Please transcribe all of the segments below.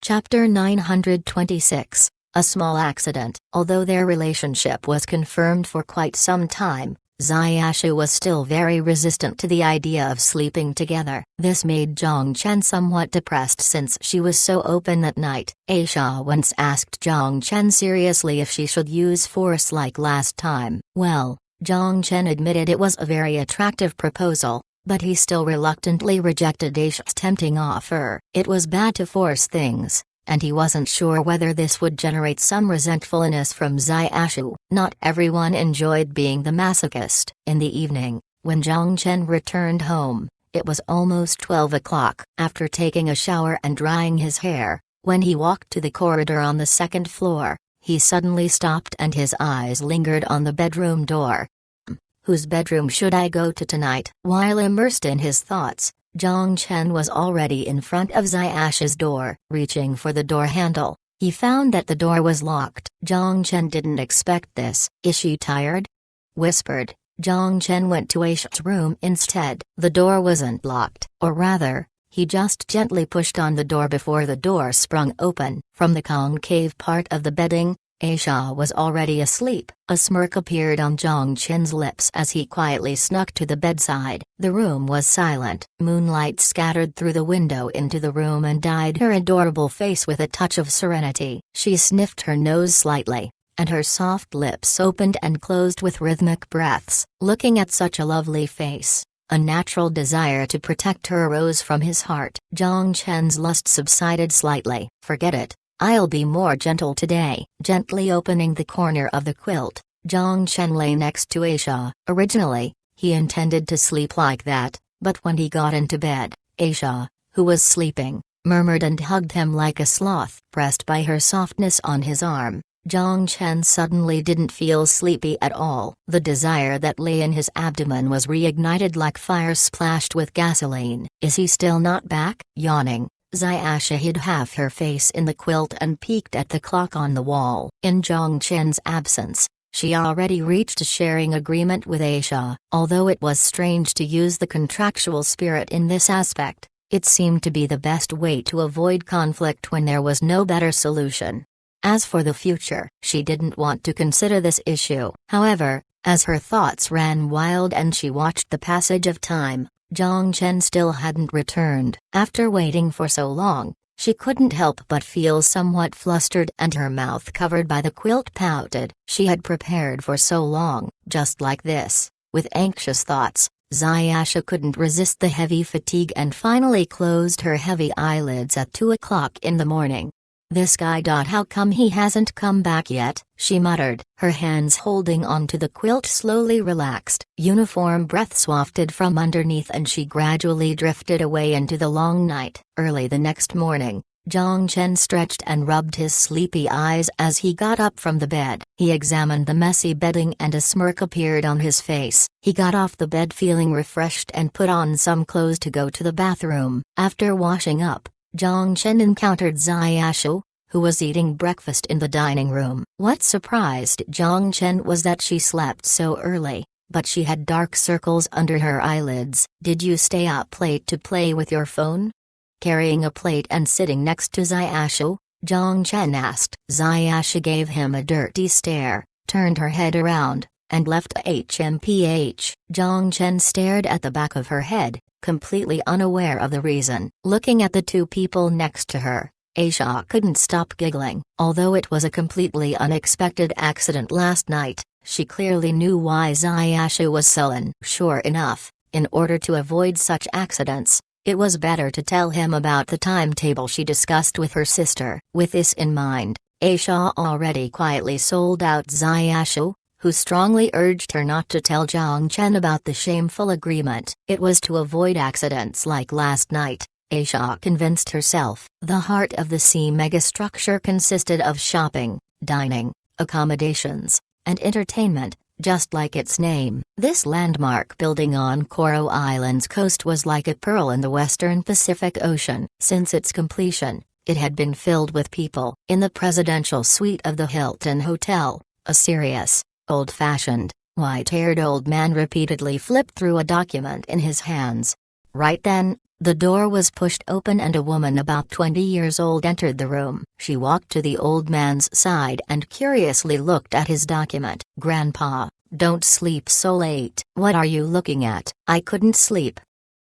Chapter 926. A small accident. Although their relationship was confirmed for quite some time, Xiaoshu was still very resistant to the idea of sleeping together. This made Zhang Chen somewhat depressed since she was so open at night. Aisha once asked Zhang Chen seriously if she should use force like last time. Well, Zhang Chen admitted it was a very attractive proposal, but he still reluctantly rejected Aisha's tempting offer. It was bad to force things, and he wasn't sure whether this would generate some resentfulness from Xiaoshu. Not everyone enjoyed being the masochist. In the evening, when Zhang Chen returned home, it was almost 12 o'clock. After taking a shower and drying his hair, when he walked to the corridor on the second floor, he suddenly stopped and his eyes lingered on the bedroom door. Whose bedroom should I go to tonight? While immersed in his thoughts, Zhang Chen was already in front of Xiaoshu's door. Reaching for the door handle, he found that the door was locked. Zhang Chen didn't expect this. "Is she tired?" whispered. Zhang Chen went to Aisha's room instead. The door wasn't locked, or rather, he just gently pushed on the door before the door sprung open. From the concave part of the bedding, Aisha was already asleep. A smirk appeared on Zhang Chen's lips as he quietly snuck to the bedside. The room was silent. Moonlight scattered through the window into the room and dyed her adorable face with a touch of serenity. She sniffed her nose slightly, and her soft lips opened and closed with rhythmic breaths. Looking at such a lovely face, a natural desire to protect her arose from his heart. Zhang Chen's lust subsided slightly. "Forget it. I'll be more gentle today." Gently opening the corner of the quilt, Zhang Chen lay next to Aisha. Originally, he intended to sleep like that, but when he got into bed, Aisha, who was sleeping, murmured and hugged him like a sloth. Pressed by her softness on his arm, Zhang Chen suddenly didn't feel sleepy at all. The desire that lay in his abdomen was reignited like fire splashed with gasoline. "Is he still not back?" Yawning, Xiaoshu hid half her face in the quilt and peeked at the clock on the wall. In Zhang Chen's absence, she already reached a sharing agreement with Aisha. Although it was strange to use the contractual spirit in this aspect, it seemed to be the best way to avoid conflict when there was no better solution. As for the future, she didn't want to consider this issue. However, as her thoughts ran wild and she watched the passage of time, Zhang Chen still hadn't returned. After waiting for so long, she couldn't help but feel somewhat flustered and her mouth covered by the quilt pouted. She had prepared for so long. Just like this, with anxious thoughts, Xiaoshu couldn't resist the heavy fatigue and finally closed her heavy eyelids at 2 o'clock in the morning. "This guy. How come he hasn't come back yet?" she muttered. Her hands holding onto the quilt slowly relaxed. Uniform breaths wafted from underneath and she gradually drifted away into the long night. Early the next morning, Zhang Chen stretched and rubbed his sleepy eyes as he got up from the bed. He examined the messy bedding and a smirk appeared on his face. He got off the bed feeling refreshed and put on some clothes to go to the bathroom. After washing up, Zhang Chen encountered Xiaoshu, who was eating breakfast in the dining room. What surprised Zhang Chen was that she slept so early, but she had dark circles under her eyelids. "Did you stay up late to play with your phone?" Carrying a plate and sitting next to Xiaoshu, Zhang Chen asked. Xiaoshu gave him a dirty stare, turned her head around, and left hmph. Zhang Chen stared at the back of her head, completely unaware of the reason. Looking at the two people next to her, Aisha couldn't stop giggling. Although it was a completely unexpected accident last night, she clearly knew why Xiaoshu was sullen. Sure enough, in order to avoid such accidents, it was better to tell him about the timetable she discussed with her sister. With this in mind, Aisha already quietly sold out Xiaoshu, who strongly urged her not to tell Zhang Chen about the shameful agreement. It was to avoid accidents like last night, Aisha convinced herself. The heart of the sea megastructure consisted of shopping, dining, accommodations, and entertainment, just like its name. This landmark building on Coral Island's coast was like a pearl in the western Pacific Ocean. Since its completion, it had been filled with people. In the presidential suite of the Hilton Hotel, a serious, old-fashioned, white-haired old man repeatedly flipped through a document in his hands. Right then, The door was pushed open and a woman about 20 years old entered the room. She walked to the old man's side and curiously looked at his document. "Grandpa, don't sleep so late." "What are you looking at?" "I couldn't sleep."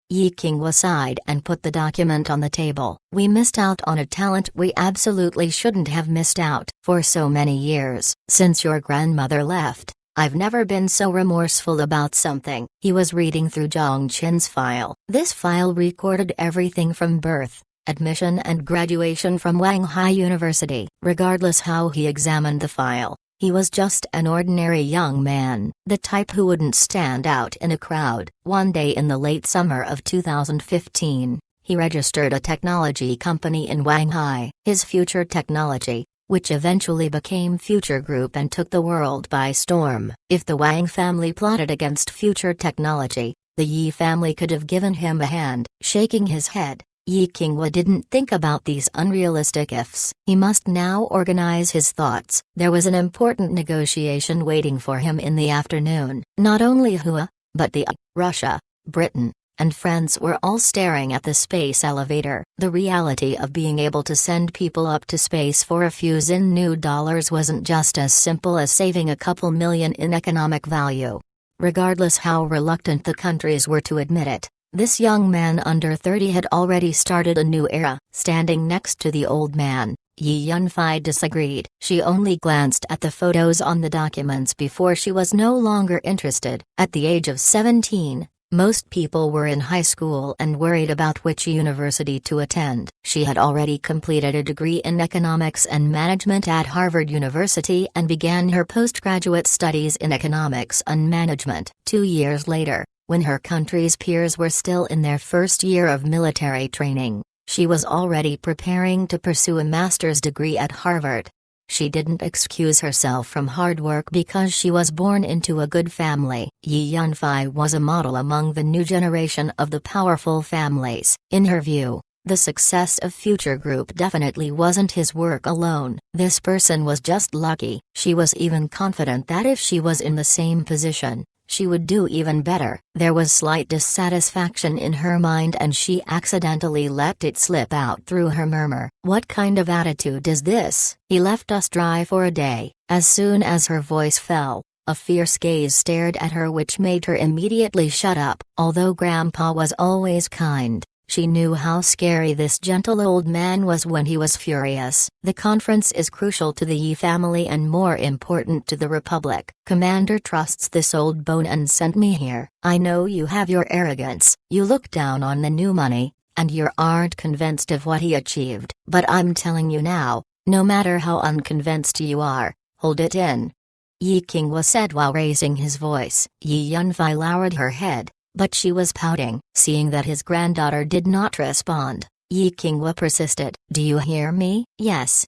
Yi Qingwa sighed and put the document on the table. "We missed out on a talent we absolutely shouldn't have missed out. For so many years, since your grandmother left, I've never been so remorseful about something." He was reading through Zhang Chen's file. This file recorded everything from birth, admission and graduation from Wanghai University. Regardless how he examined the file, he was just an ordinary young man, the type who wouldn't stand out in a crowd. One day in the late summer of 2015, he registered a technology company in Wanghai. His Future Technology, which eventually became Future Group and took the world by storm. If the Wang family plotted against Future Technology, the Yi family could have given him a hand. Shaking his head, Yi Qingwa didn't think about these unrealistic ifs. He must now organize his thoughts. There was an important negotiation waiting for him in the afternoon. Not only Hua, but the Russia, Britain, and France were all staring at the space elevator. The reality of being able to send people up to space for a few new dollars wasn't just as simple as saving a couple million in economic value. Regardless how reluctant the countries were to admit it, this young man under 30 had already started a new era. Standing next to the old man, Yi Yunfei disagreed. She only glanced at the photos on the documents before she was no longer interested. At the age of 17, most people were in high school and worried about which university to attend. She had already completed a degree in economics and management at Harvard University and began her postgraduate studies in economics and management. 2 years later, when her country's peers were still in their first year of military training, she was already preparing to pursue a master's degree at Harvard. She didn't excuse herself from hard work because she was born into a good family. Yi Yunfei was a model among the new generation of the powerful families. In her view, the success of Future Group definitely wasn't his work alone. This person was just lucky. She was even confident that if she was in the same position, she would do even better. There was slight dissatisfaction in her mind and she accidentally let it slip out through her murmur. "What kind of attitude is this? He left us dry for a day." As soon as her voice fell, a fierce gaze stared at her which made her immediately shut up. Although Grandpa was always kind, she knew how scary this gentle old man was when he was furious. "The conference is crucial to the Yi family and more important to the Republic. Commander trusts this old bone and sent me here. I know you have your arrogance, you look down on the new money, and you aren't convinced of what he achieved. But I'm telling you now, no matter how unconvinced you are, hold it in." Yi Qingwa said while raising his voice. Yi Yunfei lowered her head, but she was pouting. Seeing that his granddaughter did not respond, Yi Qingwa persisted. "Do you hear me?" "Yes."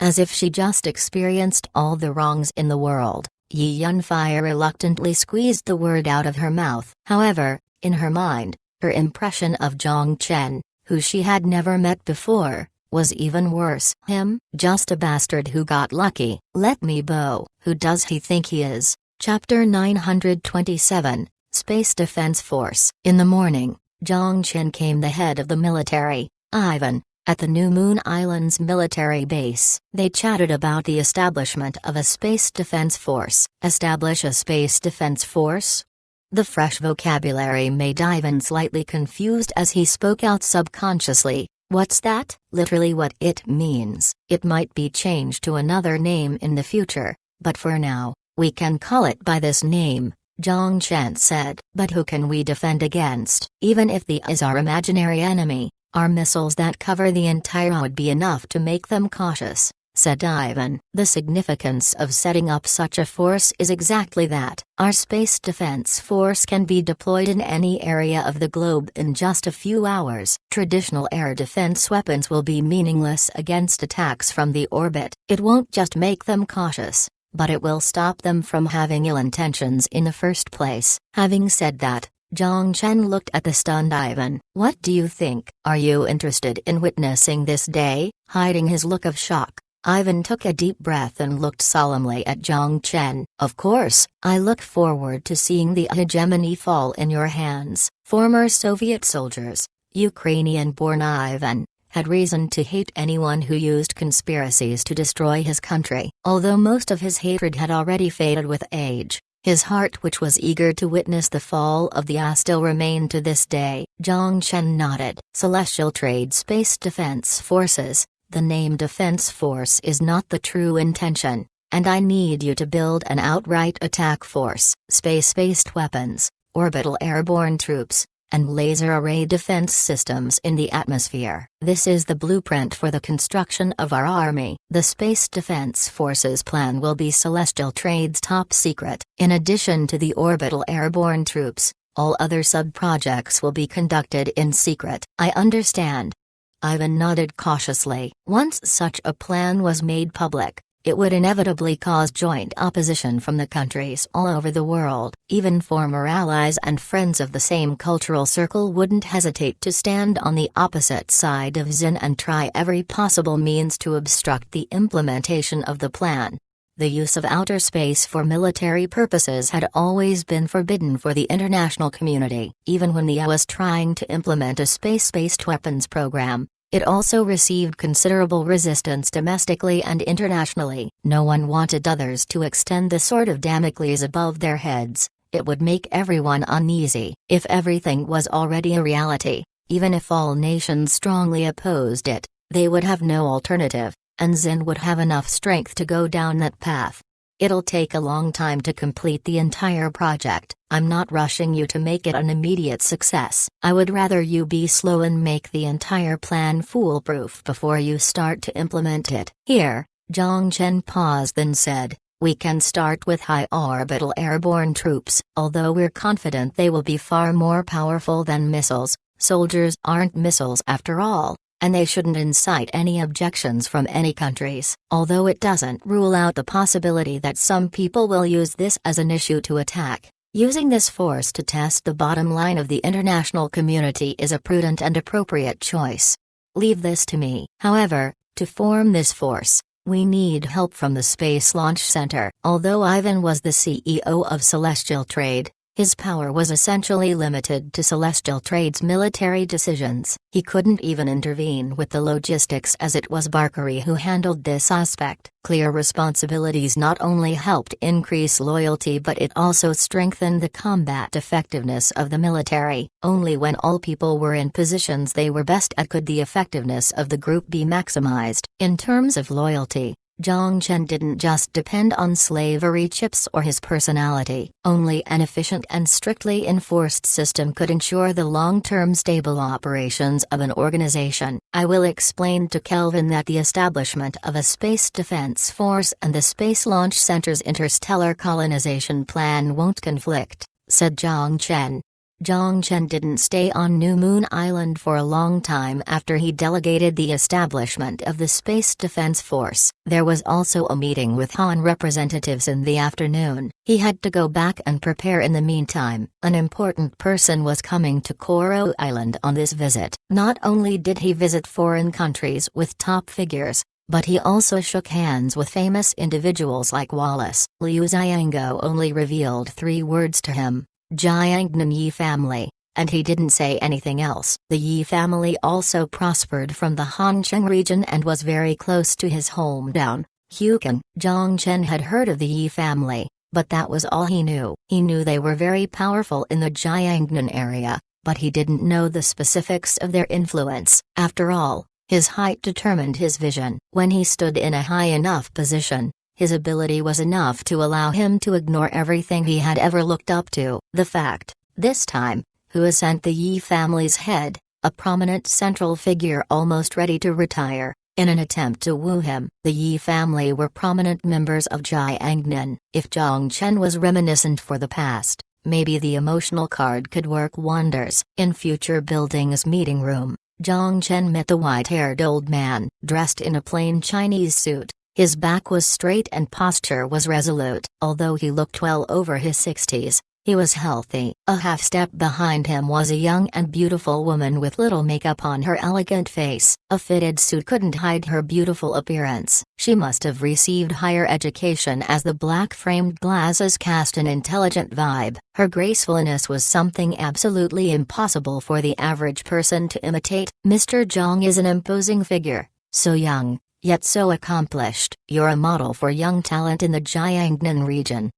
As if she just experienced all the wrongs in the world, Yi Yunfei reluctantly squeezed the word out of her mouth. However, in her mind, her impression of Zhang Chen, who she had never met before, was even worse. "Him? Just a bastard who got lucky. Let me bow. Who does he think he is?" Chapter 927. Space Defense Force. In the morning, Zhang Chen came the head of the military, Ivan, at the New Moon Island's military base. They chatted about the establishment of a space defense force. Establish a space defense force? The fresh vocabulary made Ivan slightly confused as he spoke out subconsciously. "What's that?" "Literally what it means. It might be changed to another name in the future, but for now, we can call it by this name," Zhang Chen said. "But who can we defend against? Even if the is our imaginary enemy, our missiles that cover the entire would be enough to make them cautious," said Ivan. "The significance of setting up such a force is exactly that. Our space defense force can be deployed in any area of the globe in just a few hours. Traditional air defense weapons will be meaningless against attacks from the orbit. It won't just make them cautious, but it will stop them from having ill intentions in the first place." Having said that, Zhang Chen looked at the stunned Ivan. "What do you think? Are you interested in witnessing this day?" Hiding his look of shock, Ivan took a deep breath and looked solemnly at Zhang Chen. "Of course, I look forward to seeing the hegemony fall in your hands." Former Soviet soldiers, Ukrainian-born Ivan, had reason to hate anyone who used conspiracies to destroy his country. Although most of his hatred had already faded with age, his heart, which was eager to witness the fall of the A, still remained to this day. Jiang Chen nodded. Celestial Trade Space Defense Forces. The name Defense Force is not the true intention, and I need you to build an outright attack force, space-based weapons, orbital airborne troops, and laser array defense systems in the atmosphere. This is the blueprint for the construction of our army. The Space Defense Forces plan will be Celestial Trade's top secret. In addition to the orbital airborne troops, all other sub-projects will be conducted in secret. I understand. Ivan nodded cautiously. Once such a plan was made public, it would inevitably cause joint opposition from the countries all over the world. Even former allies and friends of the same cultural circle wouldn't hesitate to stand on the opposite side of Xin and try every possible means to obstruct the implementation of the plan. The use of outer space for military purposes had always been forbidden for the international community. Even when the A was trying to implement a space-based weapons program, it also received considerable resistance domestically and internationally. No one wanted others to extend the sword of Damocles above their heads. It would make everyone uneasy. If everything was already a reality, even if all nations strongly opposed it, they would have no alternative, and Xin would have enough strength to go down that path. It'll take a long time to complete the entire project. I'm not rushing you to make it an immediate success. I would rather you be slow and make the entire plan foolproof before you start to implement it. Here, Jiang Chen paused, then said, we can start with high orbital airborne troops. Although we're confident they will be far more powerful than missiles, soldiers aren't missiles after all, and they shouldn't incite any objections from any countries. Although it doesn't rule out the possibility that some people will use this as an issue to attack. Using this force to test the bottom line of the international community is a prudent and appropriate choice. Leave this to me. However, to form this force, we need help from the Space Launch Center. Although Ivan was the CEO of Celestial Trade, his power was essentially limited to Celestial Trade's military decisions. He couldn't even intervene with the logistics, as it was Barkari who handled this aspect. Clear responsibilities not only helped increase loyalty, but it also strengthened the combat effectiveness of the military. Only when all people were in positions they were best at could the effectiveness of the group be maximized. In terms of loyalty, Jiang Chen didn't just depend on slavery chips or his personality. Only an efficient and strictly enforced system could ensure the long-term stable operations of an organization. I will explain to Kelvin that the establishment of a space defense force and the Space Launch Center's interstellar colonization plan won't conflict, said Jiang Chen. Jiang Chen didn't stay on New Moon Island for a long time after he delegated the establishment of the Space Defense Force. There was also a meeting with Han representatives in the afternoon. He had to go back and prepare in the meantime. An important person was coming to Koro Island on this visit. Not only did he visit foreign countries with top figures, but he also shook hands with famous individuals like Wallace. Liu Xianggo only revealed 3 words to him: Jiangnan Yi family, and he didn't say anything else. The Yi family also prospered from the Hancheng region and was very close to his hometown, Hukan. Jiang Chen had heard of the Yi family, but that was all he knew. He knew they were very powerful in the Jiangnan area, but he didn't know the specifics of their influence. After all, his height determined his vision. When he stood in a high enough position, his ability was enough to allow him to ignore everything he had ever looked up to. The fact, this time, who sent the Yi family's head, a prominent central figure almost ready to retire, in an attempt to woo him. The Yi family were prominent members of Jiangnan. If Jiang Chen was reminiscent for the past, maybe the emotional card could work wonders. In Future Building's meeting room, Jiang Chen met the white-haired old man, dressed in a plain Chinese suit. His back was straight and posture was resolute. Although he looked well over his 60s, He was healthy. A half step behind him was a young and beautiful woman with little makeup on her elegant face. A fitted suit couldn't hide her beautiful appearance. She must have received higher education, as the black-framed glasses cast an intelligent vibe. Her gracefulness was something absolutely impossible for the average person to imitate. Mr. Zhang is an imposing figure, so young, yet so accomplished. You're a model for young talent in the Jiangnan region.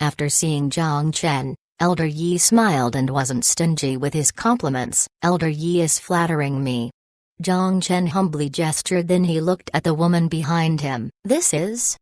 After seeing Zhang Chen, Elder Yi smiled and wasn't stingy with his compliments. Elder Yi is flattering me. Zhang Chen humbly gestured, then he looked at the woman behind him. This is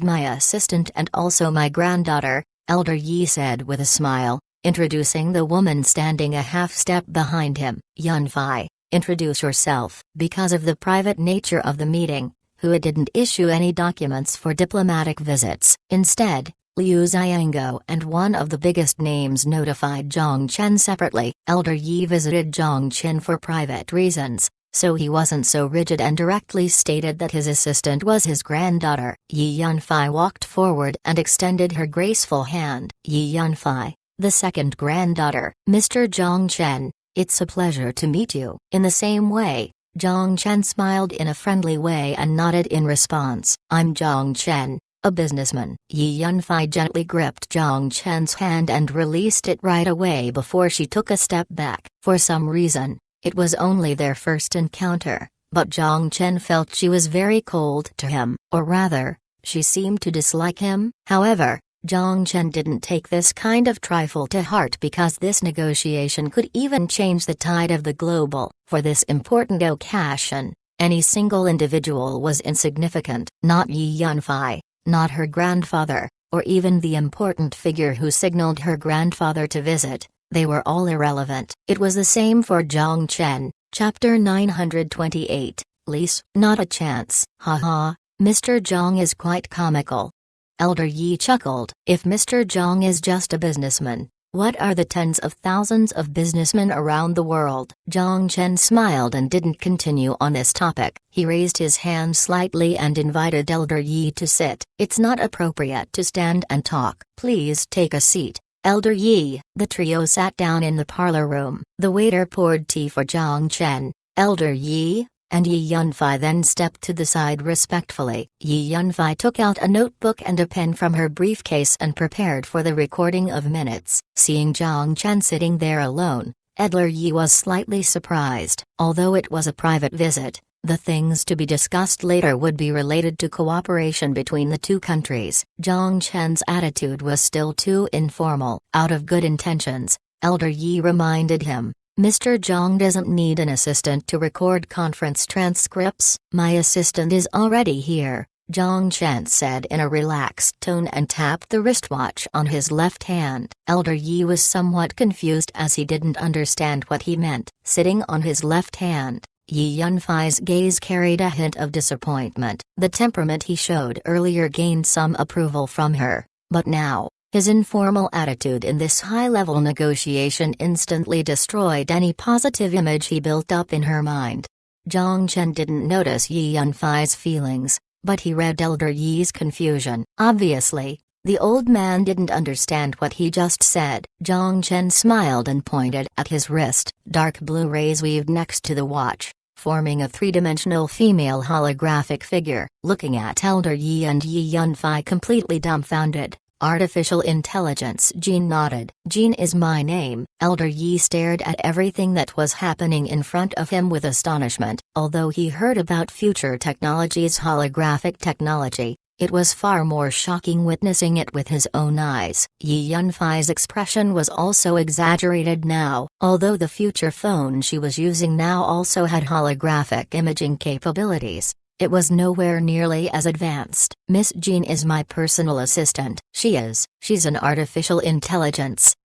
my assistant and also my granddaughter, Elder Yi said with a smile, introducing the woman standing a half step behind him. Yunfei, introduce yourself. Because of the private nature of the meeting, Hua didn't issue any documents for diplomatic visits. Instead, Liu Xiango and one of the biggest names notified Zhang Chen separately. Elder Yi visited Zhang Chen for private reasons, so he wasn't so rigid and directly stated that his assistant was his granddaughter. Yi Yunfei walked forward and extended her graceful hand. Yi Yunfei, the second granddaughter. Mr. Zhang Chen, it's a pleasure to meet you. In the same way, Zhang Chen smiled in a friendly way and nodded in response. I'm Zhang Chen, a businessman. Yi Yunfei gently gripped Zhang Chen's hand and released it right away before she took a step back. For some reason, it was only their first encounter, but Zhang Chen felt she was very cold to him, or rather, she seemed to dislike him. However, Zhang Chen didn't take this kind of trifle to heart, because this negotiation could even change the tide of the global. For this important occasion, any single individual was insignificant. Not Yi Yunfei, not her grandfather, or even the important figure who signaled her grandfather to visit. They were all irrelevant. It was the same for Zhang Chen. Chapter 928, Lease. Not a chance. Haha, Mr. Zhang is quite comical. Elder Yi chuckled. If Mr. Zhang is just a businessman, what are the tens of thousands of businessmen around the world? Zhang Chen smiled and didn't continue on this topic. He raised his hand slightly and invited Elder Yi to sit. It's not appropriate to stand and talk. Please take a seat, Elder Yi. The trio sat down in the parlor room. The waiter poured tea for Zhang Chen, Elder Yi, and Yi Yunfei then stepped to the side respectfully. Yi Yunfei took out a notebook and a pen from her briefcase and prepared for the recording of minutes. Seeing Zhang Chen sitting there alone, Elder Yi was slightly surprised. Although it was a private visit, the things to be discussed later would be related to cooperation between the two countries. Zhang Chen's attitude was still too informal. Out of good intentions, Elder Yi reminded him, Mr. Zhang doesn't need an assistant to record conference transcripts. My assistant is already here, Zhang Chen said in a relaxed tone and tapped the wristwatch on his left hand. Elder Yi was somewhat confused as he didn't understand what he meant. Sitting on his left hand, Yi Yunfei's gaze carried a hint of disappointment. The temperament he showed earlier gained some approval from her, but now, his informal attitude in this high-level negotiation instantly destroyed any positive image he built up in her mind. Zhang Chen didn't notice Yi Yunfei's feelings, but he read Elder Yi's confusion. Obviously, the old man didn't understand what he just said. Zhang Chen smiled and pointed at his wrist. Dark blue rays weaved next to the watch, forming a three-dimensional female holographic figure. Looking at Elder Yi and Yi Yunfei completely dumbfounded, Artificial Intelligence Jean nodded. Jean is my name. Elder Yi stared at everything that was happening in front of him with astonishment. Although he heard about future technology's holographic technology, it was far more shocking witnessing it with his own eyes. Yi Yunfei's expression was also exaggerated now. Although the future phone she was using now also had holographic imaging capabilities, it was nowhere nearly as advanced. Miss Jean is my personal assistant. She's an artificial intelligence.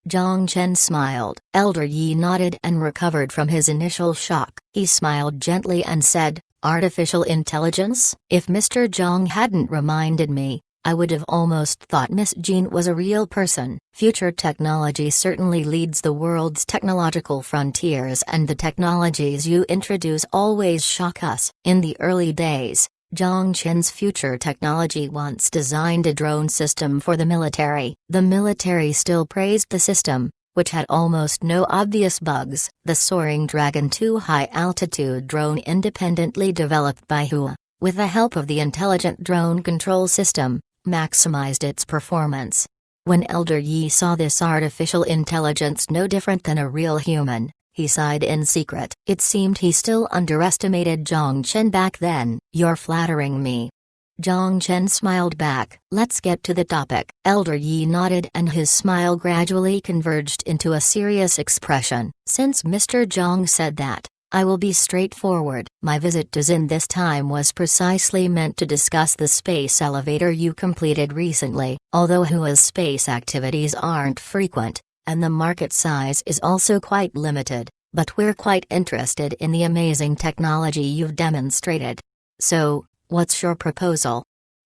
Zhang Chen smiled. Elder Yi nodded and recovered from his initial shock. He smiled gently and said, Artificial intelligence? If Mr. Zhang hadn't reminded me, I would have almost thought Miss Jean was a real person. Future technology certainly leads the world's technological frontiers, and the technologies you introduce always shock us. In the early days, Zhang Chen's future technology once designed a drone system for the military. The military still praised the system, which had almost no obvious bugs. The Soaring Dragon 2 high-altitude drone independently developed by Hua, with the help of the intelligent drone control system, maximized its performance. When Elder Yi saw this artificial intelligence no different than a real human, he sighed in secret. It seemed he still underestimated Zhang Chen back then. "You're flattering me." Zhang Chen smiled back. "Let's get to the topic." Elder Yi nodded and his smile gradually converged into a serious expression. "Since Mr. Zhang said that, I will be straightforward. My visit to Xin this time was precisely meant to discuss the space elevator you completed recently. Although Hua's space activities aren't frequent, and the market size is also quite limited, but we're quite interested in the amazing technology you've demonstrated. So, what's your proposal?"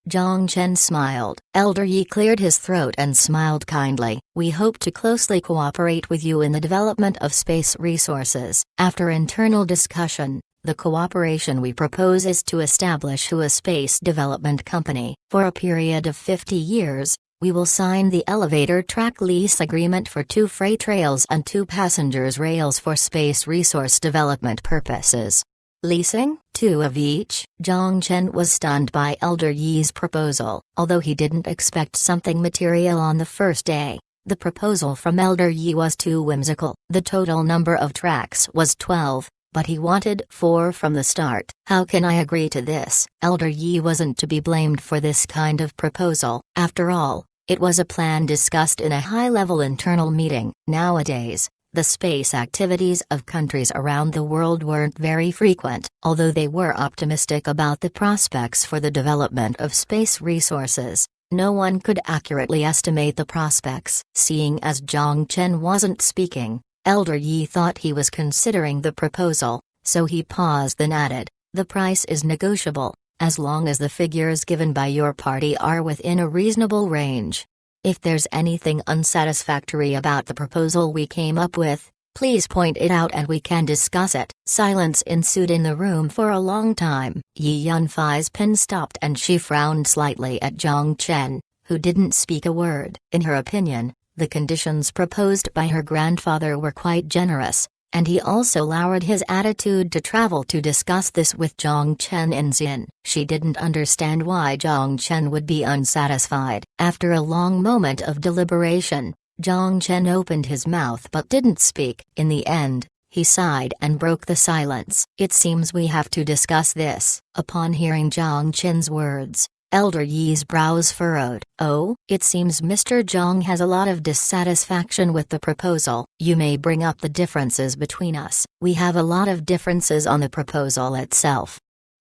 Zhang Chen smiled. Elder Yi cleared his throat and smiled kindly. "We hope to closely cooperate with you in the development of space resources." After internal discussion, the cooperation we propose is to establish a space development company. For a period of 50 years, we will sign the elevator track lease agreement for 2 freight rails and 2 passengers rails for space resource development purposes. "Leasing? 2 of each?" Zhang Chen was stunned by Elder Yi's proposal. Although he didn't expect something material on the first day, the proposal from Elder Yi was too whimsical. The total number of tracks was 12, but he wanted 4 from the start. "How can I agree to this?" Elder Yi wasn't to be blamed for this kind of proposal. After all, it was a plan discussed in a high-level internal meeting. Nowadays, the space activities of countries around the world weren't very frequent. Although they were optimistic about the prospects for the development of space resources, no one could accurately estimate the prospects. Seeing as Zhang Chen wasn't speaking, Elder Yi thought he was considering the proposal, so he paused then added, "The price is negotiable, as long as the figures given by your party are within a reasonable range. If there's anything unsatisfactory about the proposal we came up with, please point it out and we can discuss it." Silence ensued in the room for a long time. Yi Yunfei's pen stopped and she frowned slightly at Zhang Chen, who didn't speak a word. In her opinion, the conditions proposed by her grandfather were quite generous, and he also lowered his attitude to travel to discuss this with Zhang Chen in Xin. She didn't understand why Zhang Chen would be unsatisfied. After a long moment of deliberation, Zhang Chen opened his mouth but didn't speak. In the end, he sighed and broke the silence. "It seems we have to discuss this." Upon hearing Zhang Chen's words, Elder Yi's brows furrowed. "Oh, it seems Mr. Zhang has a lot of dissatisfaction with the proposal. You may bring up the differences between us." "We have a lot of differences on the proposal itself."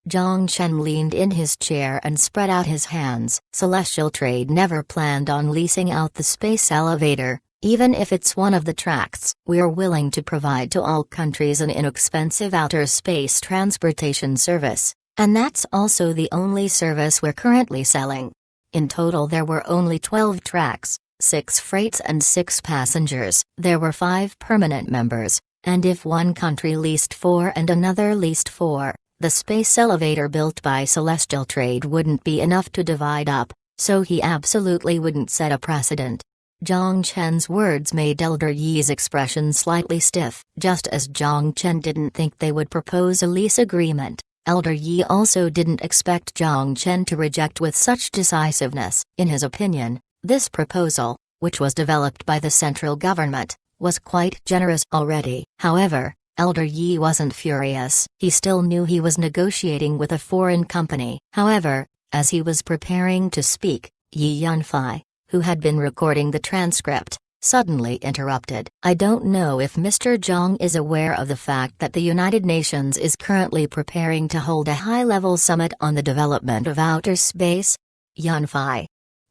Zhang Chen leaned in his chair and spread out his hands. "Celestial Trade never planned on leasing out the space elevator, even if it's one of the tracts. We're willing to provide to all countries an inexpensive outer space transportation service. And that's also the only service we're currently selling." In total there were only 12 tracks, 6 freights and 6 passengers. There were 5 permanent members, and if one country leased 4 and another leased 4, the space elevator built by Celestial Trade wouldn't be enough to divide up, so he absolutely wouldn't set a precedent. Zhang Chen's words made Elder Yi's expression slightly stiff. Just as Zhang Chen didn't think they would propose a lease agreement, Elder Yi also didn't expect Zhang Chen to reject with such decisiveness. In his opinion, this proposal, which was developed by the central government, was quite generous already. However, Elder Yi wasn't furious. He still knew he was negotiating with a foreign company. However, as he was preparing to speak, Yi Yunfei, who had been recording the transcript, suddenly interrupted. "I don't know if Mr. Zhang is aware of the fact that the United Nations is currently preparing to hold a high-level summit on the development of outer space." Yunfei.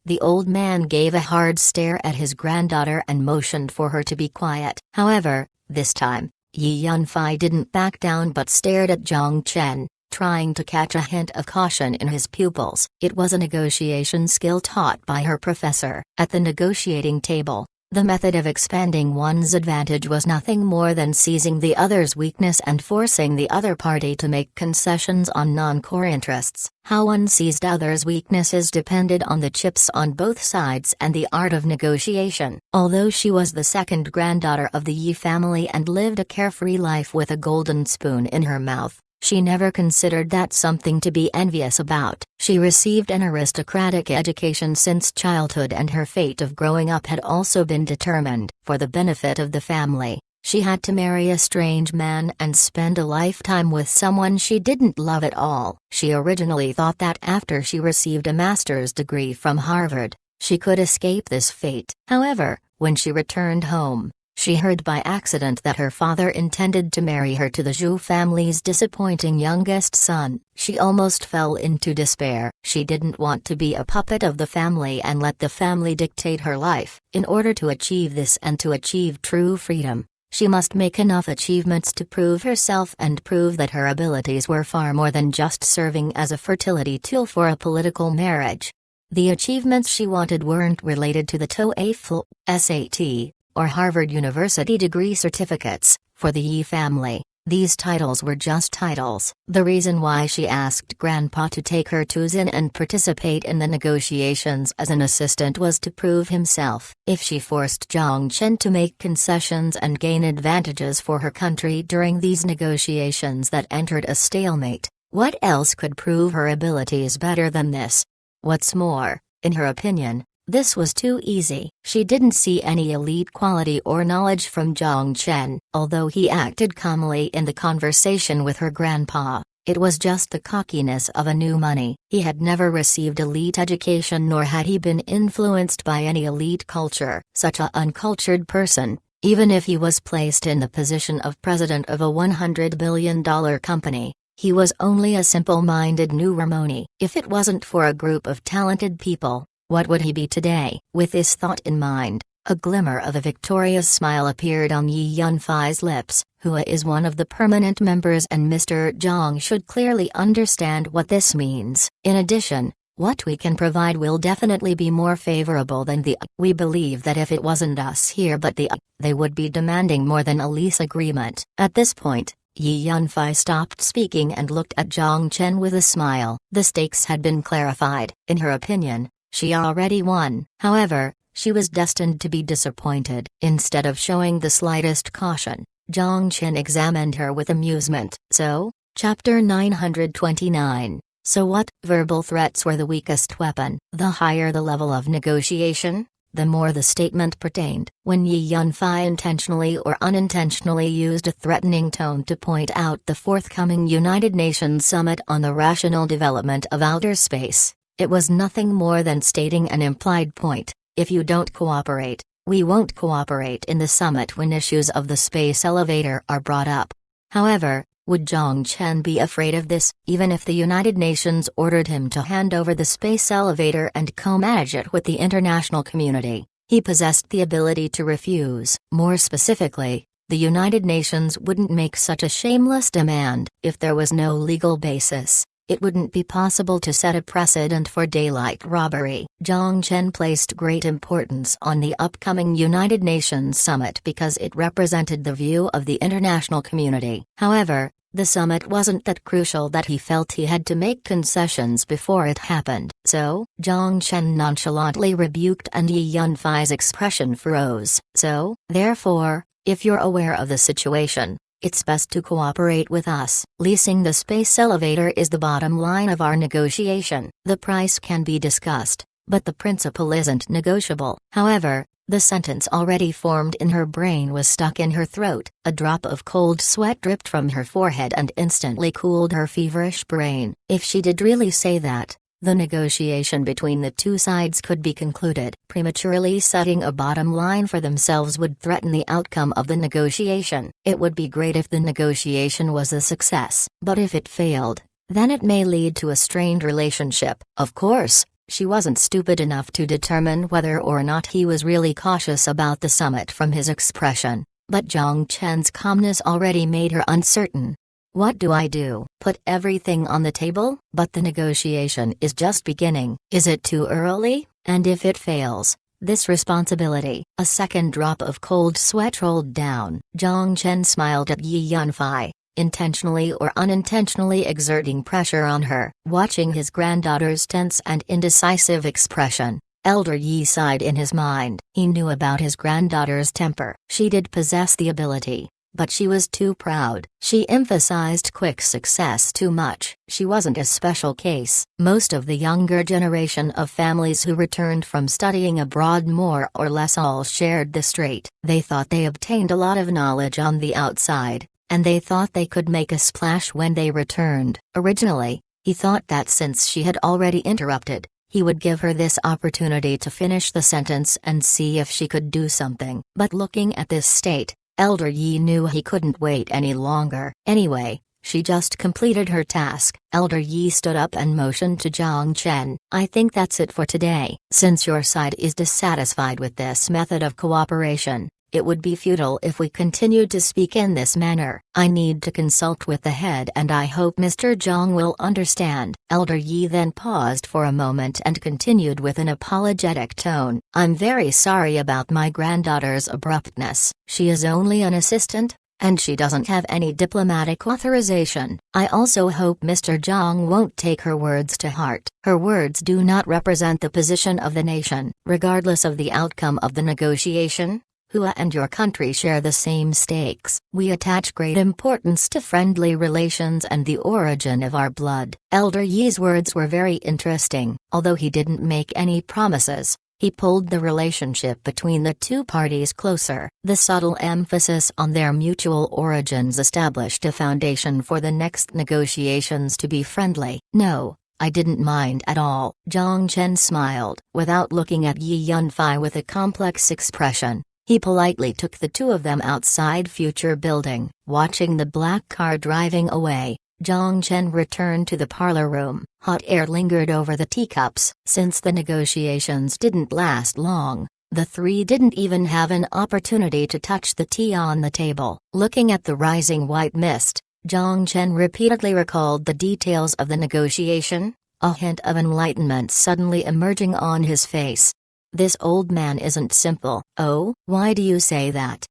The old man gave a hard stare at his granddaughter and motioned for her to be quiet. However, this time, Yi Yunfei didn't back down but stared at Zhang Chen, trying to catch a hint of caution in his pupils. It was a negotiation skill taught by her professor. At the negotiating table, The method of expanding one's advantage was nothing more than seizing the other's weakness and forcing the other party to make concessions on non-core interests. How one seized others' weaknesses depended on the chips on both sides and the art of negotiation. Although she was the second granddaughter of the Yi family and lived a carefree life with a golden spoon in her mouth, she never considered that something to be envious about. She received an aristocratic education since childhood, and her fate of growing up had also been determined. For the benefit of the family, she had to marry a strange man and spend a lifetime with someone she didn't love at all. She originally thought that after she received a master's degree from Harvard, she could escape this fate. However, when she returned home, she heard by accident that her father intended to marry her to the Zhou family's disappointing youngest son. She almost fell into despair. She didn't want to be a puppet of the family and let the family dictate her life. In order to achieve this and to achieve true freedom, she must make enough achievements to prove herself and prove that her abilities were far more than just serving as a fertility tool for a political marriage. The achievements she wanted weren't related to the TOEFL, SAT, or Harvard University degree certificates. For the Yi family, these titles were just titles. The reason why she asked Grandpa to take her to Xin and participate in the negotiations as an assistant was to prove himself. If she forced Jiang Chen to make concessions and gain advantages for her country during these negotiations that entered a stalemate, what else could prove her abilities better than this? What's more, in her opinion, this was too easy. She didn't see any elite quality or knowledge from Jiang Chen. Although he acted calmly in the conversation with her grandpa, it was just the cockiness of a new money. He had never received elite education, nor had he been influenced by any elite culture. Such a uncultured person, even if he was placed in the position of president of a $100 billion company, he was only a simple-minded new Ramoni. If it wasn't for a group of talented people, what would he be today? With this thought in mind, a glimmer of a victorious smile appeared on Yi Yunfei's lips. Hua is one of the permanent members and Mr. Zhang should clearly understand what this means. In addition, what we can provide will definitely be more favorable than the we believe that if it wasn't us here but the they would be demanding more than a lease agreement. At this point, Yi Yunfei stopped speaking and looked at Jiang Chen with a smile. The stakes had been clarified. In her opinion, she already won. However, she was destined to be disappointed. Instead of showing the slightest caution, Jiang Chen examined her with amusement. So, Chapter 929. So what? Verbal threats were the weakest weapon. The higher the level of negotiation, the more the statement pertained. When Yi Yunfei intentionally or unintentionally used a threatening tone to point out the forthcoming United Nations Summit on the rational development of outer space, it was nothing more than stating an implied point. If you don't cooperate, we won't cooperate in the summit when issues of the space elevator are brought up. However, would Jiang Chen be afraid of this, even if the United Nations ordered him to hand over the space elevator and co-manage it with the international community? He possessed the ability to refuse. More specifically, the United Nations wouldn't make such a shameless demand. If there was no legal basis, it wouldn't be possible to set a precedent for daylight robbery. Jiang Chen placed great importance on the upcoming United Nations Summit because it represented the view of the international community. However, the summit wasn't that crucial that he felt he had to make concessions before it happened. So, Jiang Chen nonchalantly rebuked and Yi Yunfei's expression froze. So, therefore, if you're aware of the situation, it's best to cooperate with us. Leasing the space elevator is the bottom line of our negotiation. The price can be discussed, but the principle isn't negotiable. However, the sentence already formed in her brain was stuck in her throat. A drop of cold sweat dripped from her forehead and instantly cooled her feverish brain. If she did really say that, the negotiation between the two sides could be concluded. Prematurely setting a bottom line for themselves would threaten the outcome of the negotiation. It would be great if the negotiation was a success, but if it failed, then it may lead to a strained relationship. Of course, she wasn't stupid enough to determine whether or not he was really cautious about the summit from his expression, but Jiang Chen's calmness already made her uncertain. What do I do? Put everything on the table? But the negotiation is just beginning. Is it too early? And if it fails, this responsibility. A second drop of cold sweat rolled down. Jiang Chen smiled at Yi Yunfei, intentionally or unintentionally exerting pressure on her. Watching his granddaughter's tense and indecisive expression, Elder Yi sighed in his mind. He knew about his granddaughter's temper. She did possess the ability, but she was too proud. She emphasized quick success too much. She wasn't a special case. Most of the younger generation of families who returned from studying abroad more or less all shared this trait. They thought they obtained a lot of knowledge on the outside, and they thought they could make a splash when they returned. Originally, he thought that since she had already interrupted, he would give her this opportunity to finish the sentence and see if she could do something. But looking at this state, Elder Yi knew he couldn't wait any longer. Anyway, she just completed her task. Elder Yi stood up and motioned to Jiang Chen. I think that's it for today. Since your side is dissatisfied with this method of cooperation, it would be futile if we continued to speak in this manner. I need to consult with the head and I hope Mr. Zhang will understand. Elder Yi then paused for a moment and continued with an apologetic tone. I'm very sorry about my granddaughter's abruptness. She is only an assistant, and she doesn't have any diplomatic authorization. I also hope Mr. Zhang won't take her words to heart. Her words do not represent the position of the nation. Regardless of the outcome of the negotiation, Hua and your country share the same stakes. We attach great importance to friendly relations and the origin of our blood. Elder Yi's words were very interesting. Although he didn't make any promises, he pulled the relationship between the two parties closer. The subtle emphasis on their mutual origins established a foundation for the next negotiations to be friendly. No, I didn't mind at all. Jiang Chen smiled. Without looking at Yi Yunfei with a complex expression, he politely took the two of them outside Future Building. Watching the black car driving away, Jiang Chen returned to the parlor room. Hot air lingered over the teacups. Since the negotiations didn't last long, the three didn't even have an opportunity to touch the tea on the table. Looking at the rising white mist, Jiang Chen repeatedly recalled the details of the negotiation, a hint of enlightenment suddenly emerging on his face. This old man isn't simple. Oh, why do you say that?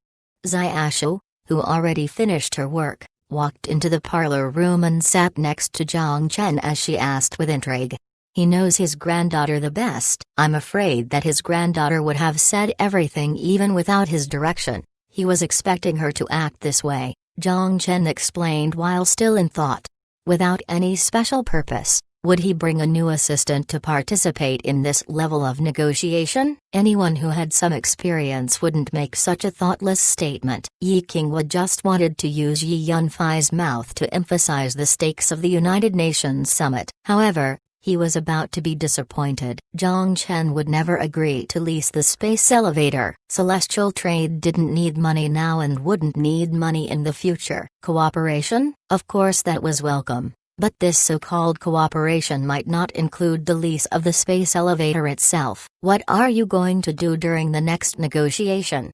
Xiaoshu, who already finished her work, walked into the parlor room and sat next to Jiang Chen as she asked with intrigue. He knows his granddaughter the best. I'm afraid that his granddaughter would have said everything even without his direction. He was expecting her to act this way, Jiang Chen explained while still in thought. Without any special purpose, would he bring a new assistant to participate in this level of negotiation? Anyone who had some experience wouldn't make such a thoughtless statement. Yi Qingwu just wanted to use Yi Yunfei's mouth to emphasize the stakes of the United Nations summit. However, he was about to be disappointed. Jiang Chen would never agree to lease the space elevator. Celestial trade didn't need money now and wouldn't need money in the future. Cooperation? Of course that was welcome. But this so-called cooperation might not include the lease of the space elevator itself. What are you going to do during the next negotiation?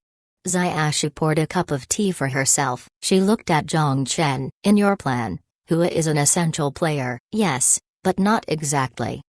Xiaoshu poured a cup of tea for herself. She looked at Jiang Chen. In your plan, Hua is an essential player. Yes, but not exactly.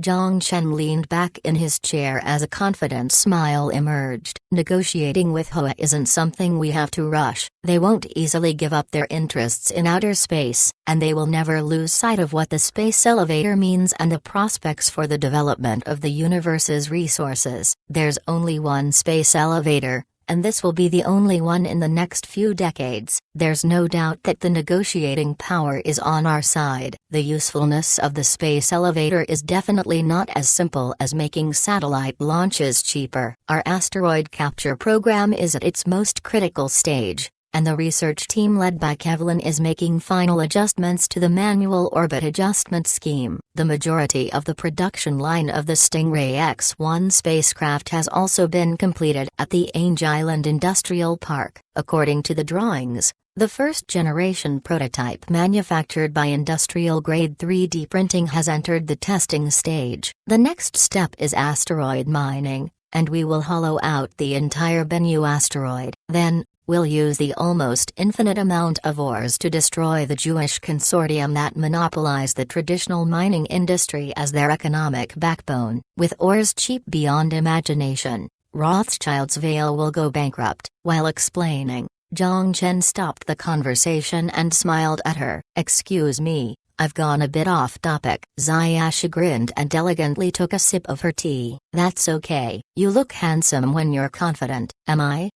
Jiang Chen leaned back in his chair as a confident smile emerged. Negotiating with Hua isn't something we have to rush. They won't easily give up their interests in outer space, and they will never lose sight of what the space elevator means and the prospects for the development of the universe's resources. There's only one space elevator, and this will be the only one in the next few decades. There's no doubt that the negotiating power is on our side. The usefulness of the space elevator is definitely not as simple as making satellite launches cheaper. Our asteroid capture program is at its most critical stage, and the research team led by Kevlin is making final adjustments to the manual orbit adjustment scheme. The majority of the production line of the Stingray X-1 spacecraft has also been completed at the Ainge Island Industrial Park. According to the drawings, the first-generation prototype manufactured by industrial-grade 3D printing has entered the testing stage. The next step is asteroid mining, and we will hollow out the entire Bennu asteroid. Then, we'll use the almost infinite amount of ores to destroy the Jewish consortium that monopolize the traditional mining industry as their economic backbone. With ores cheap beyond imagination, Rothschild's Vale will go bankrupt. While explaining, Jiang Chen stopped the conversation and smiled at her. Excuse me, I've gone a bit off topic. Zayasha grinned and elegantly took a sip of her tea. That's okay, you look handsome when you're confident. Am I?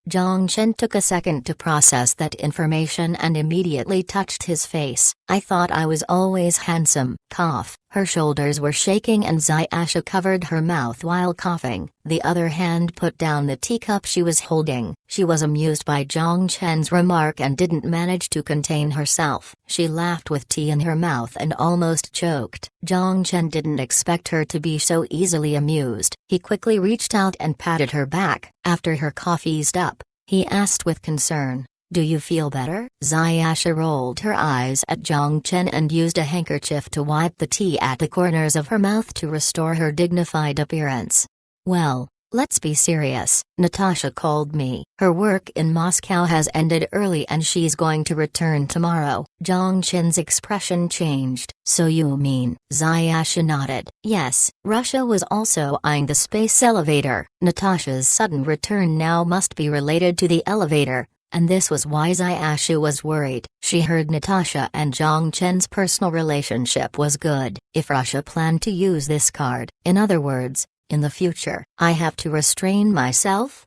Jiang Chen took a second to process that information and immediately touched his face. I thought I was always handsome. Cough. Her shoulders were shaking and Zayasha covered her mouth while coughing. The other hand put down the teacup she was holding. She was amused by Jiang Chen's remark and didn't manage to contain herself. She laughed with tea in her mouth and almost choked. Jiang Chen didn't expect her to be so easily amused. He quickly reached out and patted her back. After her cough eased up, he asked with concern, "Do you feel better?" Zayasha rolled her eyes at Jiang Chen and used a handkerchief to wipe the tea at the corners of her mouth to restore her dignified appearance. "Well, let's be serious. Natasha called me. Her work in Moscow has ended early and she's going to return tomorrow." Jiang Chen's expression changed. "So you mean?" Zayasha nodded. "Yes." Russia was also eyeing the space elevator. Natasha's sudden return now must be related to the elevator, and this was why Zayasha was worried. She heard Natasha and Jiang Chen's personal relationship was good. If Russia planned to use this card, in other words, in the future, I have to restrain myself?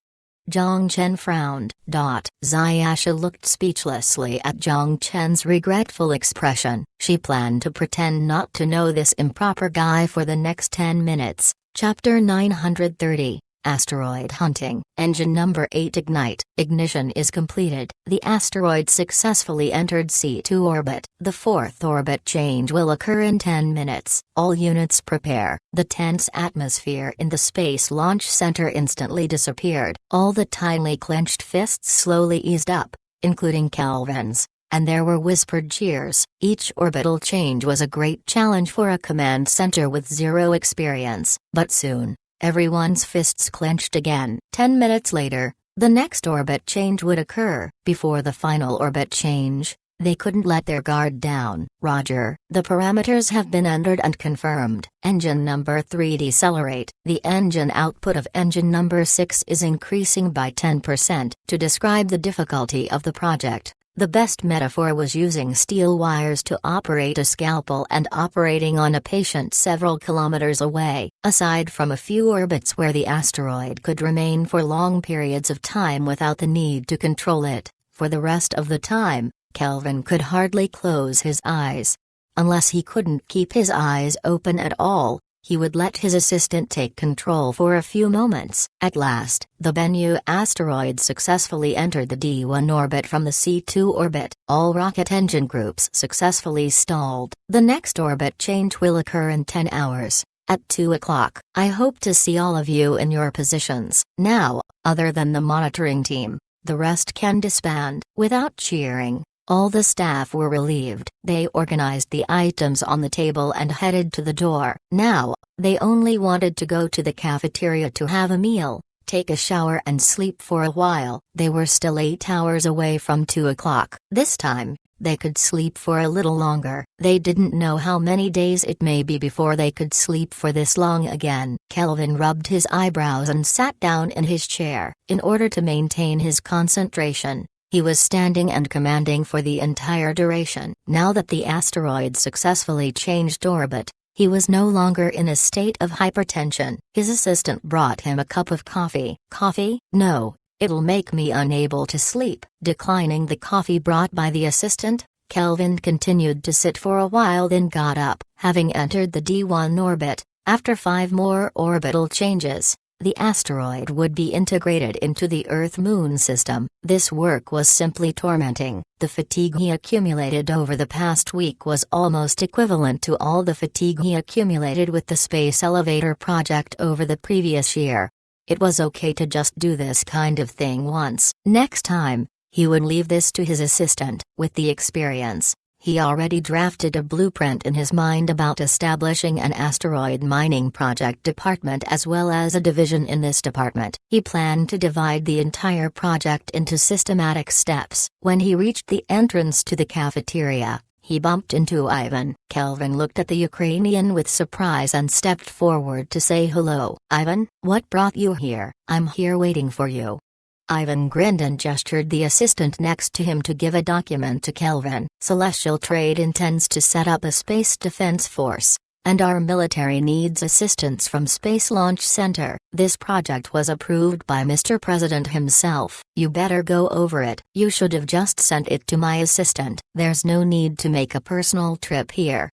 Jiang Chen frowned. Zayasha looked speechlessly at Jiang Chen's regretful expression. She planned to pretend not to know this improper guy for the next 10 minutes. Chapter 930. Asteroid hunting. Engine number 8 ignite. Ignition is completed. The asteroid successfully entered C2 orbit. The fourth orbit change will occur in 10 minutes. All units prepare. The tense atmosphere in the Space Launch Center instantly disappeared. All the tightly clenched fists slowly eased up, including Kelvin's, and there were whispered cheers. Each orbital change was a great challenge for a command center with zero experience, but soon, everyone's fists clenched again. 10 minutes later, the next orbit change would occur. Before the final orbit change, they couldn't let their guard down. Roger. The parameters have been entered and confirmed. Engine number 3 decelerate. The engine output of engine number 6 is increasing by 10%. To describe the difficulty of the project, the best metaphor was using steel wires to operate a scalpel and operating on a patient several kilometers away. Aside from a few orbits where the asteroid could remain for long periods of time without the need to control it, for the rest of the time, Kelvin could hardly close his eyes. Unless he couldn't keep his eyes open at all, he would let his assistant take control for a few moments. At last, the Bennu asteroid successfully entered the D1 orbit from the C2 orbit. All rocket engine groups successfully stalled. The next orbit change will occur in 10 hours, at 2 o'clock. I hope to see all of you in your positions. Now, other than the monitoring team, the rest can disband. Without cheering, all the staff were relieved. They organized the items on the table and headed to the door. Now, they only wanted to go to the cafeteria to have a meal, take a shower and sleep for a while. They were still 8 hours away from 2 o'clock. This time, they could sleep for a little longer. They didn't know how many days it may be before they could sleep for this long again. Kelvin rubbed his eyebrows and sat down in his chair. In order to maintain his concentration, he was standing and commanding for the entire duration. Now that the asteroid successfully changed orbit, he was no longer in a state of hypertension. His assistant brought him a cup of coffee. "Coffee? No, it'll make me unable to sleep." Declining the coffee brought by the assistant, Kelvin continued to sit for a while, then got up. Having entered the D1 orbit, after 5 more orbital changes, the asteroid would be integrated into the Earth-Moon system. This work was simply tormenting. The fatigue he accumulated over the past week was almost equivalent to all the fatigue he accumulated with the space elevator project over the previous year. It was okay to just do this kind of thing once. Next time, he would leave this to his assistant. With the experience, He already drafted a blueprint in his mind about establishing an asteroid mining project department as well as a division in this department. He planned to divide the entire project into systematic steps. When he reached the entrance to the cafeteria, he bumped into Ivan. Kelvin looked at the Ukrainian with surprise and stepped forward to say hello. "Ivan, what brought you here?" "I'm here waiting for you." Ivan grinned and gestured the assistant next to him to give a document to Kelvin. "Celestial Trade intends to set up a space defense force, and our military needs assistance from Space Launch Center. This project was approved by Mr. President himself. You better go over it. You should have just sent it to my assistant. There's no need to make a personal trip here."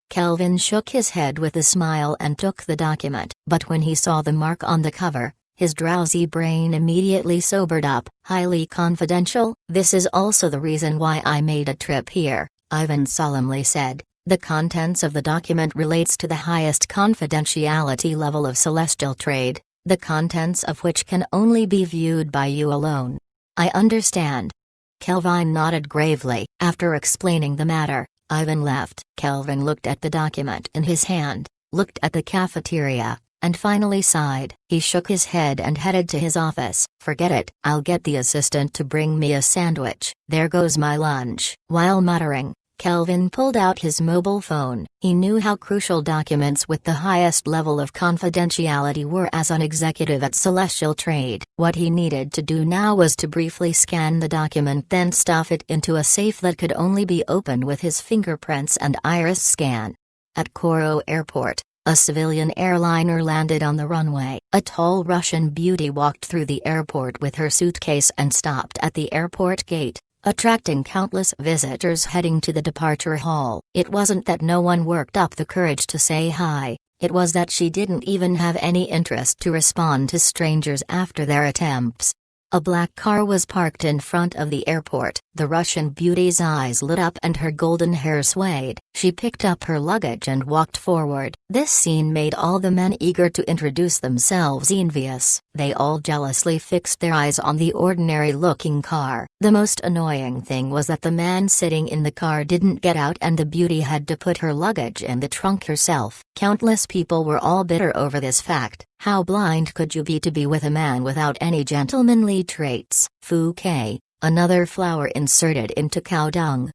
Kelvin shook his head with a smile and took the document. But when he saw the mark on the cover, his drowsy brain immediately sobered up. "Highly confidential." "This is also the reason why I made a trip here," Ivan solemnly said. "The contents of the document relates to the highest confidentiality level of Celestial Trade, the contents of which can only be viewed by you alone." "I understand." Kelvin nodded gravely. After explaining the matter, Ivan left. Kelvin looked at the document in his hand, looked at the cafeteria, and finally sighed. He shook his head and headed to his office. "Forget it. I'll get the assistant to bring me a sandwich. There goes my lunch." While muttering, Kelvin pulled out his mobile phone. He knew how crucial documents with the highest level of confidentiality were as an executive at Celestial Trade. What he needed to do now was to briefly scan the document, then stuff it into a safe that could only be opened with his fingerprints and iris scan. At Koro Airport, a civilian airliner landed on the runway. A tall Russian beauty walked through the airport with her suitcase and stopped at the airport gate, attracting countless visitors heading to the departure hall. It wasn't that no one worked up the courage to say hi, it was that she didn't even have any interest to respond to strangers after their attempts. A black car was parked in front of the airport. The Russian beauty's eyes lit up and her golden hair swayed. She picked up her luggage and walked forward. This scene made all the men eager to introduce themselves envious. They all jealously fixed their eyes on the ordinary-looking car. The most annoying thing was that the man sitting in the car didn't get out and the beauty had to put her luggage in the trunk herself. Countless people were all bitter over this fact. How blind could you be to be with a man without any gentlemanly traits? Fouquet, another flower inserted into cow dung.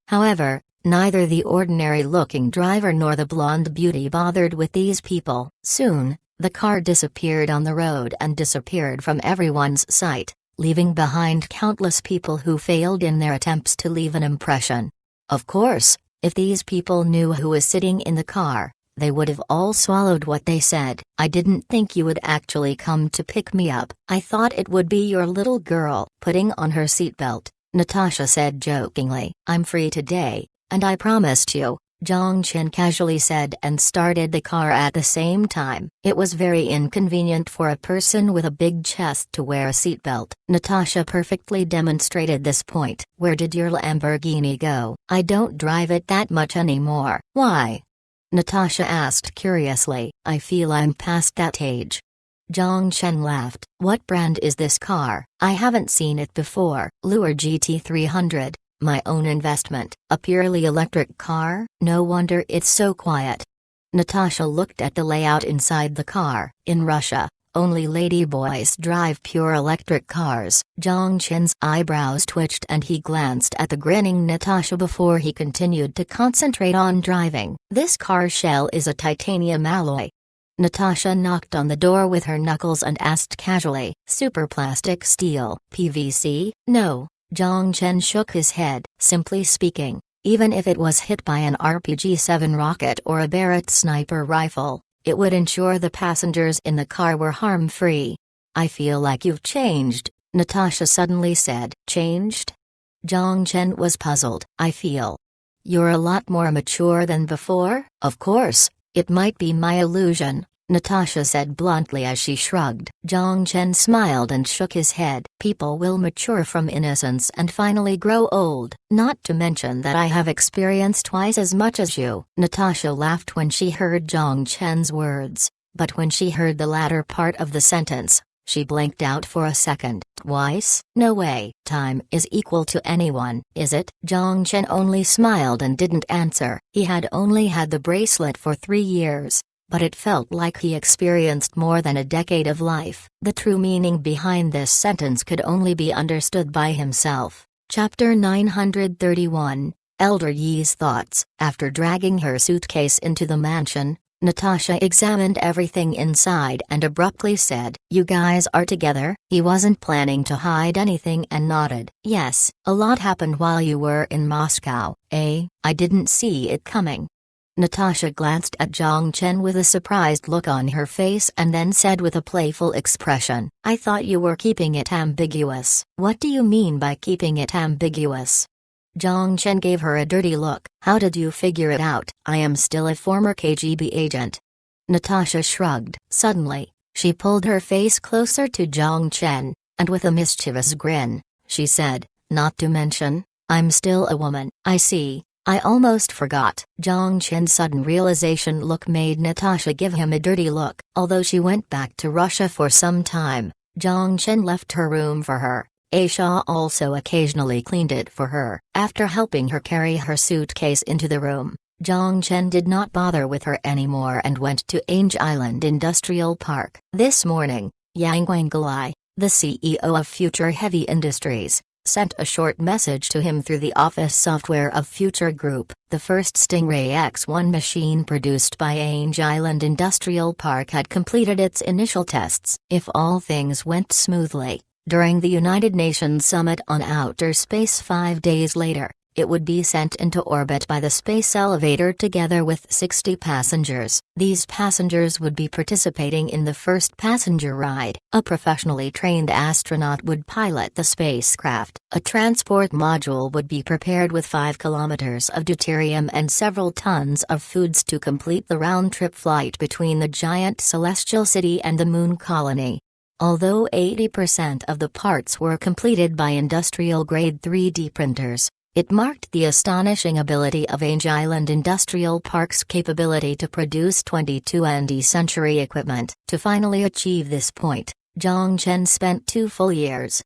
However, neither the ordinary-looking driver nor the blonde beauty bothered with these people. Soon, the car disappeared on the road and disappeared from everyone's sight, leaving behind countless people who failed in their attempts to leave an impression. Of course, if these people knew who was sitting in the car, they would have all swallowed what they said. "I didn't think you would actually come to pick me up. I thought it would be your little girl." Putting on her seatbelt, Natasha said jokingly. "I'm free today, and I promised you," Zhang Chen casually said, and started the car at the same time. It was very inconvenient for a person with a big chest to wear a seatbelt. Natasha perfectly demonstrated this point. "Where did your Lamborghini go?" "I don't drive it that much anymore." "Why?" Natasha asked curiously. "I feel I'm past that age." Zhang Chen laughed. "What brand is this car?" "I haven't seen it before." "Lure GT300, my own investment." "A purely electric car? No wonder it's so quiet." Natasha looked at the layout inside the car. In Russia, only ladyboys drive pure electric cars. Zhang Chen's eyebrows twitched and he glanced at the grinning Natasha before he continued to concentrate on driving. "This car shell is a titanium alloy." Natasha knocked on the door with her knuckles and asked casually, "Superplastic steel, PVC?" "No." Zhang Chen shook his head. "Simply speaking, even if it was hit by an RPG-7 rocket or a Barrett sniper rifle, it would ensure the passengers in the car were harm-free." "I feel like you've changed," Natasha suddenly said. "Changed?" Zhang Chen was puzzled. "I feel you're a lot more mature than before?" "Of course, it might be my illusion," Natasha said bluntly as she shrugged. Zhang Chen smiled and shook his head. "People will mature from innocence and finally grow old. Not to mention that I have experienced twice as much as you." Natasha laughed when she heard Zhang Chen's words, but when she heard the latter part of the sentence, She blinked out for a second. Twice? No way. Time is equal to anyone, is it? Jiang Chen only smiled and didn't answer. He had only had the bracelet for 3 years, but it felt like he experienced more than a decade of life. The true meaning behind this sentence could only be understood by himself. Chapter 931, Elder Yi's Thoughts. After dragging her suitcase into the mansion, Natasha examined everything inside and abruptly said, "You guys are together?" He wasn't planning to hide anything and nodded. "Yes, a lot happened while you were in Moscow." I didn't see it coming." Natasha glanced at Jiang Chen with a surprised look on her face and then said with a playful expression, "I thought you were keeping it ambiguous." "What do you mean by keeping it ambiguous?" Jiang Chen gave her a dirty look. "How did you figure it out? I am still a former KGB agent." Natasha shrugged. Suddenly, she pulled her face closer to Jiang Chen, and with a mischievous grin, she said, "Not to mention, I'm still a woman." "I see. I almost forgot." Jiang Chen's sudden realization look made Natasha give him a dirty look. Although she went back to Russia for some time, Jiang Chen left her room for her. Aisha also occasionally cleaned it for her. After helping her carry her suitcase into the room, Jiang Chen did not bother with her anymore and went to Ange Island Industrial Park. This morning, Yang Wenglai, the CEO of Future Heavy Industries, sent a short message to him through the office software of Future Group. The first Stingray X1 machine produced by Ange Island Industrial Park had completed its initial tests. If all things went smoothly, during the United Nations Summit on Outer Space 5 days later, it would be sent into orbit by the space elevator together with 60 passengers. These passengers would be participating in the first passenger ride. A professionally trained astronaut would pilot the spacecraft. A transport module would be prepared with 5 kilometers of deuterium and several tons of foods to complete the round-trip flight between the giant celestial city and the moon colony. Although 80% of the parts were completed by industrial-grade 3D printers, it marked the astonishing ability of Ange Island Industrial Park's capability to produce 22nd-century equipment. To finally achieve this point, Jiang Chen spent 2 full years.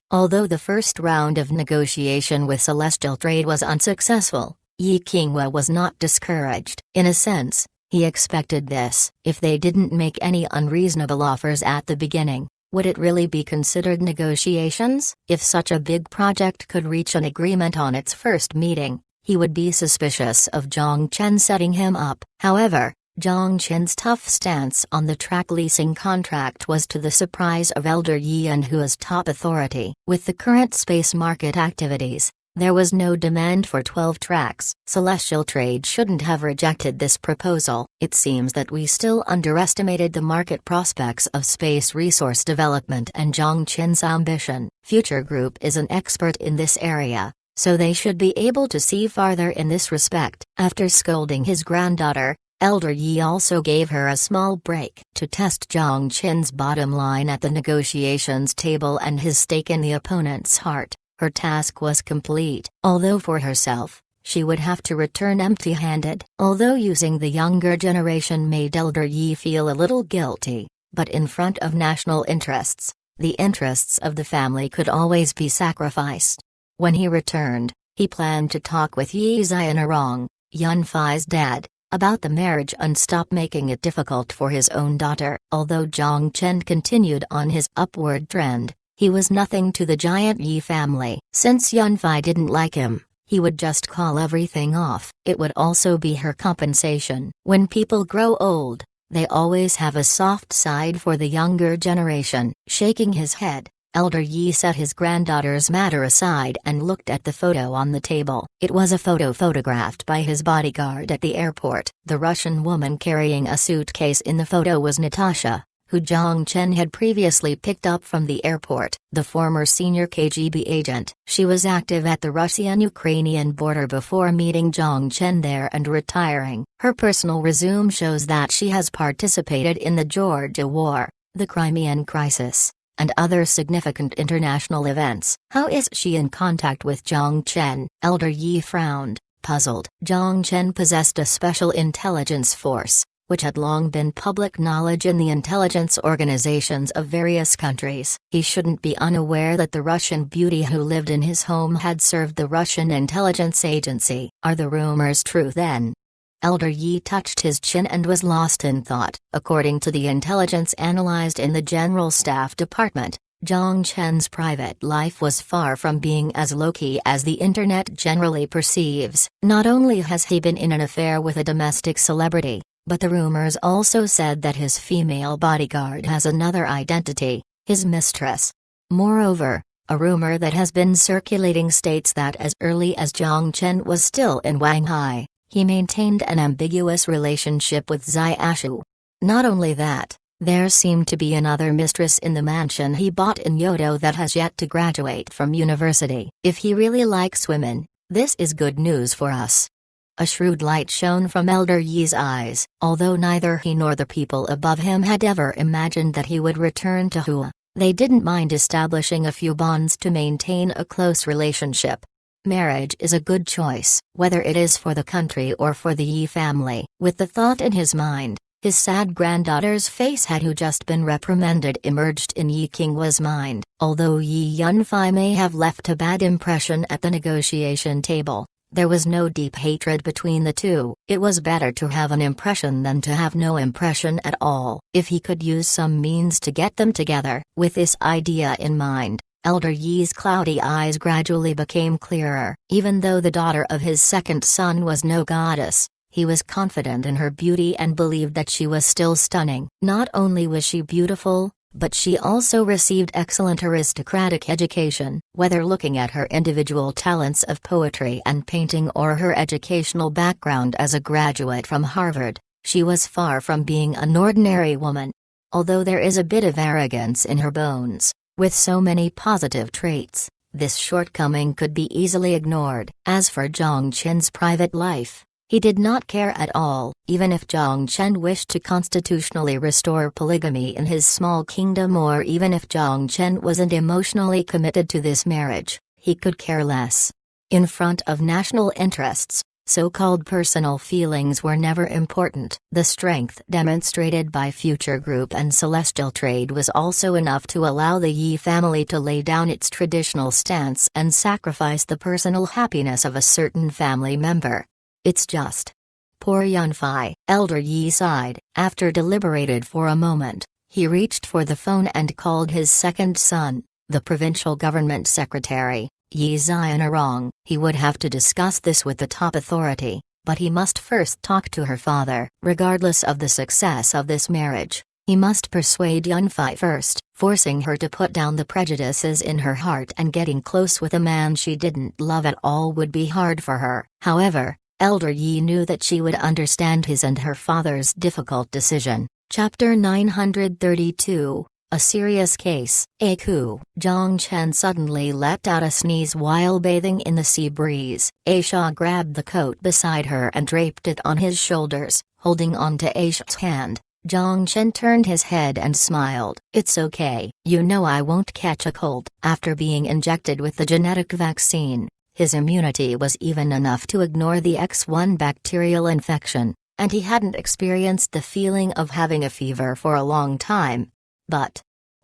Although the first round of negotiation with Celestial Trade was unsuccessful, Yi Qinghua was not discouraged. In a sense, he expected this. If they didn't make any unreasonable offers at the beginning, would it really be considered negotiations? If such a big project could reach an agreement on its first meeting, he would be suspicious of Jiang Chen setting him up. However, Jiang Chen's tough stance on the track leasing contract was to the surprise of Elder Yi and Hua's top authority. With the current space market activities, there was no demand for 12 tracks. Celestial Trade shouldn't have rejected this proposal. It seems that we still underestimated the market prospects of space resource development and Jiang Chen's ambition. Future Group is an expert in this area, so they should be able to see farther in this respect. After scolding his granddaughter, Elder Yi also gave her a small break to test Jiang Chen's bottom line at the negotiations table and his stake in the opponent's heart. Her task was complete. Although for herself, she would have to return empty-handed. Although using the younger generation made Elder Yi feel a little guilty, but in front of national interests, the interests of the family could always be sacrificed. When he returned, he planned to talk with Yi Xianrong, Yunfei's dad, about the marriage and stop making it difficult for his own daughter. Although Jiang Chen continued on his upward trend, he was nothing to the giant Yi family. Since Yunfei didn't like him, he would just call everything off. It would also be her compensation. When people grow old, they always have a soft side for the younger generation. Shaking his head, Elder Yi set his granddaughter's matter aside and looked at the photo on the table. It was a photo photographed by his bodyguard at the airport. The Russian woman carrying a suitcase in the photo was Natasha, who Jiang Chen had previously picked up from the airport. The former senior KGB agent. She was active at the Russian-Ukrainian border before meeting Jiang Chen there and retiring. Her personal resume shows that she has participated in the Georgia War, the Crimean Crisis, and other significant international events. How is she in contact with Jiang Chen? Elder Yi frowned, puzzled. Jiang Chen possessed a special intelligence force, which had long been public knowledge in the intelligence organizations of various countries. He shouldn't be unaware that the Russian beauty who lived in his home had served the Russian intelligence agency. Are the rumors true then? Elder Yi touched his chin and was lost in thought. According to the intelligence analyzed in the General Staff Department, Jiang Chen's private life was far from being as low-key as the internet generally perceives. Not only has he been in an affair with a domestic celebrity, but the rumors also said that his female bodyguard has another identity, his mistress. Moreover, a rumor that has been circulating states that as early as Jiang Chen was still in Wanghai, he maintained an ambiguous relationship with Zai Ashu. Not only that, there seemed to be another mistress in the mansion he bought in Yodo that has yet to graduate from university. If he really likes women, this is good news for us. A shrewd light shone from Elder Yi's eyes, although neither he nor the people above him had ever imagined that he would return to Hua. They didn't mind establishing a few bonds to maintain a close relationship. Marriage is a good choice, whether it is for the country or for the Yi family. With the thought in his mind, his sad granddaughter's face had who just been reprimanded emerged in Yi Qinghua's mind. Although Yi Yunfei may have left a bad impression at the negotiation table, there was no deep hatred between the two. It was better to have an impression than to have no impression at all. If he could use some means to get them together. With this idea in mind, Elder Yi's cloudy eyes gradually became clearer. Even though the daughter of his second son was no goddess, he was confident in her beauty and believed that she was still stunning. Not only was she beautiful, but she also received excellent aristocratic education. Whether looking at her individual talents of poetry and painting or her educational background as a graduate from Harvard, she was far from being an ordinary woman. Although there is a bit of arrogance in her bones, with so many positive traits, this shortcoming could be easily ignored. As for Jiang Chen's private life, he did not care at all. Even if Jiang Chen wished to constitutionally restore polygamy in his small kingdom, or even if Jiang Chen wasn't emotionally committed to this marriage, he could care less. In front of national interests, so-called personal feelings were never important. The strength demonstrated by Future Group and Celestial Trade was also enough to allow the Yi family to lay down its traditional stance and sacrifice the personal happiness of a certain family member. It's just. Poor Yunfei. Elder Yi sighed. After deliberated for a moment, he reached for the phone and called his second son, the provincial government secretary, Yi Xianrong. He would have to discuss this with the top authority, but he must first talk to her father. Regardless of the success of this marriage, he must persuade Yunfei first. Forcing her to put down the prejudices in her heart and getting close with a man she didn't love at all would be hard for her. However, Elder Yi knew that she would understand his and her father's difficult decision. Chapter 932, A Serious Case. Aku. Jiang Chen suddenly let out a sneeze while bathing in the sea breeze. Aisha grabbed the coat beside her and draped it on his shoulders, holding on to Aisha's hand. Jiang Chen turned his head and smiled. It's okay. You know I won't catch a cold. After being injected with the genetic vaccine, his immunity was even enough to ignore the X1 bacterial infection, and he hadn't experienced the feeling of having a fever for a long time. But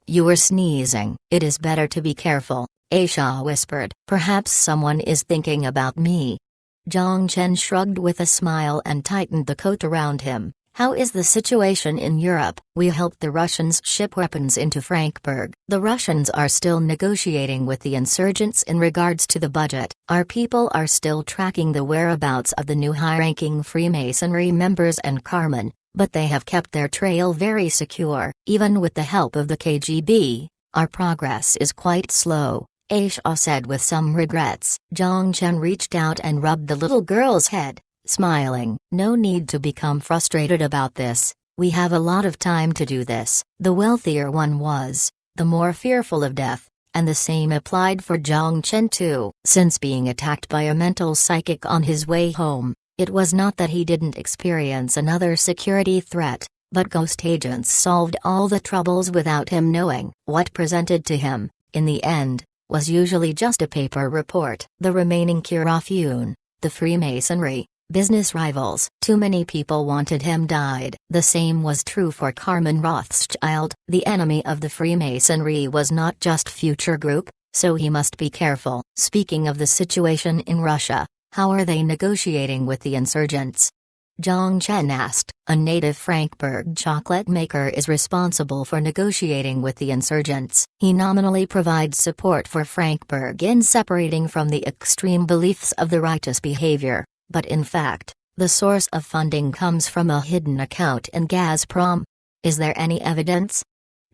you were sneezing. It is better to be careful, Aisha whispered. Perhaps someone is thinking about me. Jiang Chen shrugged with a smile and tightened the coat around him. How is the situation in Europe? We helped the Russians ship weapons into Frankfurt. The Russians are still negotiating with the insurgents in regards to the budget. Our people are still tracking the whereabouts of the new high-ranking Freemasonry members and Carmen, but they have kept their trail very secure. Even with the help of the KGB, our progress is quite slow, Aisha said with some regrets. Jiang Chen reached out and rubbed the little girl's head, smiling. No need to become frustrated about this, we have a lot of time to do this. The wealthier one was, the more fearful of death, and the same applied for Jiang Chen too. Since being attacked by a mental psychic on his way home, it was not that he didn't experience another security threat, but ghost agents solved all the troubles without him knowing. What presented to him, in the end, was usually just a paper report. The remaining Kirafun, the Freemasonry, Business rivals. Too many people wanted him died. The same was true for Carmen Rothschild. The enemy of the Freemasonry was not just Future Group, so he must be careful. Speaking of the situation in Russia, how are they negotiating with the insurgents? Zhang Chen asked. A native Frankfurt chocolate maker is responsible for negotiating with the insurgents. He nominally provides support for Frankfurt in separating from the extreme beliefs of the righteous behavior, but in fact, the source of funding comes from a hidden account in Gazprom. Is there any evidence?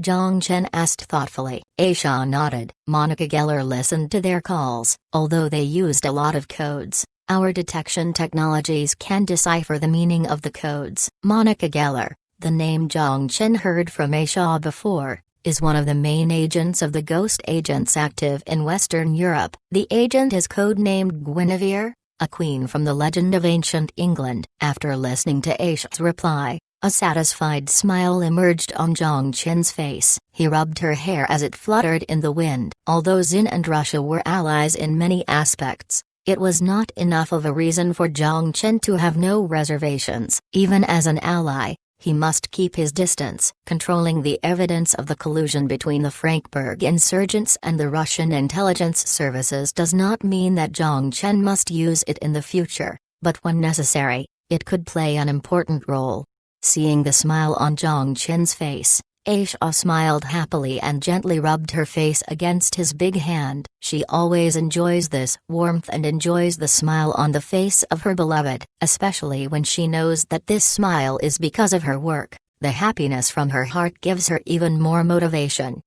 Zhang Chen asked thoughtfully. Aisha nodded. Monica Geller listened to their calls. Although they used a lot of codes, our detection technologies can decipher the meaning of the codes. Monica Geller, the name Zhang Chen heard from Aisha before, is one of the main agents of the ghost agents active in Western Europe. The agent is codenamed Guinevere, a queen from the legend of ancient England. After listening to Aisha's reply, a satisfied smile emerged on Zhang Chen's face. He rubbed her hair as it fluttered in the wind. Although Xin and Russia were allies in many aspects, it was not enough of a reason for Zhang Chen to have no reservations. Even as an ally, he must keep his distance. Controlling the evidence of the collusion between the Frankfurt insurgents and the Russian intelligence services does not mean that Zhang Chen must use it in the future, but when necessary, it could play an important role. Seeing the smile on Zhang Chen's face, Aisha smiled happily and gently rubbed her face against his big hand. She always enjoys this warmth and enjoys the smile on the face of her beloved, especially when she knows that this smile is because of her work. The happiness from her heart gives her even more motivation.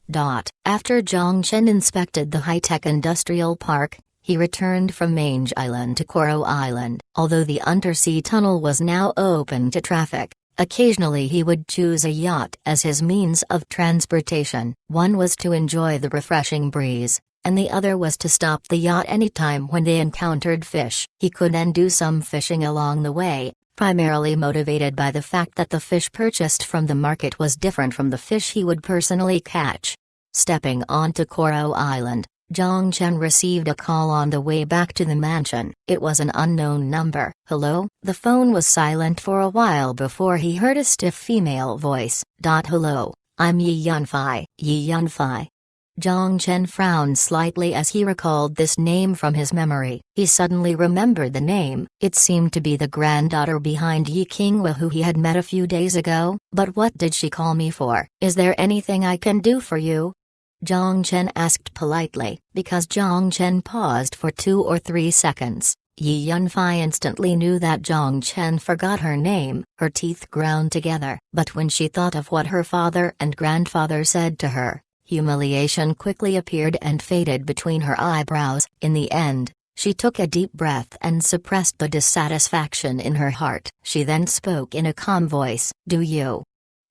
After Zhang Chen inspected the high-tech industrial park, he returned from Mange Island to Koro Island. Although the undersea tunnel was now open to traffic, occasionally he would choose a yacht as his means of transportation. One was to enjoy the refreshing breeze, and the other was to stop the yacht anytime when they encountered fish. He could then do some fishing along the way, primarily motivated by the fact that the fish purchased from the market was different from the fish he would personally catch. Stepping onto Koro Island, Zhang Chen received a call on the way back to the mansion. It was an unknown number. Hello? The phone was silent for a while before he heard a stiff female voice. Hello, I'm Yi Yunfei. Yi Yunfei. Zhang Chen frowned slightly as he recalled this name from his memory. He suddenly remembered the name. It seemed to be the granddaughter behind Yi Qingwe who he had met a few days ago. But what did she call me for? Is there anything I can do for you? Zhang Chen asked politely. Because Zhang Chen paused for 2 or 3 seconds, Yi Yunfei instantly knew that Zhang Chen forgot her name. Her teeth ground together. But when she thought of what her father and grandfather said to her, humiliation quickly appeared and faded between her eyebrows. In the end, she took a deep breath and suppressed the dissatisfaction in her heart. She then spoke in a calm voice.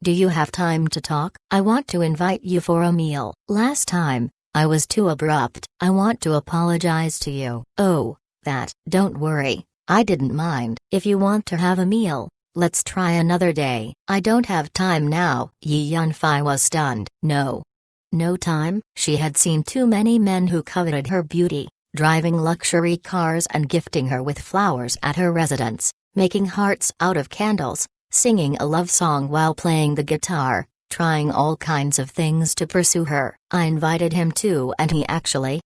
Do you have time to talk? I want to invite you for a meal. Last time, I was too abrupt. I want to apologize to you. Oh, that. Don't worry, I didn't mind. If you want to have a meal, let's try another day. I don't have time now. Yi Yunfei was stunned. No time? She had seen too many men who coveted her beauty, driving luxury cars and gifting her with flowers at her residence, making hearts out of candles, singing a love song while playing the guitar, trying all kinds of things to pursue her. I invited him too, and he actually,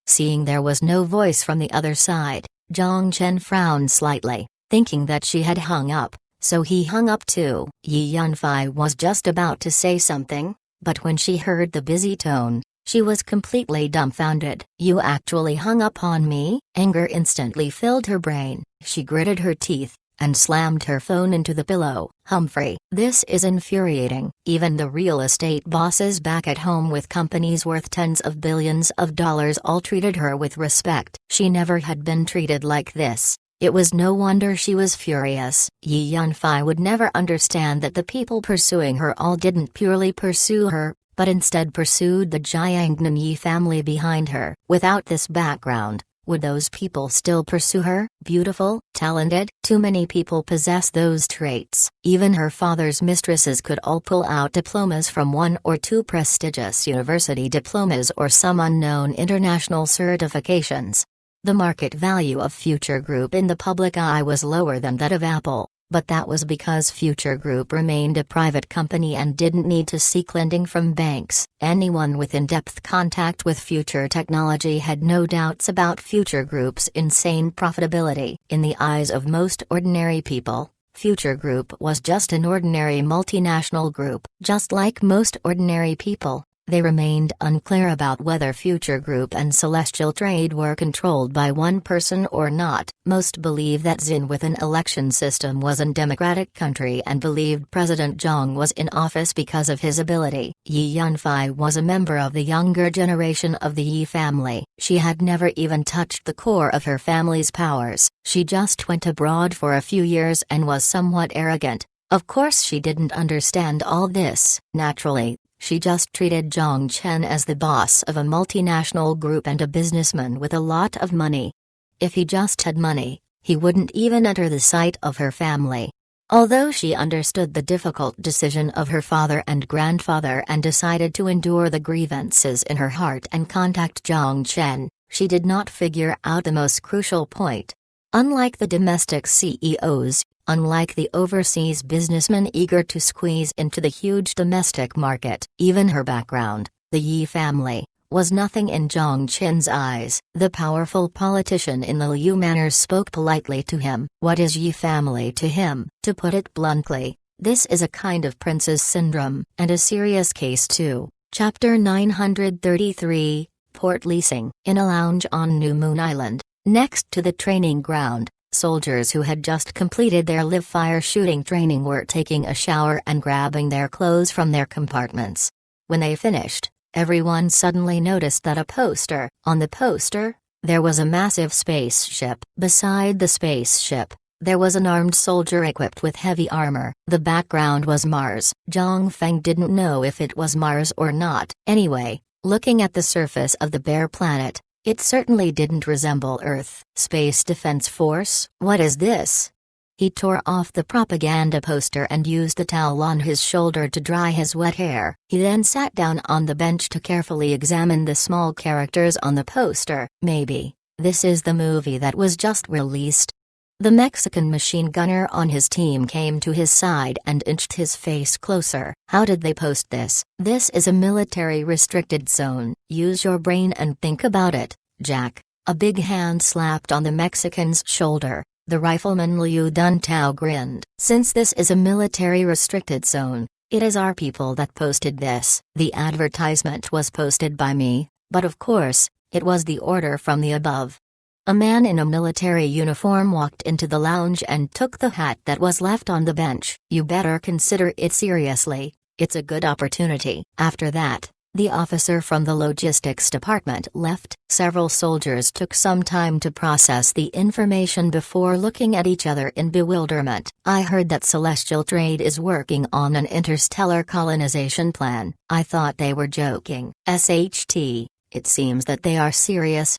seeing there was no voice from the other side, Zhang Chen frowned slightly, thinking that she had hung up, so he hung up too. Yi Yunfei was just about to say something, but when she heard the busy tone, she was completely dumbfounded. You actually hung up on me? Anger instantly filled her brain. She gritted her teeth and slammed her phone into the pillow. Humphrey, this is infuriating. Even the real estate bosses back at home with companies worth tens of billions of dollars all treated her with respect. She never had been treated like this. It was no wonder she was furious. Yi Yunfei would never understand that the people pursuing her all didn't purely pursue her, but instead pursued the Jiangnan Yi family behind her. Without this background, would those people still pursue her? Beautiful, talented? Too many people possess those traits. Even her father's mistresses could all pull out diplomas from 1 or 2 prestigious university diplomas or some unknown international certifications. The market value of Future Group in the public eye was lower than that of Apple, but that was because Future Group remained a private company and didn't need to seek lending from banks. Anyone with in-depth contact with Future Technology had no doubts about Future Group's insane profitability. In the eyes of most ordinary people, Future Group was just an ordinary multinational group. Just like most ordinary people, they remained unclear about whether Future Group and Celestial Trade were controlled by one person or not. Most believe that Xin with an election system was a democratic country and believed President Zhang was in office because of his ability. Yi Yunfei was a member of the younger generation of the Yi family. She had never even touched the core of her family's powers. She just went abroad for a few years and was somewhat arrogant. Of course she didn't understand all this. Naturally, she just treated Zhang Chen as the boss of a multinational group and a businessman with a lot of money. If he just had money, he wouldn't even enter the sight of her family. Although she understood the difficult decision of her father and grandfather and decided to endure the grievances in her heart and contact Zhang Chen, she did not figure out the most crucial point. Unlike the domestic CEOs, unlike the overseas businessmen eager to squeeze into the huge domestic market, even her background, the Yi family, was nothing in Zhang Chen's eyes. The powerful politician in the Liu manor spoke politely to him. What is Yi family to him? To put it bluntly, this is a kind of princess syndrome, and a serious case too. Chapter 933, Port Leasing. In a lounge on New Moon Island, next to the training ground, soldiers who had just completed their live-fire shooting training were taking a shower and grabbing their clothes from their compartments. When they finished, everyone suddenly noticed that on the poster, there was a massive spaceship. Beside the spaceship, there was an armed soldier equipped with heavy armor. The background was Mars. Zhang Feng didn't know if it was Mars or not. Anyway, looking at the surface of the bare planet, it certainly didn't resemble Earth. Space Defense Force? What is this? He tore off the propaganda poster and used a towel on his shoulder to dry his wet hair. He then sat down on the bench to carefully examine the small characters on the poster. Maybe this is the movie that was just released. The Mexican machine gunner on his team came to his side and inched his face closer. How did they post this? This is a military restricted zone. Use your brain and think about it, Jack. A big hand slapped on the Mexican's shoulder. The rifleman Liu Duntao grinned. Since this is a military restricted zone, it is our people that posted this. The advertisement was posted by me, but of course, it was the order from the above. A man in a military uniform walked into the lounge and took the hat that was left on the bench. You better consider it seriously, it's a good opportunity. After that, the officer from the logistics department left. Several soldiers took some time to process the information before looking at each other in bewilderment. I heard that Celestial Trade is working on an interstellar colonization plan. I thought they were joking. SHT, it seems that they are serious.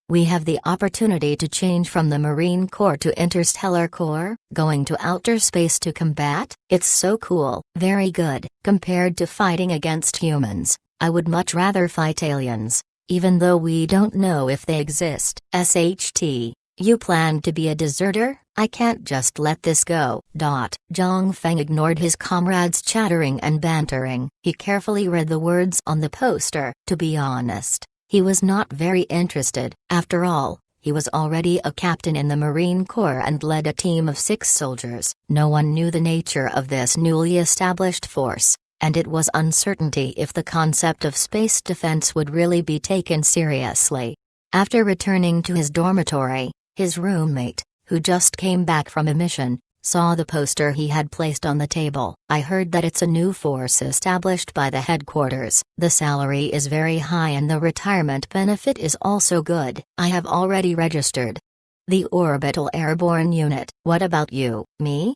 We have the opportunity to change from the Marine Corps to Interstellar Corps, going to outer space to combat? It's so cool. Very good. Compared to fighting against humans, I would much rather fight aliens, even though we don't know if they exist. SHT, you plan to be a deserter? I can't just let this go. Zhang Feng ignored his comrades' chattering and bantering. He carefully read the words on the poster. To be honest, he was not very interested. After all, he was already a captain in the Marine Corps and led a team of 6 soldiers. No one knew the nature of this newly established force, and it was uncertainty if the concept of space defense would really be taken seriously. After returning to his dormitory, his roommate, who just came back from a mission, saw the poster he had placed on the table. I heard that it's a new force established by the headquarters. The salary is very high and the retirement benefit is also good. I have already registered. The Orbital Airborne Unit. What about you? Me?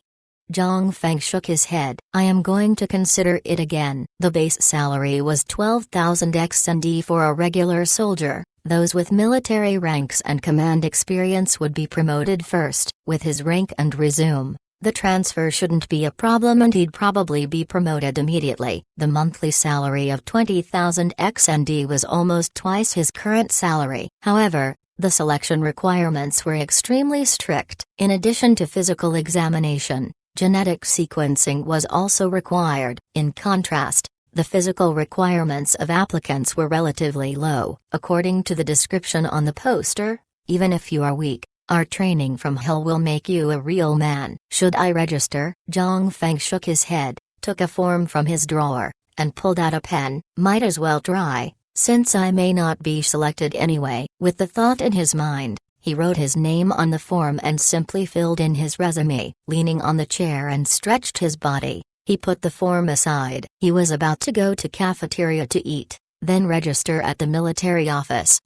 Zhang Feng shook his head. I am going to consider it again. The base salary was 12,000 XND for a regular soldier. Those with military ranks and command experience would be promoted first. With his rank and resume, the transfer shouldn't be a problem and he'd probably be promoted immediately. The monthly salary of 20,000 XND was almost twice his current salary. However, The selection requirements were extremely strict. In addition to physical examination, genetic sequencing was also required. In contrast, the physical requirements of applicants were relatively low. According to the description on the poster, even if you are weak, our training from hell will make you a real man. Should I register? Zhang Feng shook his head, took a form from his drawer, and pulled out a pen. Might as well try, since I may not be selected anyway. With the thought in his mind, he wrote his name on the form and simply filled in his resume. Leaning on the chair and stretched his body, he put the form aside. He was about to go to cafeteria to eat, then register at the military office.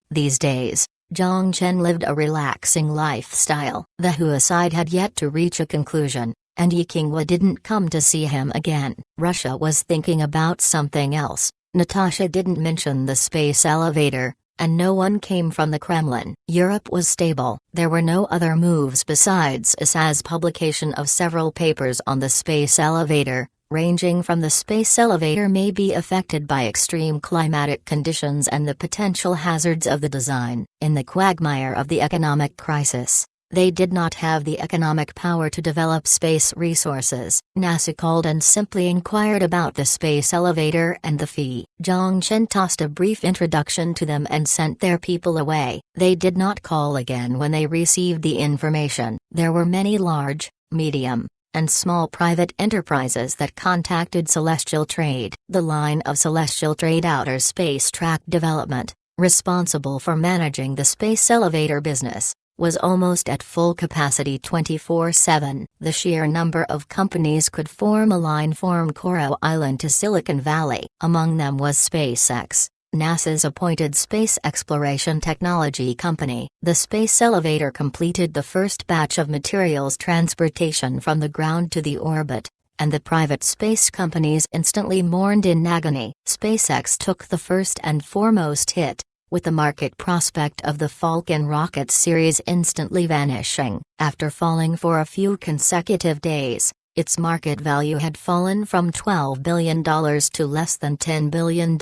These days, Zhang Chen lived a relaxing lifestyle. The Huaside had yet to reach a conclusion, and Yi Qinghua didn't come to see him again. Russia was thinking about something else. Natasha didn't mention the space elevator, and no one came from the Kremlin. Europe was stable. There were no other moves besides Assad's publication of several papers on the space elevator, ranging from the space elevator may be affected by extreme climatic conditions and the potential hazards of the design. In the quagmire of the economic crisis, they did not have the economic power to develop space resources. NASA called and simply inquired about the space elevator and the fee. Zhang Chen tossed a brief introduction to them and sent their people away. They did not call again when they received the information. There were many large, medium, and small private enterprises that contacted Celestial Trade. The line of Celestial Trade Outer Space Track Development, responsible for managing the space elevator business, was almost at full capacity 24/7. The sheer number of companies could form a line from Coral Island to Silicon Valley. Among them was SpaceX, NASA's appointed space exploration technology company. The space elevator completed the first batch of materials transportation from the ground to the orbit, and the private space companies instantly mourned in agony. SpaceX took the first and foremost hit, with the market prospect of the Falcon rocket series instantly vanishing. After falling for a few consecutive days, its market value had fallen from $12 billion to less than $10 billion.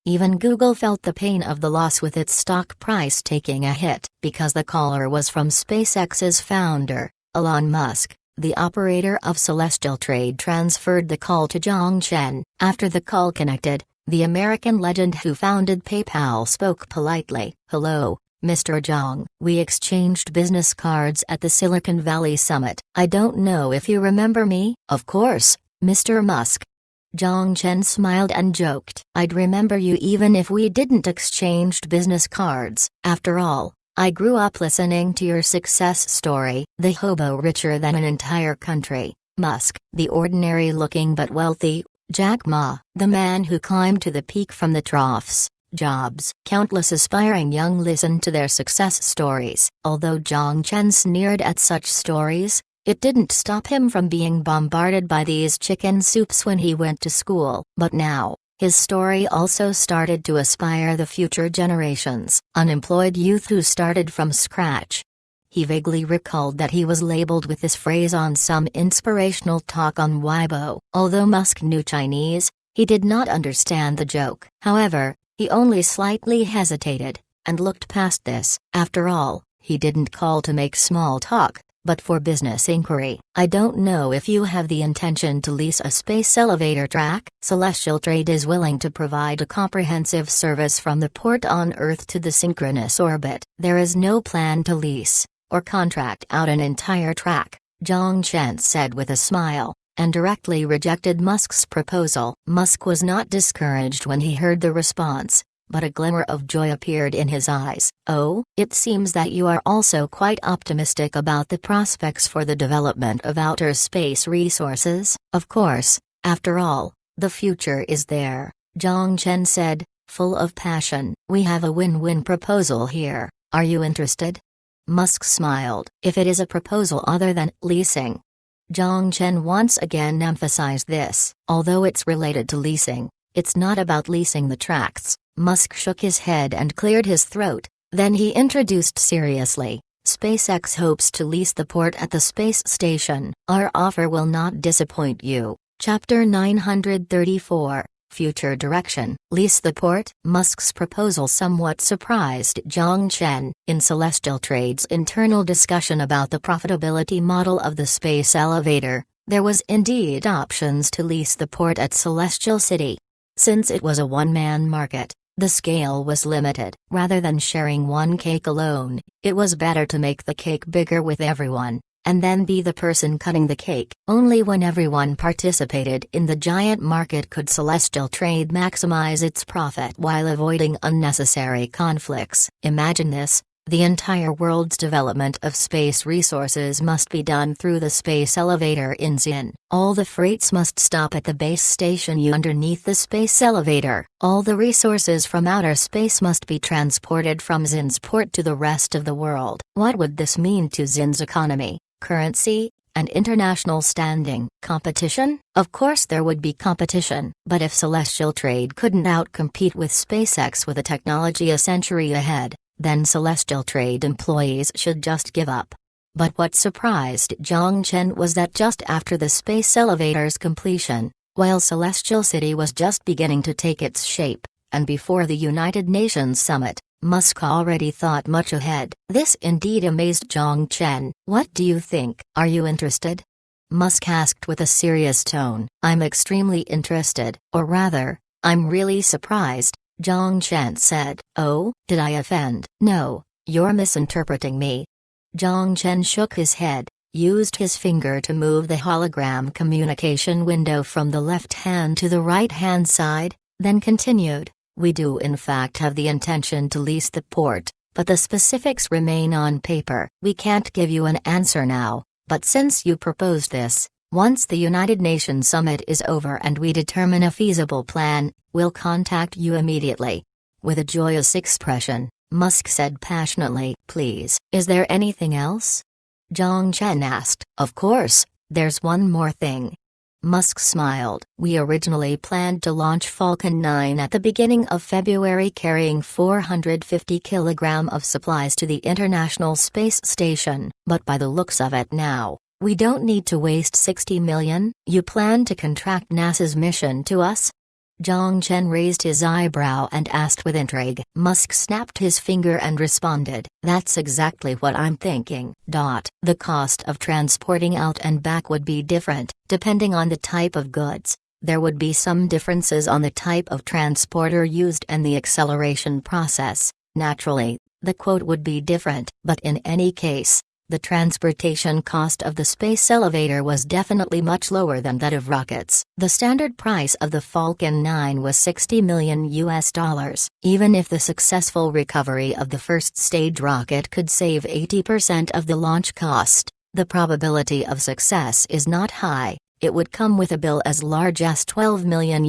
Even Google felt the pain of the loss, with its stock price taking a hit. Because the caller was from SpaceX's founder, Elon Musk, the operator of Celestial Trade transferred the call to Zhang Chen. After the call connected, the American legend who founded PayPal spoke politely. "Hello, Mr. Zhang. We exchanged business cards at the Silicon Valley Summit. I don't know if you remember me." "Of course, Mr. Musk." Zhang Chen smiled and joked. "I'd remember you even if we didn't exchanged business cards. After all, I grew up listening to your success story." The hobo richer than an entire country, Musk, the ordinary-looking but wealthy Jack Ma, the man who climbed to the peak from the troughs, Jobs. Countless aspiring young listened to their success stories. Although Zhang Chen sneered at such stories, it didn't stop him from being bombarded by these chicken soups when he went to school. But now, his story also started to inspire the future generations. Unemployed youth who started from scratch. He vaguely recalled that he was labeled with this phrase on some inspirational talk on Weibo. Although Musk knew Chinese, he did not understand the joke. However, he only slightly hesitated, and looked past this. After all, he didn't call to make small talk, but for business inquiry. "I don't know if you have the intention to lease a space elevator track?" Celestial Trade is willing to provide a comprehensive service from the port on Earth to the synchronous orbit. There is no plan to lease or contract out an entire track, Zhang Chen said with a smile, and directly rejected Musk's proposal. Musk was not discouraged when he heard the response, but a glimmer of joy appeared in his eyes. "Oh, it seems that you are also quite optimistic about the prospects for the development of outer space resources." "Of course, after all, the future is there," Zhang Chen said, full of passion. "We have a win-win proposal here. Are you interested?" Musk smiled. "If it is a proposal other than leasing." Zhang Chen once again emphasized this. "Although it's related to leasing, it's not about leasing the tracts." Musk shook his head and cleared his throat. Then he introduced seriously, "SpaceX hopes to lease the port at the space station. Our offer will not disappoint you." Chapter 934, Future direction. Lease the port? Musk's proposal somewhat surprised Zhang Chen. In Celestial Trade's internal discussion about the profitability model of the space elevator, there was indeed options to lease the port at Celestial City. Since it was a one-man market, the scale was limited. Rather than sharing one cake alone, it was better to make the cake bigger with everyone, and then be the person cutting the cake. Only when everyone participated in the giant market could Celestial Trade maximize its profit while avoiding unnecessary conflicts. Imagine this. The entire world's development of space resources must be done through the space elevator in Xin. All the freights must stop at the base station underneath the space elevator. All the resources from outer space must be transported from Xin's port to the rest of the world. What would this mean to Xin's economy, currency, and international standing? Competition? Of course there would be competition. But if Celestial Trade couldn't outcompete with SpaceX with a technology a century ahead, then Celestial Trade employees should just give up. But what surprised Zhang Chen was that just after the space elevator's completion, while Celestial City was just beginning to take its shape, and before the United Nations summit, Musk already thought much ahead. This indeed amazed Zhang Chen. What do you think? Are you interested? Musk asked with a serious tone. I'm extremely interested, or rather, I'm really surprised, Zhang Chen said. Oh, did I offend? No, you're misinterpreting me. Zhang Chen shook his head, used his finger to move the hologram communication window from the left hand to the right hand side, then continued. We do in fact have the intention to lease the port, but the specifics remain on paper. We can't give you an answer now, but since you proposed this, once the United Nations summit is over and we determine a feasible plan, we'll contact you immediately. With a joyous expression, Musk said passionately, Please. Is there anything else? Zhang Chen asked. Of course, there's one more thing. Musk smiled. We originally planned to launch Falcon 9 at the beginning of February carrying 450 kg of supplies to the International Space Station, but by the looks of it now, we don't need to waste 60 million. You plan to contract NASA's mission to us? Zhang Chen raised his eyebrow and asked with intrigue. Musk snapped his finger and responded, That's exactly what I'm thinking. The cost of transporting out and back would be different, depending on the type of goods. There would be some differences on the type of transporter used and the acceleration process. Naturally, the quote would be different, but in any case, the transportation cost of the space elevator was definitely much lower than that of rockets. The standard price of the Falcon 9 was $60 million. Even if the successful recovery of the first stage rocket could save 80% of the launch cost, the probability of success is not high. It would come with a bill as large as $12 million.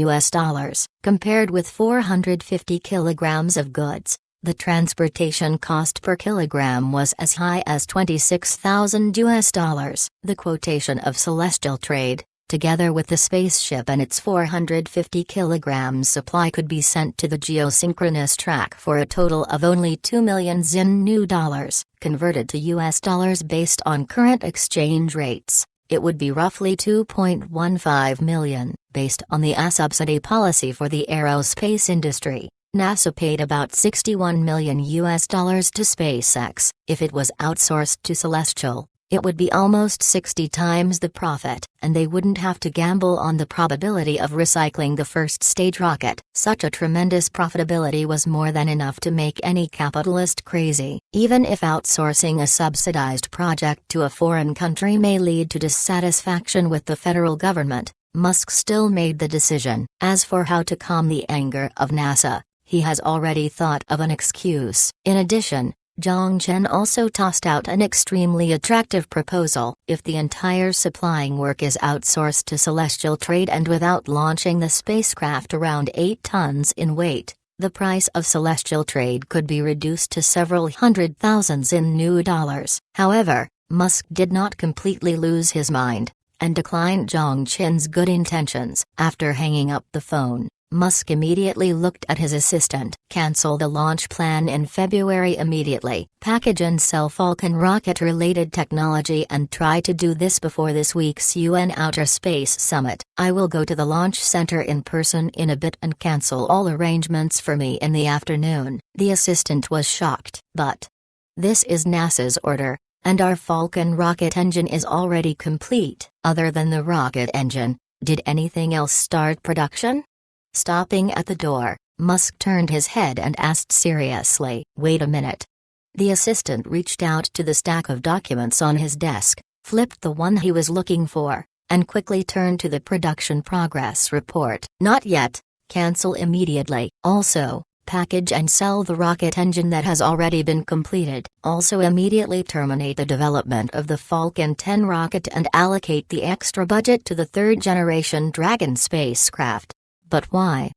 Compared with 450 kilograms of goods, the transportation cost per kilogram was as high as $26,000. The quotation of Celestial Trade, together with the spaceship and its 450 kilograms supply, could be sent to the geosynchronous track for a total of only 2 million Xin new dollars. Converted to US dollars based on current exchange rates, it would be roughly 2.15 million. Based on the subsidy policy for the aerospace industry, NASA paid about $61 million to SpaceX. If it was outsourced to Celestial, it would be almost 60 times the profit, and they wouldn't have to gamble on the probability of recycling the first stage rocket. Such a tremendous profitability was more than enough to make any capitalist crazy. Even if outsourcing a subsidized project to a foreign country may lead to dissatisfaction with the federal government, Musk still made the decision. As for how to calm the anger of NASA, he has already thought of an excuse. In addition, Zhang Chen also tossed out an extremely attractive proposal. If the entire supplying work is outsourced to Celestial Trade and without launching the spacecraft around 8 tons in weight, the price of Celestial Trade could be reduced to several hundred thousands in new dollars. However, Musk did not completely lose his mind, and declined Zhang Chen's good intentions. After hanging up the phone, Musk immediately looked at his assistant. Cancel the launch plan in February immediately. Package and sell Falcon rocket-related technology and try to do this before this week's UN Outer Space Summit. I will go to the launch center in person in a bit and cancel all arrangements for me in the afternoon. The assistant was shocked. But this is NASA's order, and our Falcon rocket engine is already complete. Other than the rocket engine, did anything else start production? Stopping at the door, Musk turned his head and asked seriously, "Wait a minute." The assistant reached out to the stack of documents on his desk, flipped the one he was looking for, and quickly turned to the production progress report. "Not yet. Cancel immediately. Also, package and sell the rocket engine that has already been completed. Also immediately terminate the development of the Falcon 10 rocket and allocate the extra budget to the third-generation Dragon spacecraft." But why?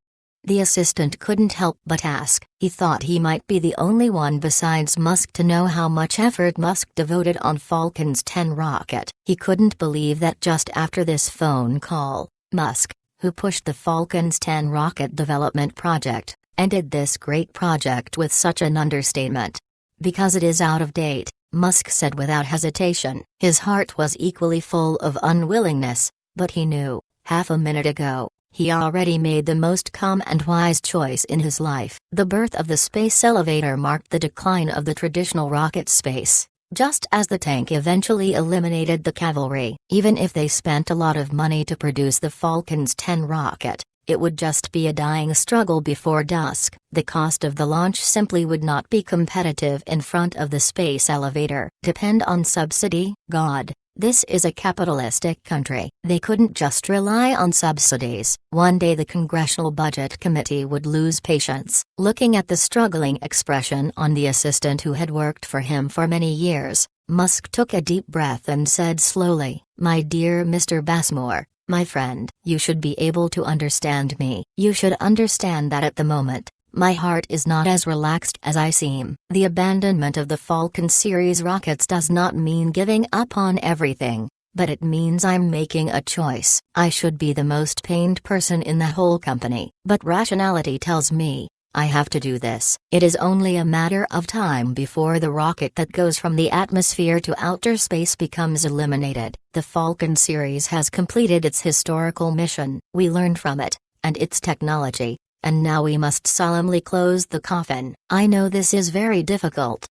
The assistant couldn't help but ask. He thought he might be the only one besides Musk to know how much effort Musk devoted on Falcon's 10 rocket. He couldn't believe that just after this phone call, Musk, who pushed the Falcon's 10 rocket development project, ended this great project with such an understatement. "Because it is out of date," Musk said without hesitation. His heart was equally full of unwillingness, but he knew, half a minute ago, he already made the most calm and wise choice in his life. The birth of the space elevator marked the decline of the traditional rocket space, just as the tank eventually eliminated the cavalry. Even if they spent a lot of money to produce the Falcon's 10 rocket, it would just be a dying struggle before dusk. The cost of the launch simply would not be competitive in front of the space elevator. Depend on subsidy? God. This is a capitalistic country. They couldn't just rely on subsidies. One day the Congressional Budget Committee would lose patience. Looking at the struggling expression on the assistant who had worked for him for many years, Musk took a deep breath and said slowly, "My dear Mr. Bassmore, my friend, you should be able to understand me. You should understand that at the moment, my heart is not as relaxed as I seem. The abandonment of the Falcon series rockets does not mean giving up on everything, but it means I'm making a choice. I should be the most pained person in the whole company, but rationality tells me, I have to do this. It is only a matter of time before the rocket that goes from the atmosphere to outer space becomes eliminated. The Falcon series has completed its historical mission. We learned from it, and its technology. And now we must solemnly close the coffin. I know this is very difficult.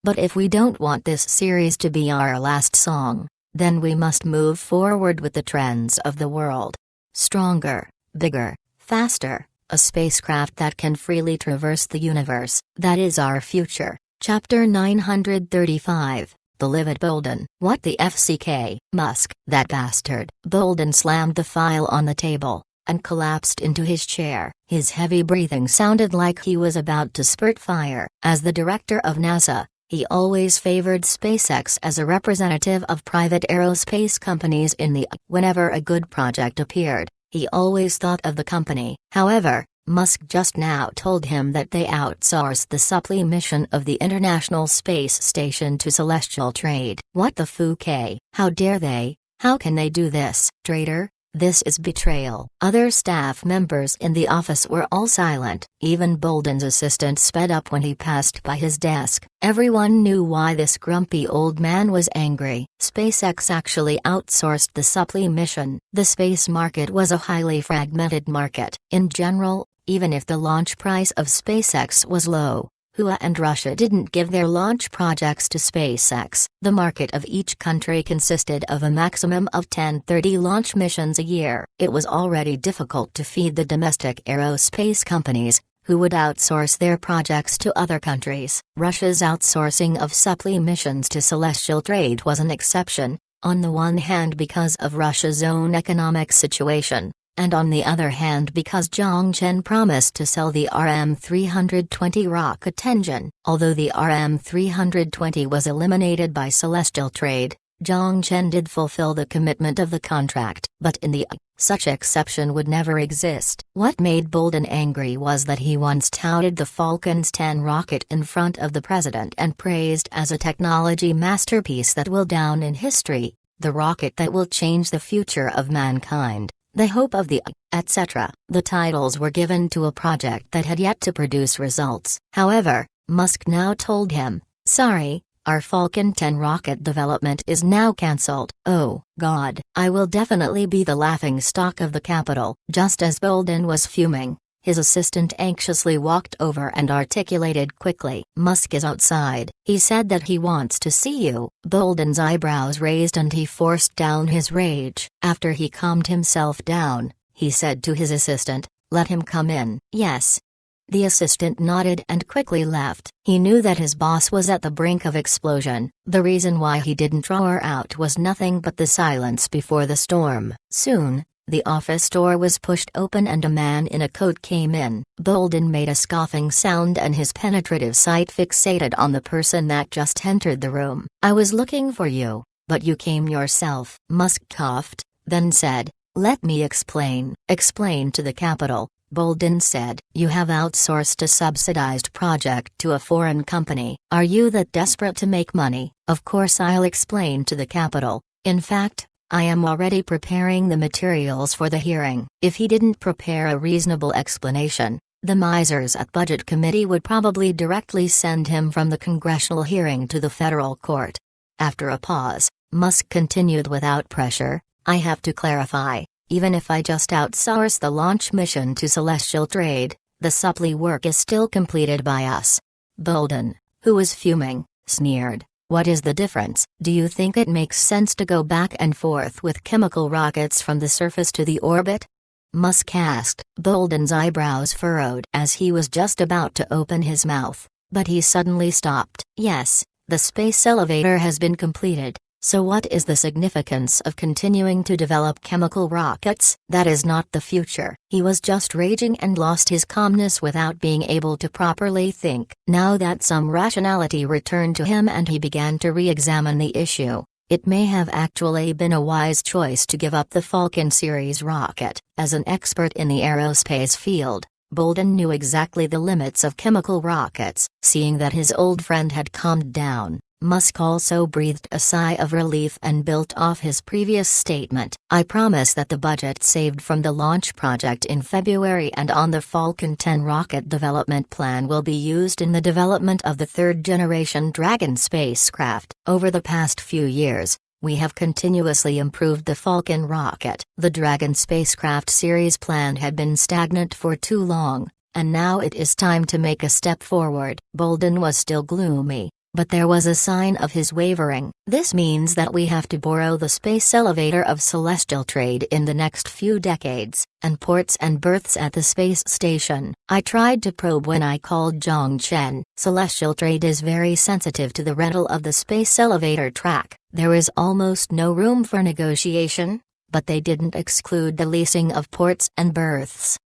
But if we don't want this series to be our last song, then we must move forward with the trends of the world. Stronger, bigger, faster, a spacecraft that can freely traverse the universe. That is our future. Chapter 935. Believe Bolden. What the FCK? Musk. That bastard. Bolden slammed the file on the table and collapsed into his chair. His heavy breathing sounded like he was about to spurt fire. As the director of NASA, he always favored SpaceX as a representative of private aerospace companies in the whenever a good project appeared, he always thought of the company. However, Musk just now told him that they outsourced the supply mission of the International Space Station to Celestial Trade. What the fuck? How dare they? How can they do this? Traitor! This is betrayal. Other staff members in the office were all silent. Even Bolden's assistant sped up when he passed by his desk. Everyone knew why this grumpy old man was angry. SpaceX actually outsourced the supply mission. The space market was a highly fragmented market. In general, even if the launch price of SpaceX was low, USA and Russia didn't give their launch projects to SpaceX. The market of each country consisted of a maximum of 10-30 launch missions a year. It was already difficult to feed the domestic aerospace companies, who would outsource their projects to other countries. Russia's outsourcing of supply missions to Celestial Trade was an exception, on the one hand because of Russia's own economic situation, and on the other hand because Zhang Chen promised to sell the RM-320 rocket engine. Although the RM-320 was eliminated by Celestial Trade, Zhang Chen did fulfill the commitment of the contract. But in the such exception would never exist. What made Bolden angry was that he once touted the Falcon's 10 rocket in front of the president and praised as a technology masterpiece that will down in history, the rocket that will change the future of mankind. The hope of the etc. The titles were given to a project that had yet to produce results. However, Musk now told him, "Sorry, our Falcon 10 rocket development is now cancelled." "Oh, God, I will definitely be the laughingstock of the Capitol." Just as Bolden was fuming, his assistant anxiously walked over and articulated quickly, "Musk is outside. He said that he wants to see you." Bolden's eyebrows raised and he forced down his rage. After he calmed himself down, he said to his assistant, "Let him come in." "Yes." The assistant nodded and quickly left. He knew that his boss was at the brink of explosion. The reason why he didn't roar out was nothing but the silence before the storm. Soon, the office door was pushed open and a man in a coat came in. Bolden made a scoffing sound and his penetrative sight fixated on the person that just entered the room. "I was looking for you, but you came yourself." Musk coughed, then said, "Let me explain." "Explain to the Capitol," Bolden said. "You have outsourced a subsidized project to a foreign company. Are you that desperate to make money?" "Of course I'll explain to the Capitol. In fact, I am already preparing the materials for the hearing." If he didn't prepare a reasonable explanation, the misers at Budget Committee would probably directly send him from the congressional hearing to the federal court. After a pause, Musk continued without pressure, "I have to clarify. Even if I just outsource the launch mission to Celestial Trade, the supply work is still completed by us." Bolden, who was fuming, sneered, "What is the difference? Do you think it makes sense to go back and forth with chemical rockets from the surface to the orbit?" Musk asked. Bolden's eyebrows furrowed as he was just about to open his mouth, but he suddenly stopped. "Yes, the space elevator has been completed. So what is the significance of continuing to develop chemical rockets? That is not the future." He was just raging and lost his calmness without being able to properly think. Now that some rationality returned to him and he began to re-examine the issue, it may have actually been a wise choice to give up the Falcon series rocket. As an expert in the aerospace field, Bolden knew exactly the limits of chemical rockets. Seeing that his old friend had calmed down, Musk also breathed a sigh of relief and built off his previous statement. "I promise that the budget saved from the launch project in February and on the Falcon 10 rocket development plan will be used in the development of the third-generation Dragon spacecraft. Over the past few years, we have continuously improved the Falcon rocket. The Dragon spacecraft series plan had been stagnant for too long, and now it is time to make a step forward." Bolden was still gloomy, but there was a sign of his wavering. "This means that we have to borrow the space elevator of Celestial Trade in the next few decades, and ports and berths at the space station." "I tried to probe when I called Zhong Chen. Celestial Trade is very sensitive to the rental of the space elevator track. There is almost no room for negotiation, but they didn't exclude the leasing of ports and berths."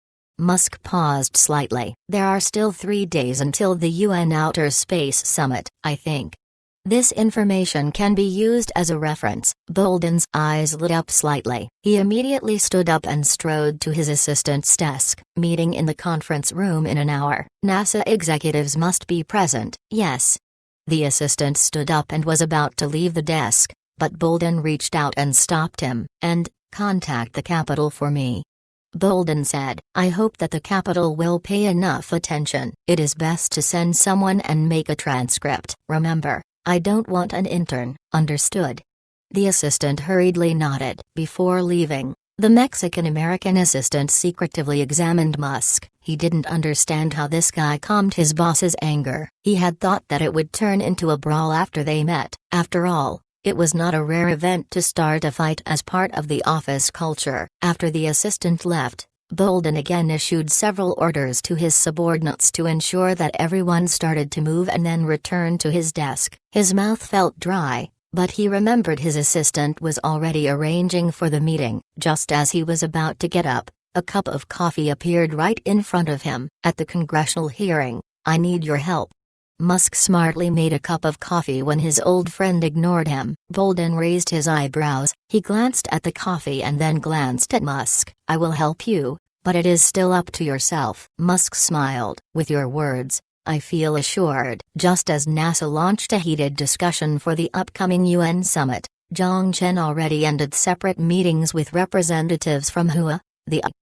Musk paused slightly. "There are still 3 days until the UN Outer Space Summit, I think. This information can be used as a reference." Bolden's eyes lit up slightly. He immediately stood up and strode to his assistant's desk. "Meeting in the conference room in an hour. NASA executives must be present." "Yes." The assistant stood up and was about to leave the desk, but Bolden reached out and stopped him. "And, contact the Capitol for me." Bolden said, "I hope that the Capitol will pay enough attention. It is best to send someone and make a transcript. Remember, I don't want an intern." "Understood." The assistant hurriedly nodded. Before leaving, the Mexican-American assistant secretively examined Musk. He didn't understand how this guy calmed his boss's anger. He had thought that it would turn into a brawl after they met. After all, it was not a rare event to start a fight as part of the office culture. After the assistant left, Bolden again issued several orders to his subordinates to ensure that everyone started to move and then returned to his desk. His mouth felt dry, but he remembered his assistant was already arranging for the meeting. Just as he was about to get up, a cup of coffee appeared right in front of him. "At the congressional hearing, I need your help." Musk smartly made a cup of coffee when his old friend ignored him. Bolden raised his eyebrows. He glanced at the coffee and then glanced at Musk. "I will help you, but it is still up to yourself." Musk smiled. "With your words, I feel assured." Just as NASA launched a heated discussion for the upcoming UN summit, Jiang Chen already ended separate meetings with representatives from Hua,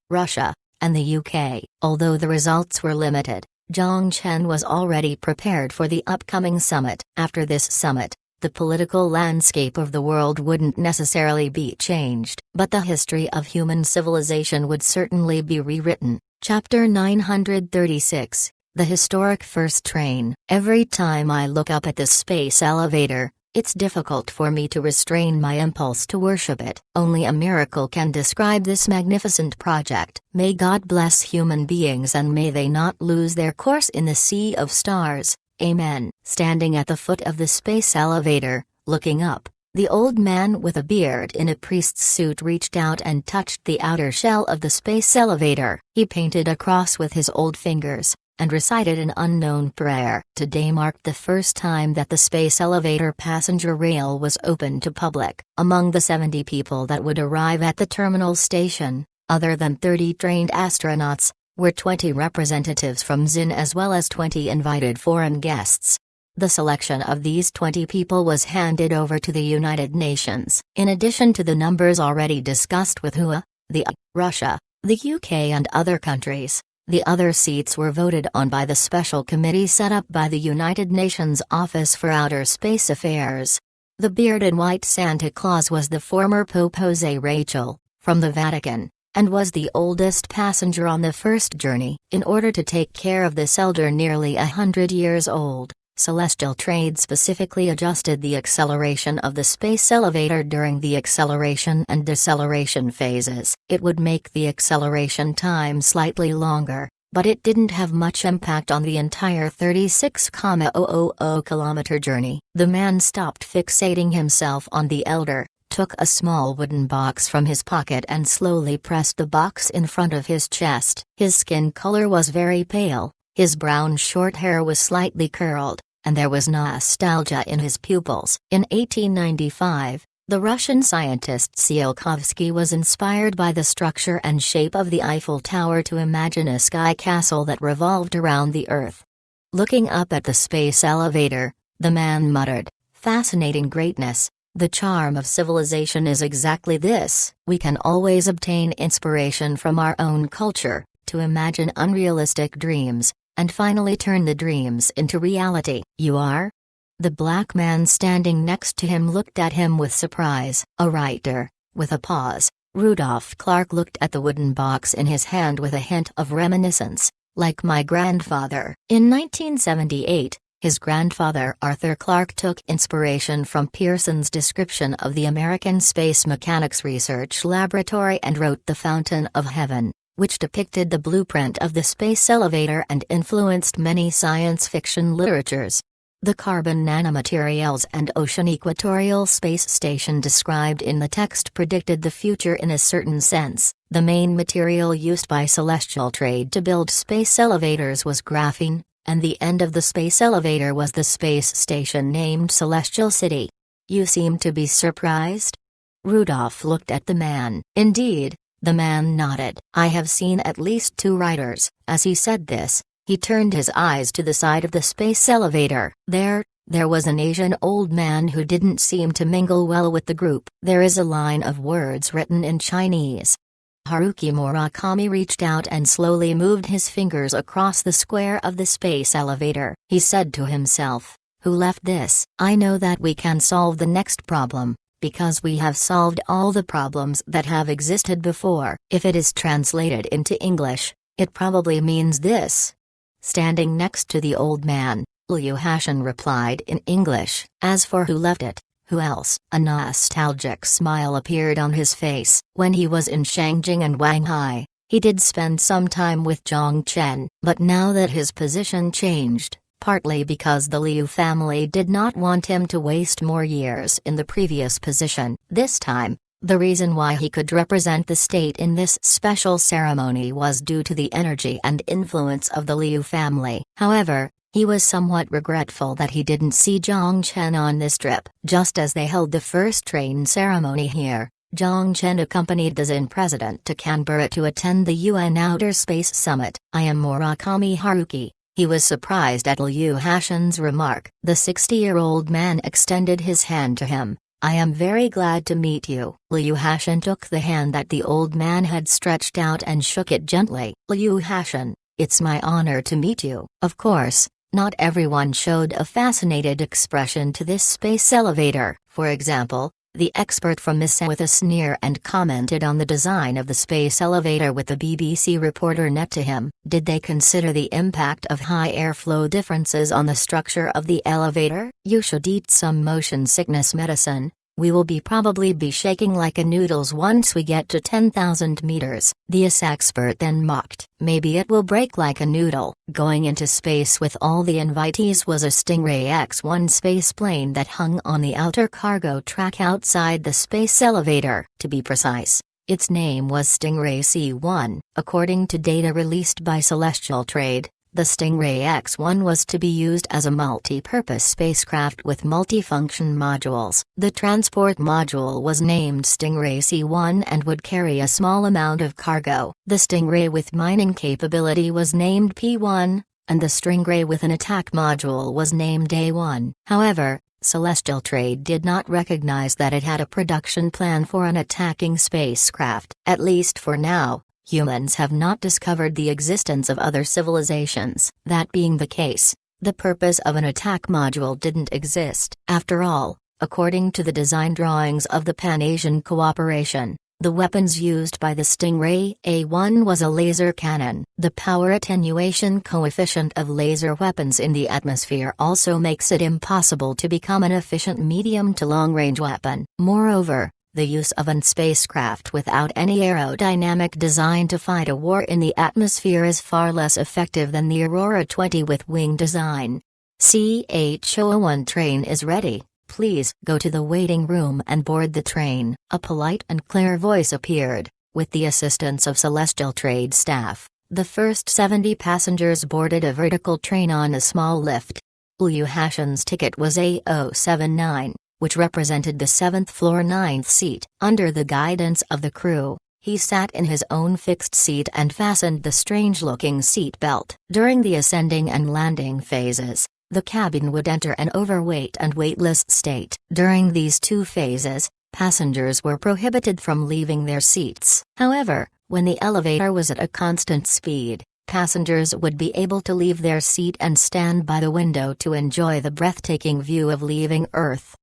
Russia, and the UK. Although the results were limited, Jiang Chen was already prepared for the upcoming summit. After this summit, the political landscape of the world wouldn't necessarily be changed, but the history of human civilization would certainly be rewritten. Chapter 936, The Historic First Train. Every time I look up at the space elevator, it's difficult for me to restrain my impulse to worship it. Only a miracle can describe this magnificent project. May God bless human beings and may they not lose their course in the sea of stars. Amen. Standing at the foot of the space elevator, looking up, the old man with a beard in a priest's suit reached out and touched the outer shell of the space elevator. He painted a cross with his old fingers and recited an unknown prayer. Today marked the first time that the space elevator passenger rail was open to public. Among the 70 people that would arrive at the terminal station, other than 30 trained astronauts, were 20 representatives from XIN as well as 20 invited foreign guests. The selection of these 20 people was handed over to the United Nations. In addition to the numbers already discussed with Hua, Russia, the UK and other countries, the other seats were voted on by the special committee set up by the United Nations Office for Outer Space Affairs. The bearded white Santa Claus was the former Pope Jose Rachel, from the Vatican, and was the oldest passenger on the first journey. In order to take care of this elder nearly 100 years old, Celestial Trade specifically adjusted the acceleration of the space elevator during the acceleration and deceleration phases. It would make the acceleration time slightly longer, but it didn't have much impact on the entire 36,000 kilometer journey. The man stopped fixating himself on the elder, took a small wooden box from his pocket and slowly pressed the box in front of his chest. His skin color was very pale, his brown short hair was slightly curled, and there was nostalgia in his pupils. In 1895, the Russian scientist Tsiolkovsky was inspired by the structure and shape of the Eiffel Tower to imagine a sky castle that revolved around the Earth. Looking up at the space elevator, the man muttered, "Fascinating greatness. The charm of civilization is exactly this. We can always obtain inspiration from our own culture, to imagine unrealistic dreams, and finally turn the dreams into reality." "You are?" The black man standing next to him looked at him with surprise. "A writer." With a pause, Rudolph Clark looked at the wooden box in his hand with a hint of reminiscence. "Like my grandfather." In 1978, his grandfather Arthur Clark took inspiration from Pearson's description of the American Space Mechanics Research Laboratory and wrote The Fountain of Heaven, which depicted the blueprint of the space elevator and influenced many science fiction literatures. The carbon nanomaterials and ocean equatorial space station described in the text predicted the future in a certain sense. The main material used by Celestial Trade to build space elevators was graphene, and the end of the space elevator was the space station named Celestial City. "You seem to be surprised?" Rudolph looked at the man. "Indeed." The man nodded. "I have seen at least 2 writers." As he said this, he turned his eyes to the side of the space elevator. There was an Asian old man who didn't seem to mingle well with the group. There is a line of words written in Chinese. Haruki Murakami reached out and slowly moved his fingers across the square of the space elevator. He said to himself, "Who left this? I know that we can solve the next problem, because we have solved all the problems that have existed before." If it is translated into English, it probably means this. Standing next to the old man, Liu Hashan replied in English, "As for who left it, who else?" A nostalgic smile appeared on his face. When he was in Shangjing and Wanghai, he did spend some time with Jiang Chen. But now that his position changed, partly because the Liu family did not want him to waste more years in the previous position, this time, the reason why he could represent the state in this special ceremony was due to the energy and influence of the Liu family. However, he was somewhat regretful that he didn't see Jiang Chen on this trip. Just as they held the first train ceremony here, Jiang Chen accompanied the XIN president to Canberra to attend the UN Outer Space Summit. "I am Murakami Haruki." He was surprised at Liu Hashan's remark. The 60-year-old man extended his hand to him. I am very glad to meet you." Liu Hashan took the hand that the old man had stretched out and shook it gently. "Liu Hashan, it's my honor to meet you." Of course, not everyone showed a fascinated expression to this space elevator. For example, the expert from Misa with a sneer and commented on the design of the space elevator with the BBC reporter next to him. Did they consider the impact of high airflow differences on the structure of the elevator? "You should eat some motion sickness medicine. We will probably be shaking like a noodles once we get to 10,000 meters. The expert then mocked. "Maybe it will break like a noodle." Going into space with all the invitees was a Stingray X-1 spaceplane that hung on the outer cargo track outside the space elevator. To be precise, its name was Stingray C-1. According to data released by Celestial Trade, the Stingray X-1 was to be used as a multi-purpose spacecraft with multifunction modules. The transport module was named Stingray C-1 and would carry a small amount of cargo. The Stingray with mining capability was named P-1, and the Stingray with an attack module was named A-1. However, Celestial Trade did not recognize that it had a production plan for an attacking spacecraft. At least for now, humans have not discovered the existence of other civilizations. That being the case, the purpose of an attack module didn't exist. After all, according to the design drawings of the Pan-Asian Cooperation, the weapons used by the Stingray A-1 was a laser cannon. The power attenuation coefficient of laser weapons in the atmosphere also makes it impossible to become an efficient medium to long-range weapon. Moreover, the use of a spacecraft without any aerodynamic design to fight a war in the atmosphere is far less effective than the Aurora 20 with wing design. CH-01 train is ready. Please go to the waiting room and board the train. A polite and clear voice appeared. With the assistance of Celestial Trade staff, the first 70 passengers boarded a vertical train on a small lift. Liu Hashan's ticket was A079. Which represented the 7th floor 9th seat. Under the guidance of the crew, he sat in his own fixed seat and fastened the strange-looking seat belt. During the ascending and landing phases, the cabin would enter an overweight and weightless state. During these two phases, passengers were prohibited from leaving their seats. However, when the elevator was at a constant speed, passengers would be able to leave their seat and stand by the window to enjoy the breathtaking view of leaving Earth.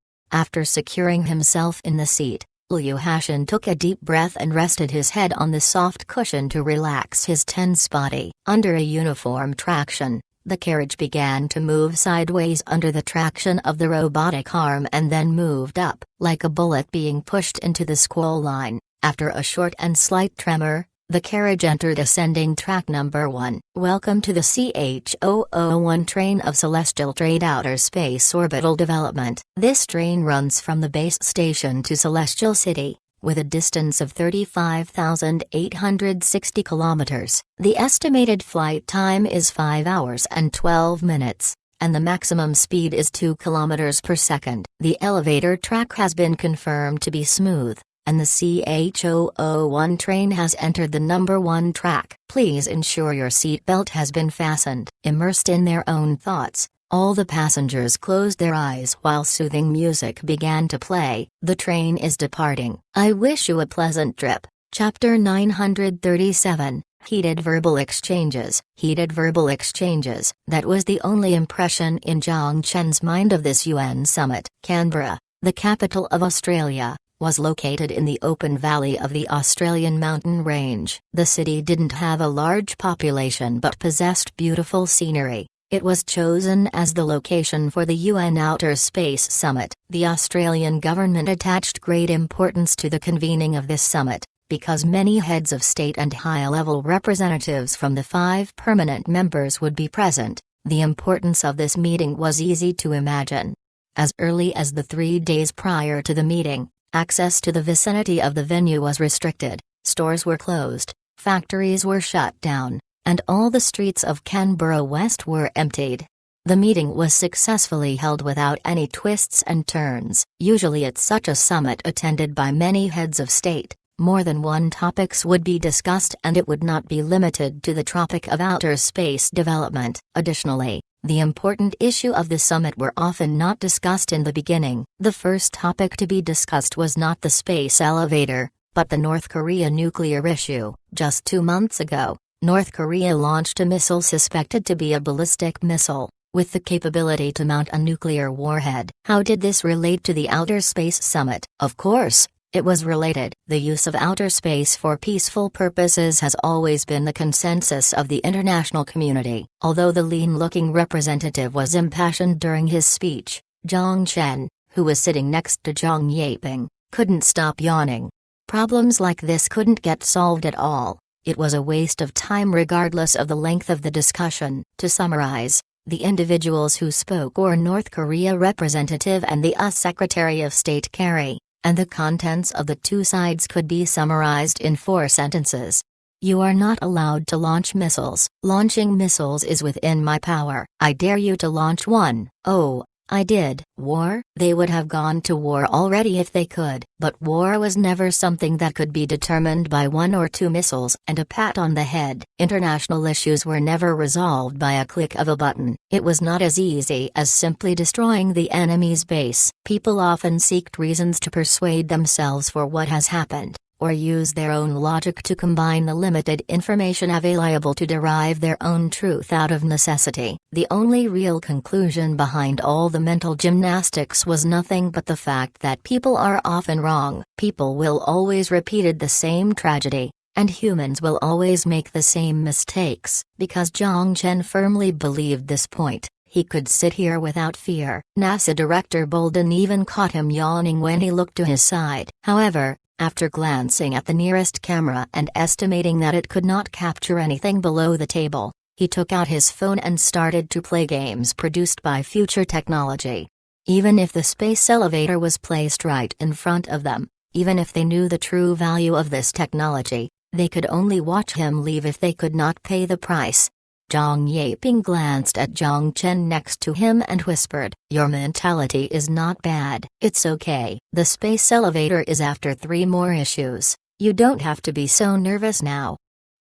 After securing himself in the seat, Liu Hashan took a deep breath and rested his head on the soft cushion to relax his tense body. Under a uniform traction, the carriage began to move sideways under the traction of the robotic arm and then moved up, like a bullet being pushed into the squall line. After a short and slight tremor, the carriage entered ascending track number 1. Welcome to the CH-001 train of Celestial Trade Outer Space Orbital Development. This train runs from the base station to Celestial City, with a distance of 35,860 kilometers. The estimated flight time is 5 hours and 12 minutes, and the maximum speed is 2 kilometers per second. The elevator track has been confirmed to be smooth, and the CH-001 train has entered the number 1 track. Please ensure your seatbelt has been fastened. Immersed in their own thoughts, all the passengers closed their eyes while soothing music began to play. The train is departing. I wish you a pleasant trip. Chapter 937, Heated Verbal Exchanges. Heated verbal exchanges. That was the only impression in Zhang Chen's mind of this UN summit. Canberra, the capital of Australia, was located in the open valley of the Australian mountain range. The city didn't have a large population but possessed beautiful scenery. It was chosen as the location for the UN Outer Space Summit. The Australian government attached great importance to the convening of this summit, because many heads of state and high-level representatives from the 5 permanent members would be present. The importance of this meeting was easy to imagine. As early as the 3 days prior to the meeting, access to the vicinity of the venue was restricted, stores were closed, factories were shut down, and all the streets of Canberra West were emptied. The meeting was successfully held without any twists and turns. Usually at such a summit attended by many heads of state, more than one topics would be discussed and it would not be limited to the topic of outer space development. Additionally, The important issue of the summit were often not discussed in the beginning. The first topic to be discussed was not the space elevator, but the North Korea nuclear issue. Just 2 months ago, North Korea launched a missile suspected to be a ballistic missile, with the capability to mount a nuclear warhead. How did this relate to the Outer Space Summit? Of course, it was related. The use of outer space for peaceful purposes has always been the consensus of the international community. Although the lean-looking representative was impassioned during his speech, Zhang Chen, who was sitting next to Zhang Yaping, couldn't stop yawning. Problems like this couldn't get solved at all. It was a waste of time regardless of the length of the discussion. To summarize, the individuals who spoke were North Korea representative and the US Secretary of State Kerry, and the contents of the two sides could be summarized in 4 sentences. You are not allowed to launch missiles. Launching missiles is within my power. I dare you to launch one. Oh, I did. War? They would have gone to war already if they could. But war was never something that could be determined by 1 or 2 missiles and a pat on the head. International issues were never resolved by a click of a button. It was not as easy as simply destroying the enemy's base. People often seek reasons to persuade themselves for what has happened, or use their own logic to combine the limited information available to derive their own truth out of necessity. The only real conclusion behind all the mental gymnastics was nothing but the fact that people are often wrong. People will always repeat the same tragedy, and humans will always make the same mistakes. Because Zhang Chen firmly believed this point, he could sit here without fear. NASA Director Bolden even caught him yawning when he looked to his side. However, after glancing at the nearest camera and estimating that it could not capture anything below the table, he took out his phone and started to play games produced by future technology. Even if the space elevator was placed right in front of them, even if they knew the true value of this technology, they could only watch him leave if they could not pay the price. Zhang Yaping glanced at Zhang Chen next to him and whispered, "Your mentality is not bad. It's okay. The space elevator is after 3 more issues. You don't have to be so nervous now."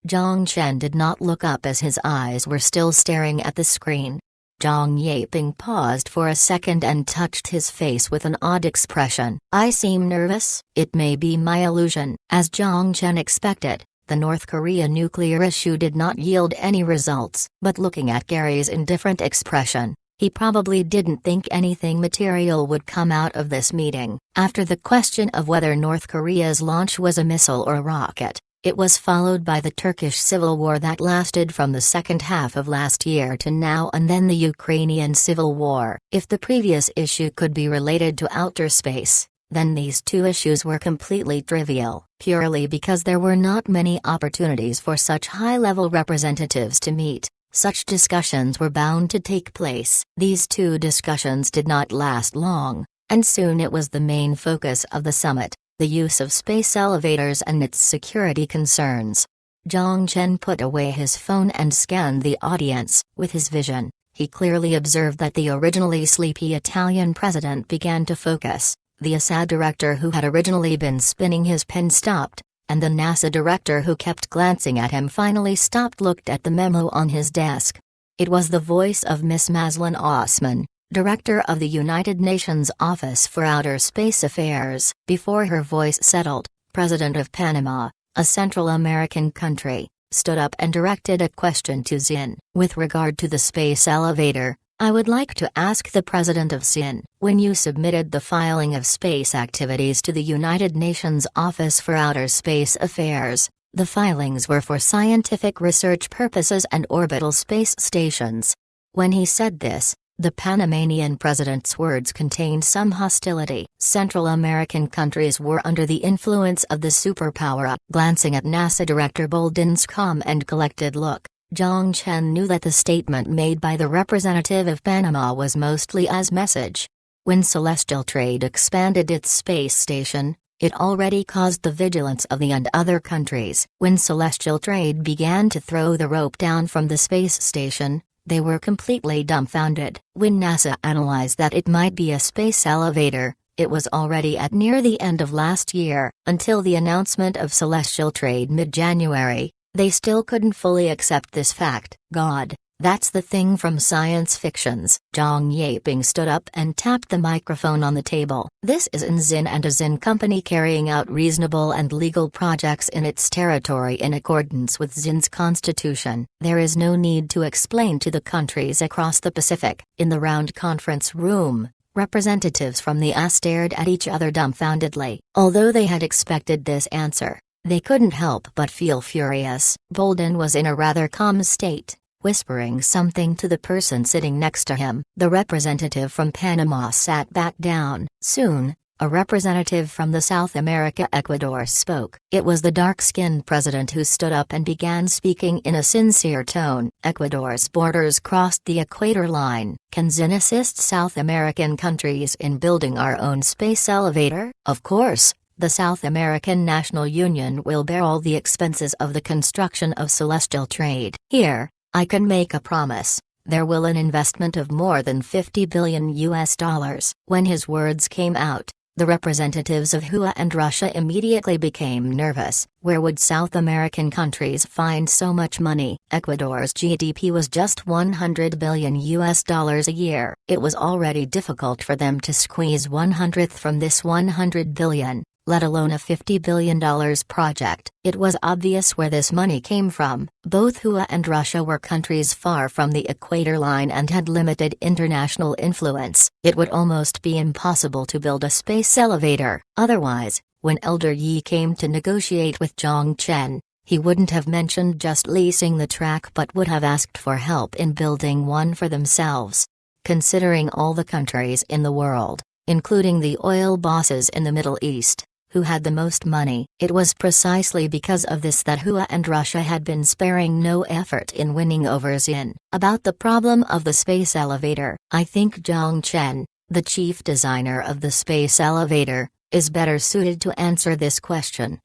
Zhang Chen did not look up as his eyes were still staring at the screen. Zhang Yaping paused for a second and touched his face with an odd expression. "I seem nervous? It may be my illusion." As Zhang Chen expected, the North Korea nuclear issue did not yield any results. But looking at Gary's indifferent expression, he probably didn't think anything material would come out of this meeting. After the question of whether North Korea's launch was a missile or a rocket, it was followed by the Turkish civil war that lasted from the second half of last year to now, and then the Ukrainian civil war. If the previous issue could be related to outer space, then these 2 issues were completely trivial, purely because there were not many opportunities for such high-level representatives to meet. Such discussions were bound to take place. These 2 discussions did not last long, and soon it was the main focus of the summit: the use of space elevators and its security concerns. Zhang Chen put away his phone and scanned the audience. With his vision, he clearly observed that the originally sleepy Italian president began to focus. The ESA director who had originally been spinning his pen stopped, and the NASA director who kept glancing at him finally stopped, looked at the memo on his desk. It was the voice of Miss Maslin Osman, director of the United Nations Office for Outer Space Affairs. Before her voice settled, President of Panama, a Central American country, stood up and directed a question to Xin. "With regard to the space elevator, I would like to ask the President of Xin, when you submitted the filing of space activities to the United Nations Office for Outer Space Affairs, the filings were for scientific research purposes and orbital space stations." When he said this, the Panamanian president's words contained some hostility. Central American countries were under the influence of the superpower. Glancing at NASA Director Bolden's calm and collected look, Zhang Chen knew that the statement made by the representative of Panama was mostly as message. When Celestial Trade expanded its space station, it already caused the vigilance of the and other countries. When Celestial Trade began to throw the rope down from the space station, they were completely dumbfounded. When NASA analyzed that it might be a space elevator, it was already at near the end of last year. Until the announcement of Celestial Trade mid-January, they still couldn't fully accept this fact. God, That's the thing from science fictions. Zhang Yaping stood up and tapped the microphone on the table. This is an Xin and a Xin company carrying out reasonable and legal projects in its territory in accordance with Xin's constitution. There is no need to explain to the countries across the Pacific. In the round conference room, representatives from the A stared at each other dumbfoundedly. Although they had expected this answer, they couldn't help but feel furious. Bolden was in a rather calm state, whispering something to the person sitting next to him. The representative from Panama sat back down. Soon, a representative from the South America Ecuador spoke. It was the dark-skinned president who stood up and began speaking in a sincere tone. Ecuador's borders crossed the equator line. Can Xin assist South American countries in building our own space elevator? Of course. The South American National Union will bear all the expenses of the construction of celestial trade. Here, I can make a promise. There will an investment of more than $50 billion US. When his words came out, the representatives of HUA and Russia immediately became nervous. Where would South American countries find so much money? Ecuador's GDP was just $100 billion US a year. It was already difficult for them to squeeze 1/100th from this $100 billion. Let alone a $50 billion project. It was obvious where this money came from. Both HUA and Russia were countries far from the equator line and had limited international influence. It would almost be impossible to build a space elevator. Otherwise, when Elder Yi came to negotiate with Zhang Chen, he wouldn't have mentioned just leasing the track but would have asked for help in building one for themselves. Considering all the countries in the world, including the oil bosses in the Middle East, who had the most money. It was precisely because of this that HUA and Russia had been sparing no effort in winning over Xin. About the problem of the space elevator, I think Zhang Chen, the chief designer of the space elevator, is better suited to answer this question.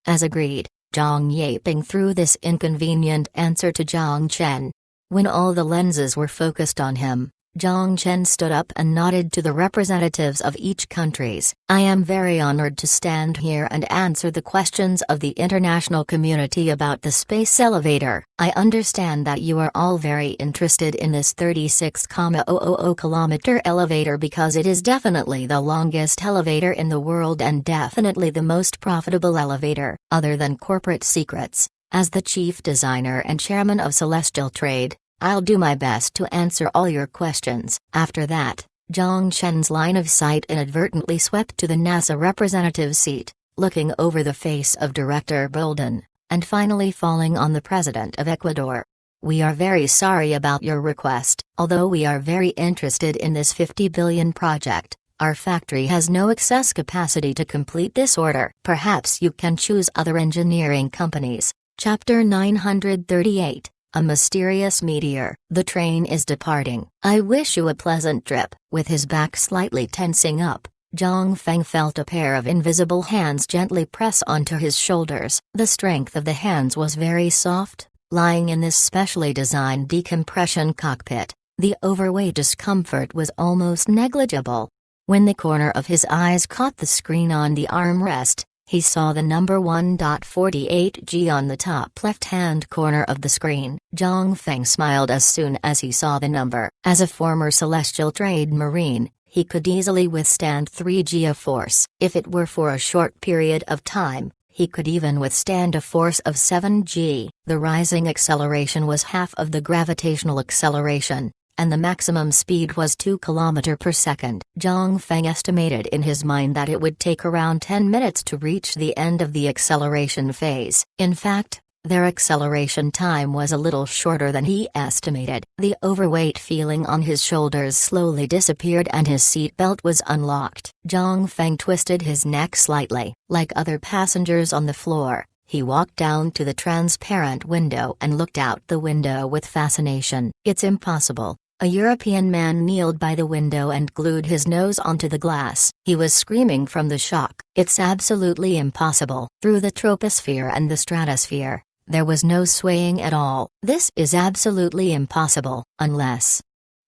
As agreed, Zhang Yaping threw this inconvenient answer to Zhang Chen. When all the lenses were focused on him, Zhang Chen stood up and nodded to the representatives of each countries. I am very honored to stand here and answer the questions of the international community about the space elevator. I understand that you are all very interested in this 36,000 kilometer elevator because it is definitely the longest elevator in the world and definitely the most profitable elevator, other than corporate secrets. As the chief designer and chairman of Celestial Trade, I'll do my best to answer all your questions. After that, Zhang Chen's line of sight inadvertently swept to the NASA representative seat, looking over the face of Director Bolden, and finally falling on the president of Ecuador. We are very sorry about your request. Although we are very interested in this $50 billion project, our factory has no excess capacity to complete this order. Perhaps you can choose other engineering companies. Chapter 938. A mysterious meteor. The train is departing. I wish you a pleasant trip. With his back slightly tensing up, Zhang Feng felt a pair of invisible hands gently press onto his shoulders. The strength of the hands was very soft. Lying in this specially designed decompression cockpit, the overweight discomfort was almost negligible. When the corner of his eyes caught the screen on the armrest, he saw the number 1.48G on the top left-hand corner of the screen. Zhang Feng smiled as soon as he saw the number. As a former Celestial Trade Marine, he could easily withstand 3G of force. If it were for a short period of time, he could even withstand a force of 7G. The rising acceleration was half of the gravitational acceleration, and the maximum speed was 2 km per second. Zhang Feng estimated in his mind that it would take around 10 minutes to reach the end of the acceleration phase. In fact, their acceleration time was a little shorter than he estimated. The overweight feeling on his shoulders slowly disappeared and his seat belt was unlocked. Zhang Feng twisted his neck slightly. Like other passengers on the floor, he walked down to the transparent window and looked out the window with fascination. It's impossible. A European man kneeled by the window and glued his nose onto the glass. He was screaming from the shock. It's absolutely impossible. Through the troposphere and the stratosphere, there was no swaying at all. This is absolutely impossible, unless...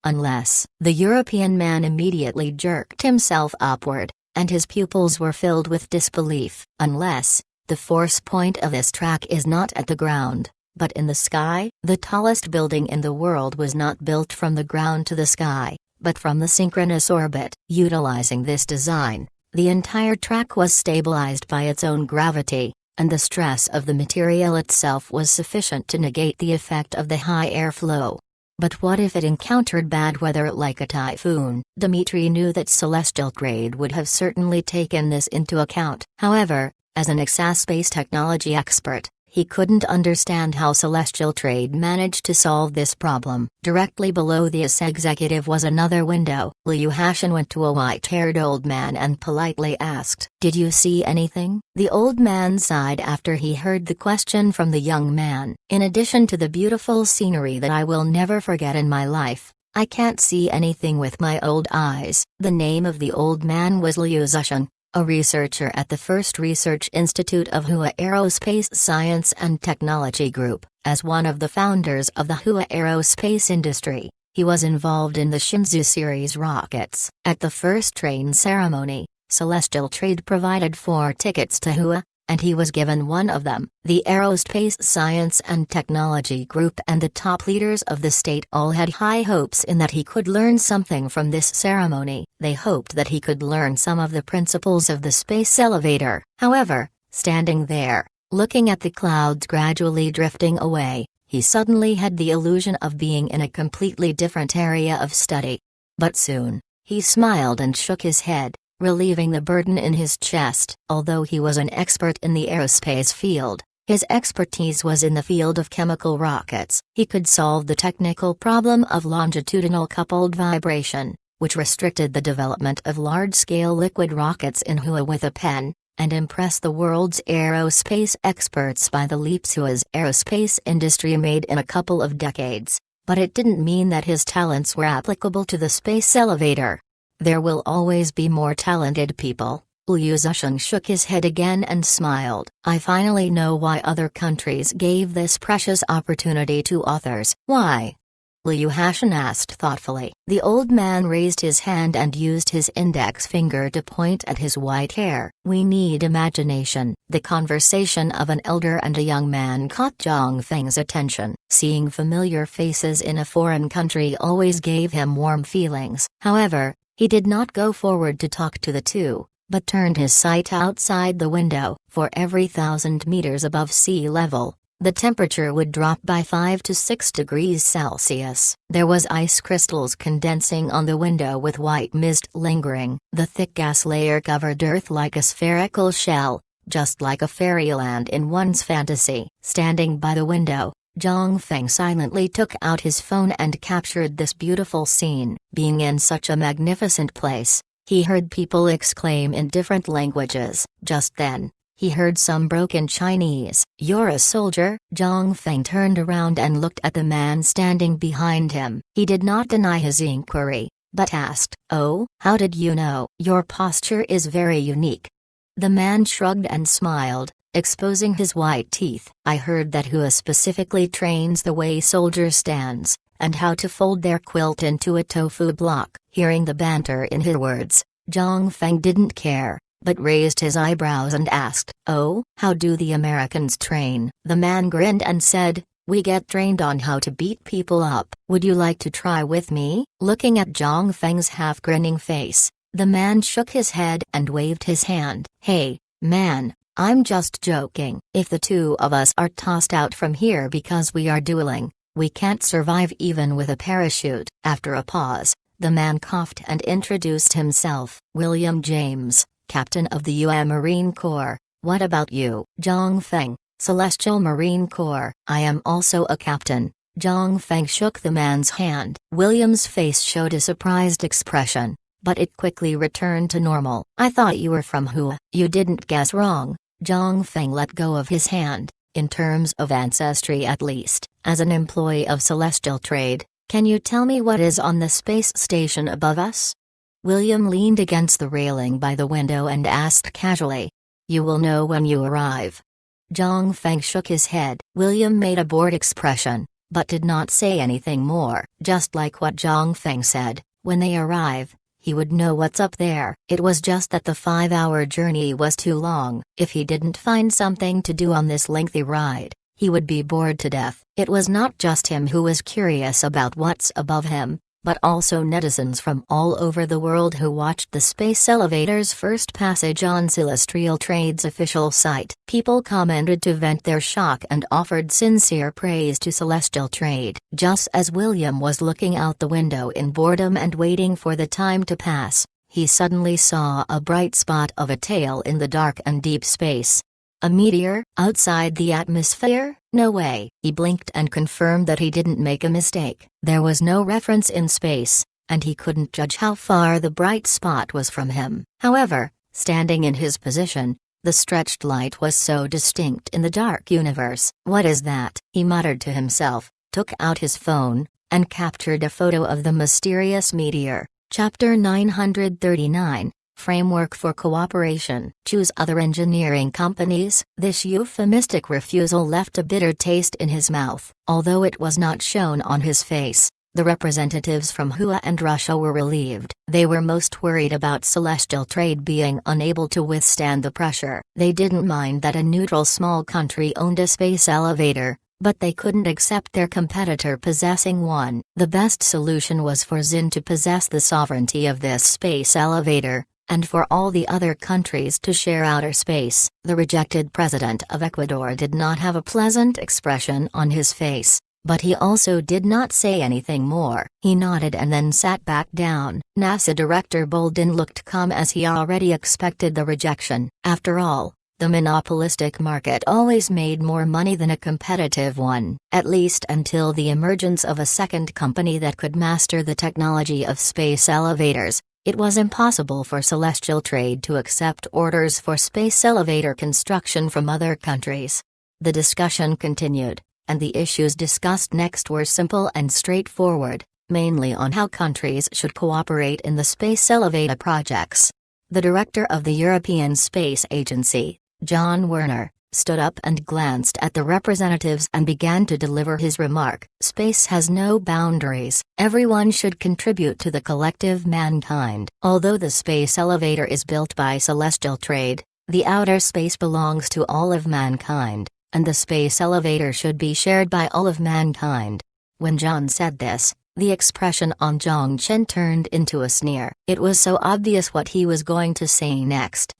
The European man immediately jerked himself upward, and his pupils were filled with disbelief. Unless, the force point of this track is not at the ground. But in the sky, the tallest building in the world was not built from the ground to the sky, but from the synchronous orbit. Utilizing this design, the entire track was stabilized by its own gravity, and the stress of the material itself was sufficient to negate the effect of the high airflow. But what if it encountered bad weather like a typhoon? Dmitri knew that Celestial Trade would have certainly taken this into account. However, as an space technology expert, he couldn't understand how Celestial Trade managed to solve this problem. Directly below the executive was another window. Liu Hashan went to a white-haired old man and politely asked, "Did you see anything?" The old man sighed after he heard the question from the young man. "In addition to the beautiful scenery that I will never forget in my life, I can't see anything with my old eyes." The name of the old man was Liu Zishan, a researcher at the First Research Institute of Hua Aerospace Science and Technology Group. As one of the founders of the Hua aerospace industry, he was involved in the Shenzhou series rockets. At the first train ceremony, Celestial Trade provided 4 tickets to Hua, and he was given one of them. The Aerospace Science and Technology Group and the top leaders of the state all had high hopes in that he could learn something from this ceremony. They hoped that he could learn some of the principles of the space elevator. However, standing there, looking at the clouds gradually drifting away, he suddenly had the illusion of being in a completely different area of study. But soon, he smiled and shook his head, relieving the burden in his chest. Although he was an expert in the aerospace field, his expertise was in the field of chemical rockets. He could solve the technical problem of longitudinal coupled vibration, which restricted the development of large-scale liquid rockets in Hua with a pen, and impress the world's aerospace experts by the leaps Hua's aerospace industry made in a couple of decades. But it didn't mean that his talents were applicable to the space elevator. There will always be more talented people. Liu Zishan shook his head again and smiled. "I finally know why other countries gave this precious opportunity to authors." "Why?" Liu Hashan asked thoughtfully. The old man raised his hand and used his index finger to point at his white hair. "We need imagination." The conversation of an elder and a young man caught Zhang Feng's attention. Seeing familiar faces in a foreign country always gave him warm feelings. However, he did not go forward to talk to the two, but turned his sight outside the window. For every 1,000 meters above sea level, the temperature would drop by 5 to 6 degrees Celsius. There was ice crystals condensing on the window with white mist lingering. The thick gas layer covered Earth like a spherical shell, just like a fairyland in one's fantasy. Standing by the window, Zhang Feng silently took out his phone and captured this beautiful scene. Being in such a magnificent place, he heard people exclaim in different languages. Just then, he heard some broken Chinese. "You're a soldier?" Zhang Feng turned around and looked at the man standing behind him. He did not deny his inquiry, but asked, "Oh, how did you know?" "Your posture is very unique." The man shrugged and smiled, exposing his white teeth. "I heard that Hua specifically trains the way soldiers stands, and how to fold their quilt into a tofu block." Hearing the banter in his words, Zhang Feng didn't care, but raised his eyebrows and asked, "Oh, how do the Americans train?" The man grinned and said, "We get trained on how to beat people up. Would you like to try with me?" Looking at Zhang Feng's half-grinning face, the man shook his head and waved his hand. "Hey, man, I'm just joking. If the two of us are tossed out from here because we are dueling, we can't survive even with a parachute." After a pause, the man coughed and introduced himself. "William James, Captain of the U.S. Marine Corps. What about you?" "Zhang Feng, Celestial Marine Corps." "I am also a captain." Zhang Feng shook the man's hand. William's face showed a surprised expression, but it quickly returned to normal. "I thought you were from Hua." "You didn't guess wrong." Zhang Feng let go of his hand. "In terms of ancestry at least, as an employee of Celestial Trade, can you tell me what is on the space station above us?" William leaned against the railing by the window and asked casually. "You will know when you arrive." Zhang Feng shook his head. William made a bored expression, but did not say anything more. Just like what Zhang Feng said, when they arrive, he would know what's up there. It was just that the 5-hour journey was too long. If he didn't find something to do on this lengthy ride, he would be bored to death. It was not just him who was curious about what's above him, but also netizens from all over the world who watched the space elevator's first passage on Celestial Trade's official site. People commented to vent their shock and offered sincere praise to Celestial Trade. Just as William was looking out the window in boredom and waiting for the time to pass, he suddenly saw a bright spot of a tail in the dark and deep space. A meteor? Outside the atmosphere? No way. He blinked and confirmed that he didn't make a mistake. There was no reference in space, and he couldn't judge how far the bright spot was from him. However, standing in his position, the stretched light was so distinct in the dark universe. What is that? He muttered to himself, took out his phone, and captured a photo of the mysterious meteor. Chapter 939. Framework for Cooperation. Choose other engineering companies. This euphemistic refusal left a bitter taste in his mouth. Although it was not shown on his face, the representatives from Hua and Russia were relieved. They were most worried about Celestial Trade being unable to withstand the pressure. They didn't mind that a neutral small country owned a space elevator, but they couldn't accept their competitor possessing one. The best solution was for Xin to possess the sovereignty of this space elevator, and for all the other countries to share outer space. The rejected president of Ecuador did not have a pleasant expression on his face, but he also did not say anything more. He nodded and then sat back down. NASA Director Bolden looked calm as he already expected the rejection. After all, the monopolistic market always made more money than a competitive one, at least until the emergence of a second company that could master the technology of space elevators. It was impossible for Celestial Trade to accept orders for space elevator construction from other countries. The discussion continued, and the issues discussed next were simple and straightforward, mainly on how countries should cooperate in the space elevator projects. The director of the European Space Agency, John Werner, stood up and glanced at the representatives and began to deliver his remark. Space has no boundaries. Everyone should contribute to the collective mankind. Although the space elevator is built by Celestial Trade, the outer space belongs to all of mankind, and the space elevator should be shared by all of mankind. When John said this, the expression on Zhang Chen turned into a sneer. It was so obvious what he was going to say next.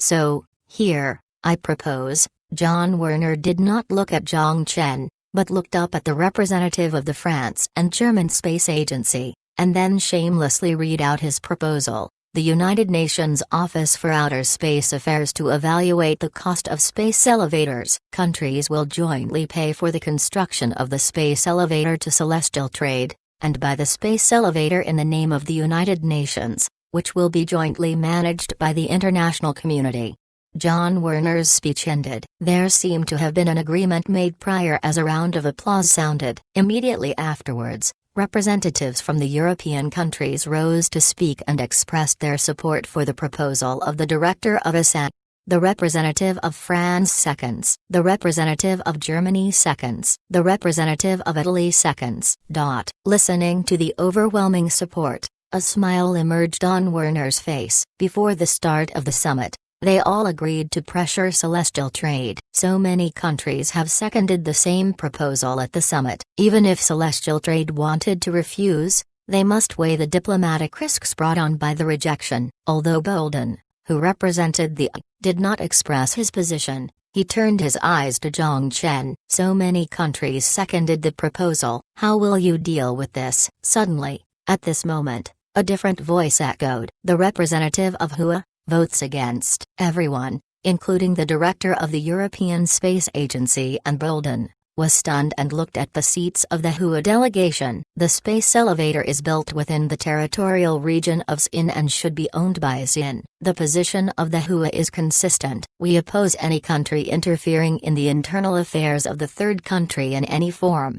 So, here, I propose. John Werner did not look at Zhang Chen, but looked up at the representative of the France and German Space Agency, and then shamelessly read out his proposal. The United Nations Office for Outer Space Affairs to evaluate the cost of space elevators. Countries will jointly pay for the construction of the space elevator to Celestial Trade, and buy the space elevator in the name of the United Nations, which will be jointly managed by the international community. John Werner's speech ended. There seemed to have been an agreement made prior as a round of applause sounded. Immediately afterwards, representatives from the European countries rose to speak and expressed their support for the proposal of the director of ASAT. The representative of France seconds. The representative of Germany seconds. The representative of Italy seconds. Listening to the overwhelming support, a smile emerged on Werner's face. Before the start of the summit, they all agreed to pressure Celestial Trade. So many countries have seconded the same proposal at the summit. Even if Celestial Trade wanted to refuse, they must weigh the diplomatic risks brought on by the rejection. Although Bolden, who represented the did not express his position, he turned his eyes to Zhang Chen. So many countries seconded the proposal. How will you deal with this? Suddenly, at this moment, a different voice echoed. The representative of Hua votes against. Everyone, including the director of the European Space Agency and Bolden, was stunned and looked at the seats of the Hua delegation. The space elevator is built within the territorial region of Xin and should be owned by Xin. The position of the Hua is consistent. We oppose any country interfering in the internal affairs of the third country in any form.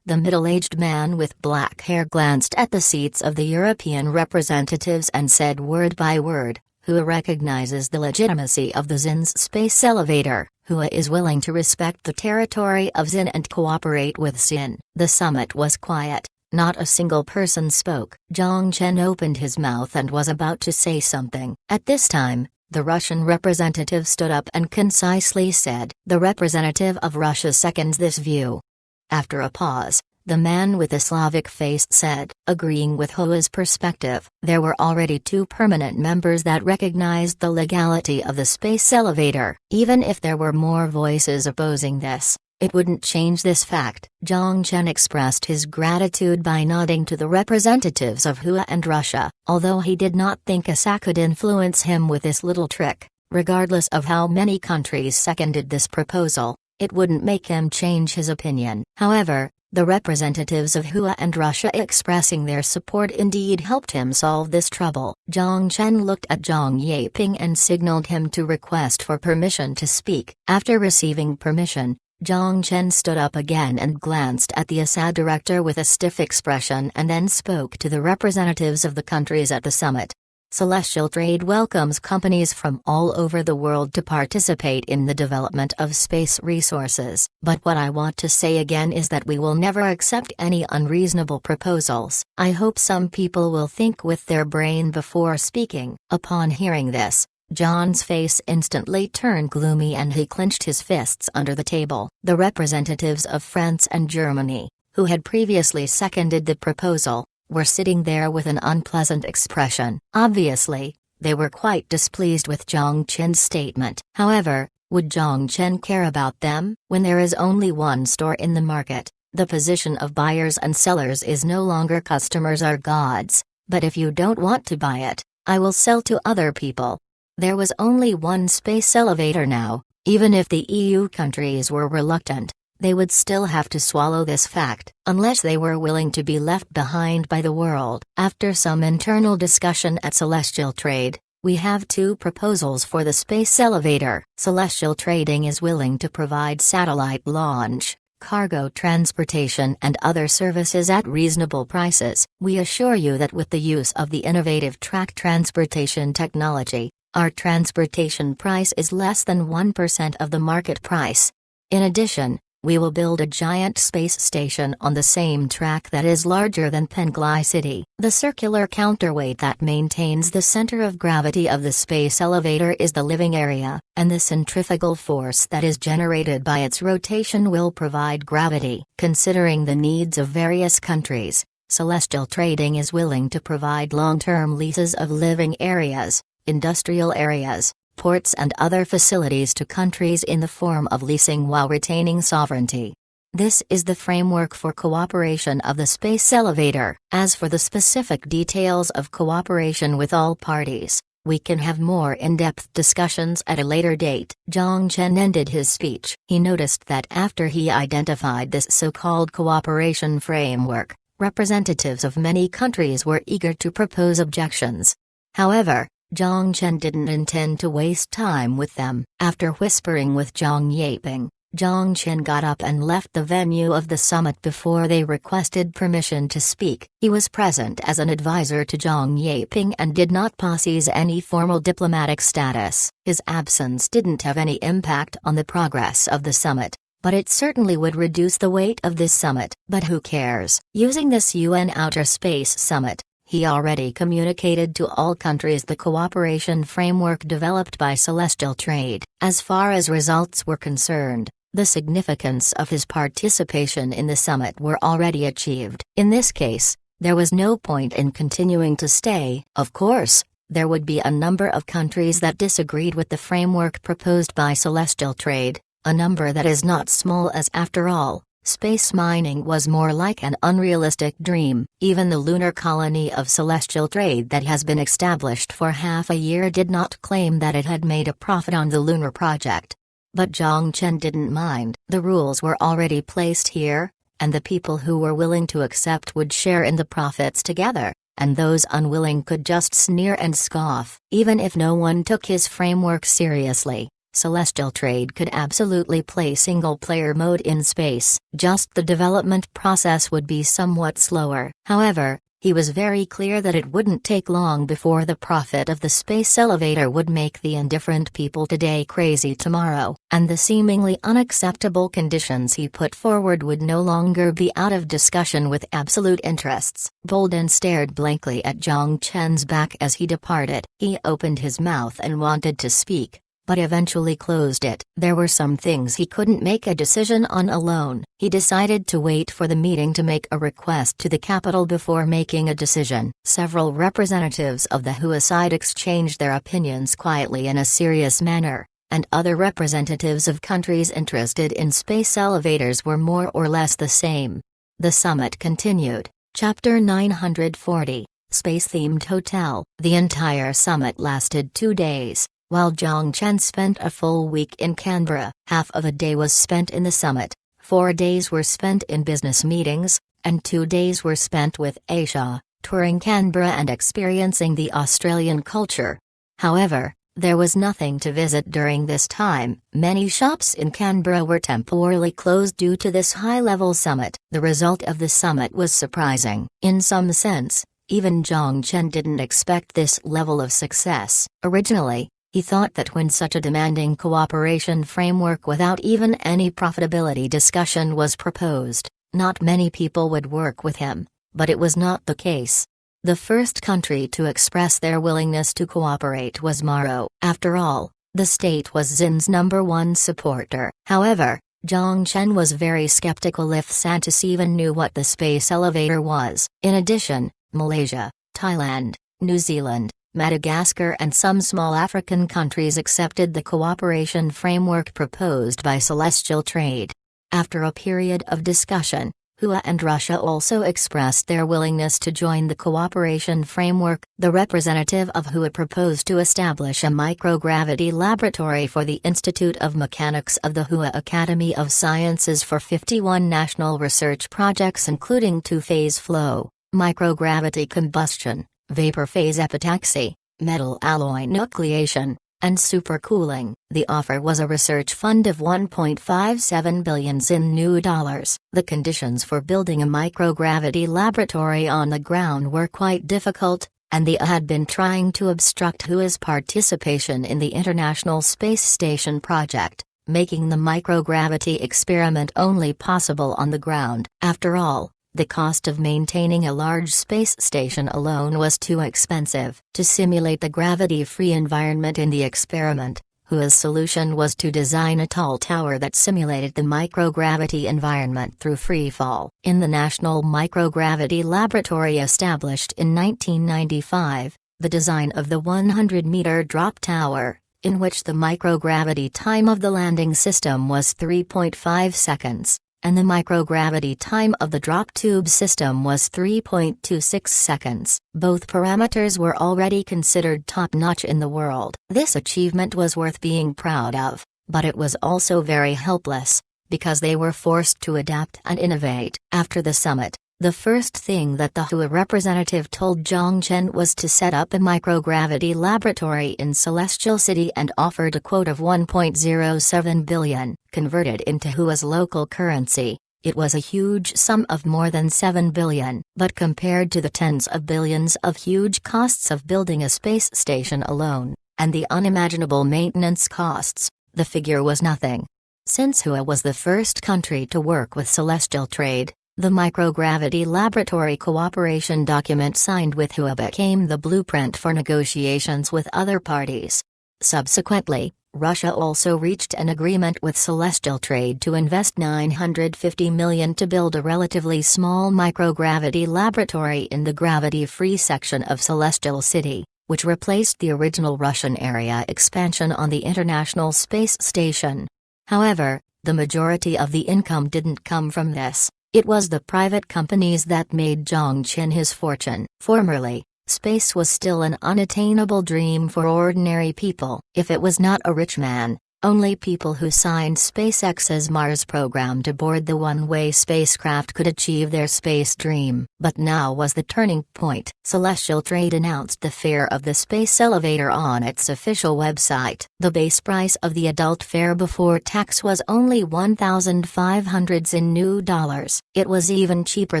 The middle-aged man with black hair glanced at the seats of the European representatives and said word by word, Hua recognizes the legitimacy of the Xin's space elevator. Hua is willing to respect the territory of Xin and cooperate with Xin. The summit was quiet, not a single person spoke. Zhang Chen opened his mouth and was about to say something. At this time, The Russian representative stood up and concisely said, "The representative of Russia seconds this view." After a pause, the man with the Slavic face said, agreeing with Hua's perspective, there were already 2 permanent members that recognized the legality of the space elevator. Even if there were more voices opposing this, it wouldn't change this fact. Zhang Chen expressed his gratitude by nodding to the representatives of Hua and Russia, although he did not think Asa could influence him with this little trick. Regardless of how many countries seconded this proposal, it wouldn't make him change his opinion. However, the representatives of Hua and Russia expressing their support indeed helped him solve this trouble. Zhang Chen looked at Zhang Yaping and signaled him to request for permission to speak. After receiving permission, Zhang Chen stood up again and glanced at the Assad director with a stiff expression and then spoke to the representatives of the countries at the summit. Celestial Trade welcomes companies from all over the world to participate in the development of space resources. But what I want to say again is that we will never accept any unreasonable proposals. I hope some people will think with their brain before speaking. Upon hearing this, John's face instantly turned gloomy and he clenched his fists under the table. The representatives of France and Germany, who had previously seconded the proposal, were sitting there with an unpleasant expression. Obviously, they were quite displeased with Zhang Chen's statement. However, would Zhang Chen care about them? When there is only one store in the market, the position of buyers and sellers is no longer customers are gods, but if you don't want to buy it, I will sell to other people. There was only one space elevator now. Even if the EU countries were reluctant, they would still have to swallow this fact, unless they were willing to be left behind by the world. After some internal discussion at Celestial Trade, we have 2 proposals for the space elevator. Celestial Trading is willing to provide satellite launch, cargo transportation and other services at reasonable prices. We assure you that with the use of the innovative track transportation technology, our transportation price is less than 1% of the market price. In addition, we will build a giant space station on the same track that is larger than Penglai City. The circular counterweight that maintains the center of gravity of the space elevator is the living area, and the centrifugal force that is generated by its rotation will provide gravity. Considering the needs of various countries, Celestial Trading is willing to provide long-term leases of living areas, industrial areas, ports and other facilities to countries in the form of leasing while retaining sovereignty. This is the framework for cooperation of the space elevator. As for the specific details of cooperation with all parties, we can have more in-depth discussions at a later date. Zhang Chen ended his speech. He noticed that after he identified this so-called cooperation framework, representatives of many countries were eager to propose objections. However, Zhang Chen didn't intend to waste time with them. After whispering with Zhang Yaping, Zhang Chen got up and left the venue of the summit before they requested permission to speak. He was present as an advisor to Zhang Yaping and did not possess any formal diplomatic status. His absence didn't have any impact on the progress of the summit, but it certainly would reduce the weight of this summit. But who cares? Using this UN Outer Space Summit, he already communicated to all countries the cooperation framework developed by Celestial Trade. As far as results were concerned, the significance of his participation in the summit were already achieved. In this case, there was no point in continuing to stay. Of course, there would be a number of countries that disagreed with the framework proposed by Celestial Trade, a number that is not small, as after all, space mining was more like an unrealistic dream. Even the lunar colony of Celestial Trade that has been established for half a year did not claim that it had made a profit on the lunar project. But Zhang Chen didn't mind. The rules were already placed here, and the people who were willing to accept would share in the profits together, and those unwilling could just sneer and scoff. Even if no one took his framework seriously, Celestial Trade could absolutely play single-player mode in space. Just the development process would be somewhat slower. However, He was very clear that it wouldn't take long before the profit of the space elevator would make the indifferent people today crazy tomorrow, and the seemingly unacceptable conditions he put forward would no longer be out of discussion with absolute interests. Bolden stared blankly at Jiang Chen's back as he departed. He opened his mouth and wanted to speak, but eventually closed it. There were some things he couldn't make a decision on alone. He decided to wait for the meeting to make a request to the capital before making a decision. Several representatives of the Hua side exchanged their opinions quietly in a serious manner, and other representatives of countries interested in space elevators were more or less the same. The summit continued. Chapter 940, Space-Themed Hotel. The entire summit lasted 2 days. While Jiang Chen spent a full week in Canberra, half of a day was spent in the summit, 4 days were spent in business meetings, and 2 days were spent with Asia, touring Canberra and experiencing the Australian culture. However, there was nothing to visit during this time. Many shops in Canberra were temporarily closed due to this high-level summit. The result of the summit was surprising. In some sense, even Jiang Chen didn't expect this level of success. Originally, he thought that when such a demanding cooperation framework without even any profitability discussion was proposed, not many people would work with him, but it was not the case. The first country to express their willingness to cooperate was Morocco. After all, the state was Xian's #1 supporter. However, Jiang Chen was very skeptical if Santos even knew what the space elevator was. In addition, Malaysia, Thailand, New Zealand, Madagascar and some small African countries accepted the cooperation framework proposed by Celestial Trade. After a period of discussion, Hua and Russia also expressed their willingness to join the cooperation framework. The representative of Hua proposed to establish a microgravity laboratory for the Institute of Mechanics of the Hua Academy of Sciences for 51 national research projects including two-phase flow, microgravity combustion, vapor phase epitaxy, metal alloy nucleation, and supercooling. The offer was a research fund of 1.57 billion in new dollars. The conditions for building a microgravity laboratory on the ground were quite difficult, and the had been trying to obstruct Hua's participation in the International Space Station project, making the microgravity experiment only possible on the ground. After all, the cost of maintaining a large space station alone was too expensive. To simulate the gravity-free environment in the experiment, Hua's solution was to design a tall tower that simulated the microgravity environment through freefall. In the National Microgravity Laboratory established in 1995, the design of the 100-meter drop tower, in which the microgravity time of the landing system was 3.5 seconds, and the microgravity time of the drop tube system was 3.26 seconds. Both parameters were already considered top-notch in the world. This achievement was worth being proud of, but it was also very helpless, because they were forced to adapt and innovate. After the summit, the first thing that the Hua representative told Jiang Chen was to set up a microgravity laboratory in Celestial City and offered a quote of 1.07 billion. Converted into Hua's local currency, it was a huge sum of more than 7 billion. But compared to the tens of billions of huge costs of building a space station alone, and the unimaginable maintenance costs, the figure was nothing. Since Hua was the first country to work with Celestial Trade, the microgravity laboratory cooperation document signed with Hua became the blueprint for negotiations with other parties. Subsequently, Russia also reached an agreement with Celestial Trade to invest 950 million to build a relatively small microgravity laboratory in the gravity-free section of Celestial City, which replaced the original Russian area expansion on the International Space Station. However, the majority of the income didn't come from this. It was the private companies that made Jiang Chen his fortune. Formerly, space was still an unattainable dream for ordinary people. If it was not a rich man, Only people who signed SpaceX's Mars program to board the one-way spacecraft could achieve their space dream. But now was the turning point. Celestial Trade announced the fare of the space elevator on its official website. The base price of the adult fare before tax was only $1,500 in new dollars. It was even cheaper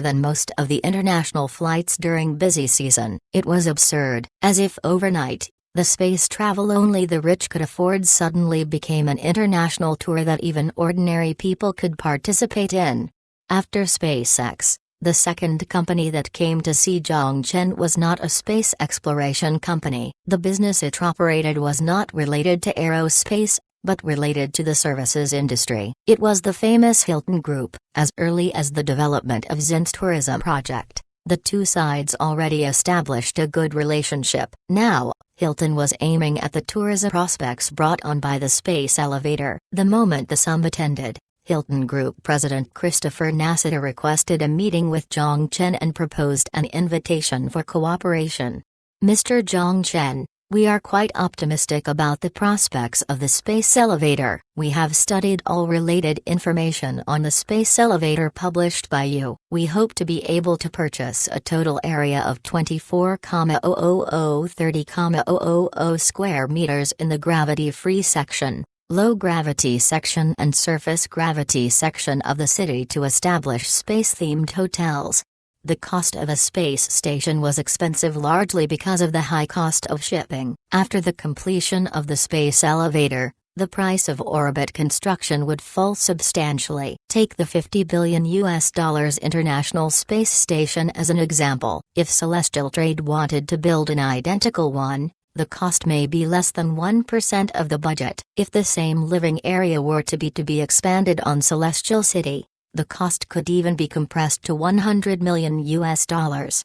than most of the international flights during busy season. It was absurd, as if overnight, the space travel only the rich could afford suddenly became an international tour that even ordinary people could participate in. After SpaceX, the second company that came to see Zhongchen was not a space exploration company. The business it operated was not related to aerospace, but related to the services industry. It was the famous Hilton Group. As early as the development of Zin's tourism project, the two sides already established a good relationship. Now, Hilton was aiming at the tourism prospects brought on by the space elevator. The moment the summit ended, Hilton Group President Christopher Nassetta requested a meeting with Zhongchen and proposed an invitation for cooperation. Mr. Zhongchen, we are quite optimistic about the prospects of the space elevator. We have studied all related information on the space elevator published by you. We hope to be able to purchase a total area of 24,00030,000 square meters in the gravity-free section, low gravity section and surface gravity section of the city to establish space-themed hotels. The cost of a space station was expensive largely because of the high cost of shipping. After the completion of the space elevator, the price of orbit construction would fall substantially. Take the $50 billion International Space Station as an example. If Celestial Trade wanted to build an identical one, the cost may be less than 1% of the budget. If the same living area were to be expanded on Celestial City, the cost could even be compressed to $100 million.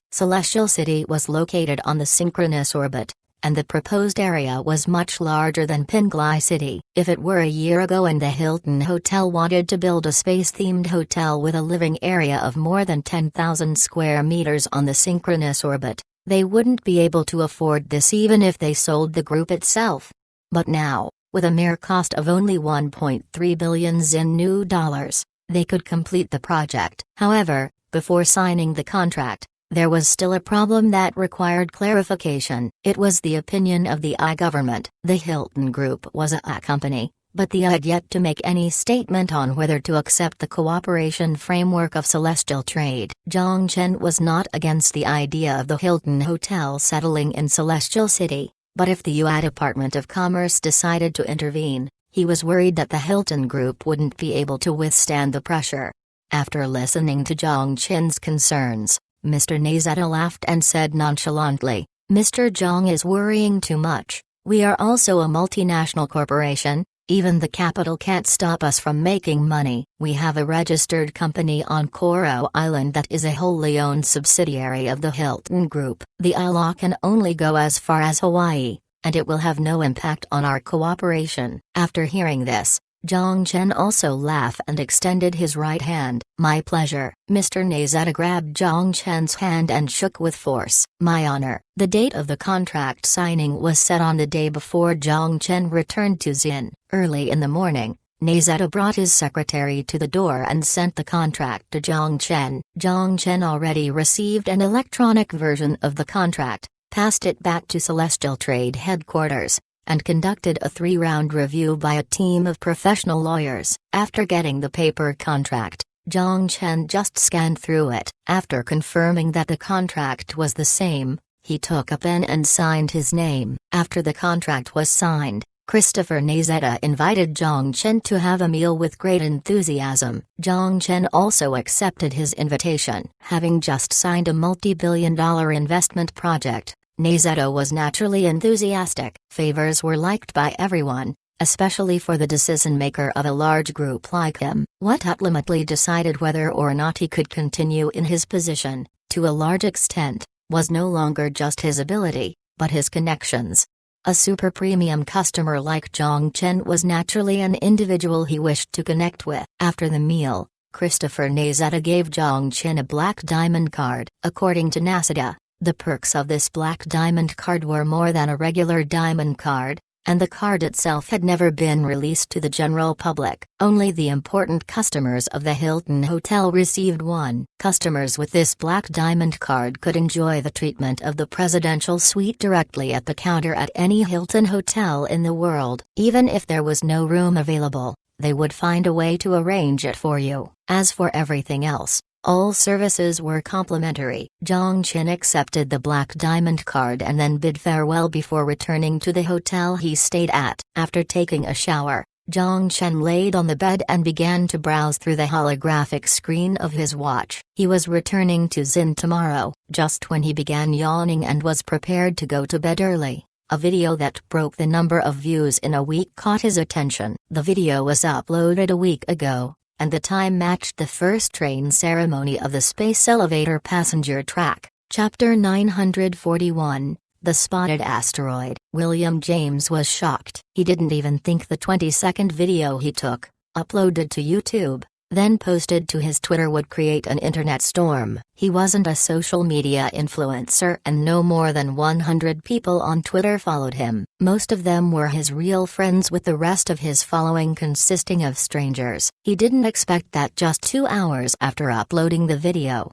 Celestial City was located on the synchronous orbit, and the proposed area was much larger than Penglai City. If it were a year ago and the Hilton Hotel wanted to build a space-themed hotel with a living area of more than 10,000 square meters on the synchronous orbit, they wouldn't be able to afford this even if they sold the group itself. But now, with a mere cost of only $1.3 billion in new dollars, they could complete the project. However, before signing the contract, there was still a problem that required clarification. It was the opinion of the government. The Hilton Group was a company, but the had yet to make any statement on whether to accept the cooperation framework of Celestial Trade. Zhongchen was not against the idea of the Hilton Hotel settling in Celestial City, but if the UA Department of Commerce decided to intervene, he was worried that the Hilton Group wouldn't be able to withstand the pressure. After listening to Zhongchen's concerns, Mr. Nassetta laughed and said nonchalantly, "Mr. Zhong is worrying too much. We are also a multinational corporation. Even the capital can't stop us from making money. We have a registered company on Coral Island that is a wholly owned subsidiary of the Hilton Group. The law can only go as far as Hawaii, and it will have no impact on our cooperation." After hearing this, Zhongchen also laughed and extended his right hand. "My pleasure." Mr. Nassetta grabbed Zhongchen's hand and shook with force. "My honor." The date of the contract signing was set on the day before Zhongchen returned to Zin. Early in the morning, Nassetta brought his secretary to the door and sent the contract to Zhongchen. Zhongchen already received an electronic version of the contract, passed it back to Celestial Trade headquarters, and conducted a 3-round review by a team of professional lawyers. After getting the paper contract, Zhongchen just scanned through it. After confirming that the contract was the same, he took a pen and signed his name. After the contract was signed, Christopher Nassetta invited Zhongchen to have a meal with great enthusiasm. Zhongchen also accepted his invitation. Having just signed a multi-billion-dollar investment project, Nassetta was naturally enthusiastic. Favors were liked by everyone, especially for the decision-maker of a large group like him. What ultimately decided whether or not he could continue in his position, to a large extent, was no longer just his ability, but his connections. A super premium customer like Zhongchen was naturally an individual he wished to connect with. After the meal, Christopher Nassetta gave Zhongchen a black diamond card. According to Nassetta, the perks of this black diamond card were more than a regular diamond card, and the card itself had never been released to the general public. Only the important customers of the Hilton Hotel received one. Customers with this Black Diamond card could enjoy the treatment of the presidential suite directly at the counter at any Hilton hotel in the world. Even if there was no room available, they would find a way to arrange it for you. As for everything else, all services were complimentary. Zhang Qin accepted the Black Diamond card and then bid farewell before returning to the hotel he stayed at. After taking a shower, Zhang Chen laid on the bed and began to browse through the holographic screen of his watch. He was returning to Xin tomorrow, just when he began yawning and was prepared to go to bed early. A video that broke the number of views in a week caught his attention. The video was uploaded a week ago, and the time matched the first train ceremony of the space elevator passenger track. Chapter 941, The Spotted Asteroid. William James was shocked. He didn't even think the 20-second video he took, uploaded to YouTube, then posted to his Twitter would create an internet storm. He wasn't a social media influencer and no more than 100 people on Twitter followed him. Most of them were his real friends, with the rest of his following consisting of strangers. He didn't expect that just 2 hours after uploading the video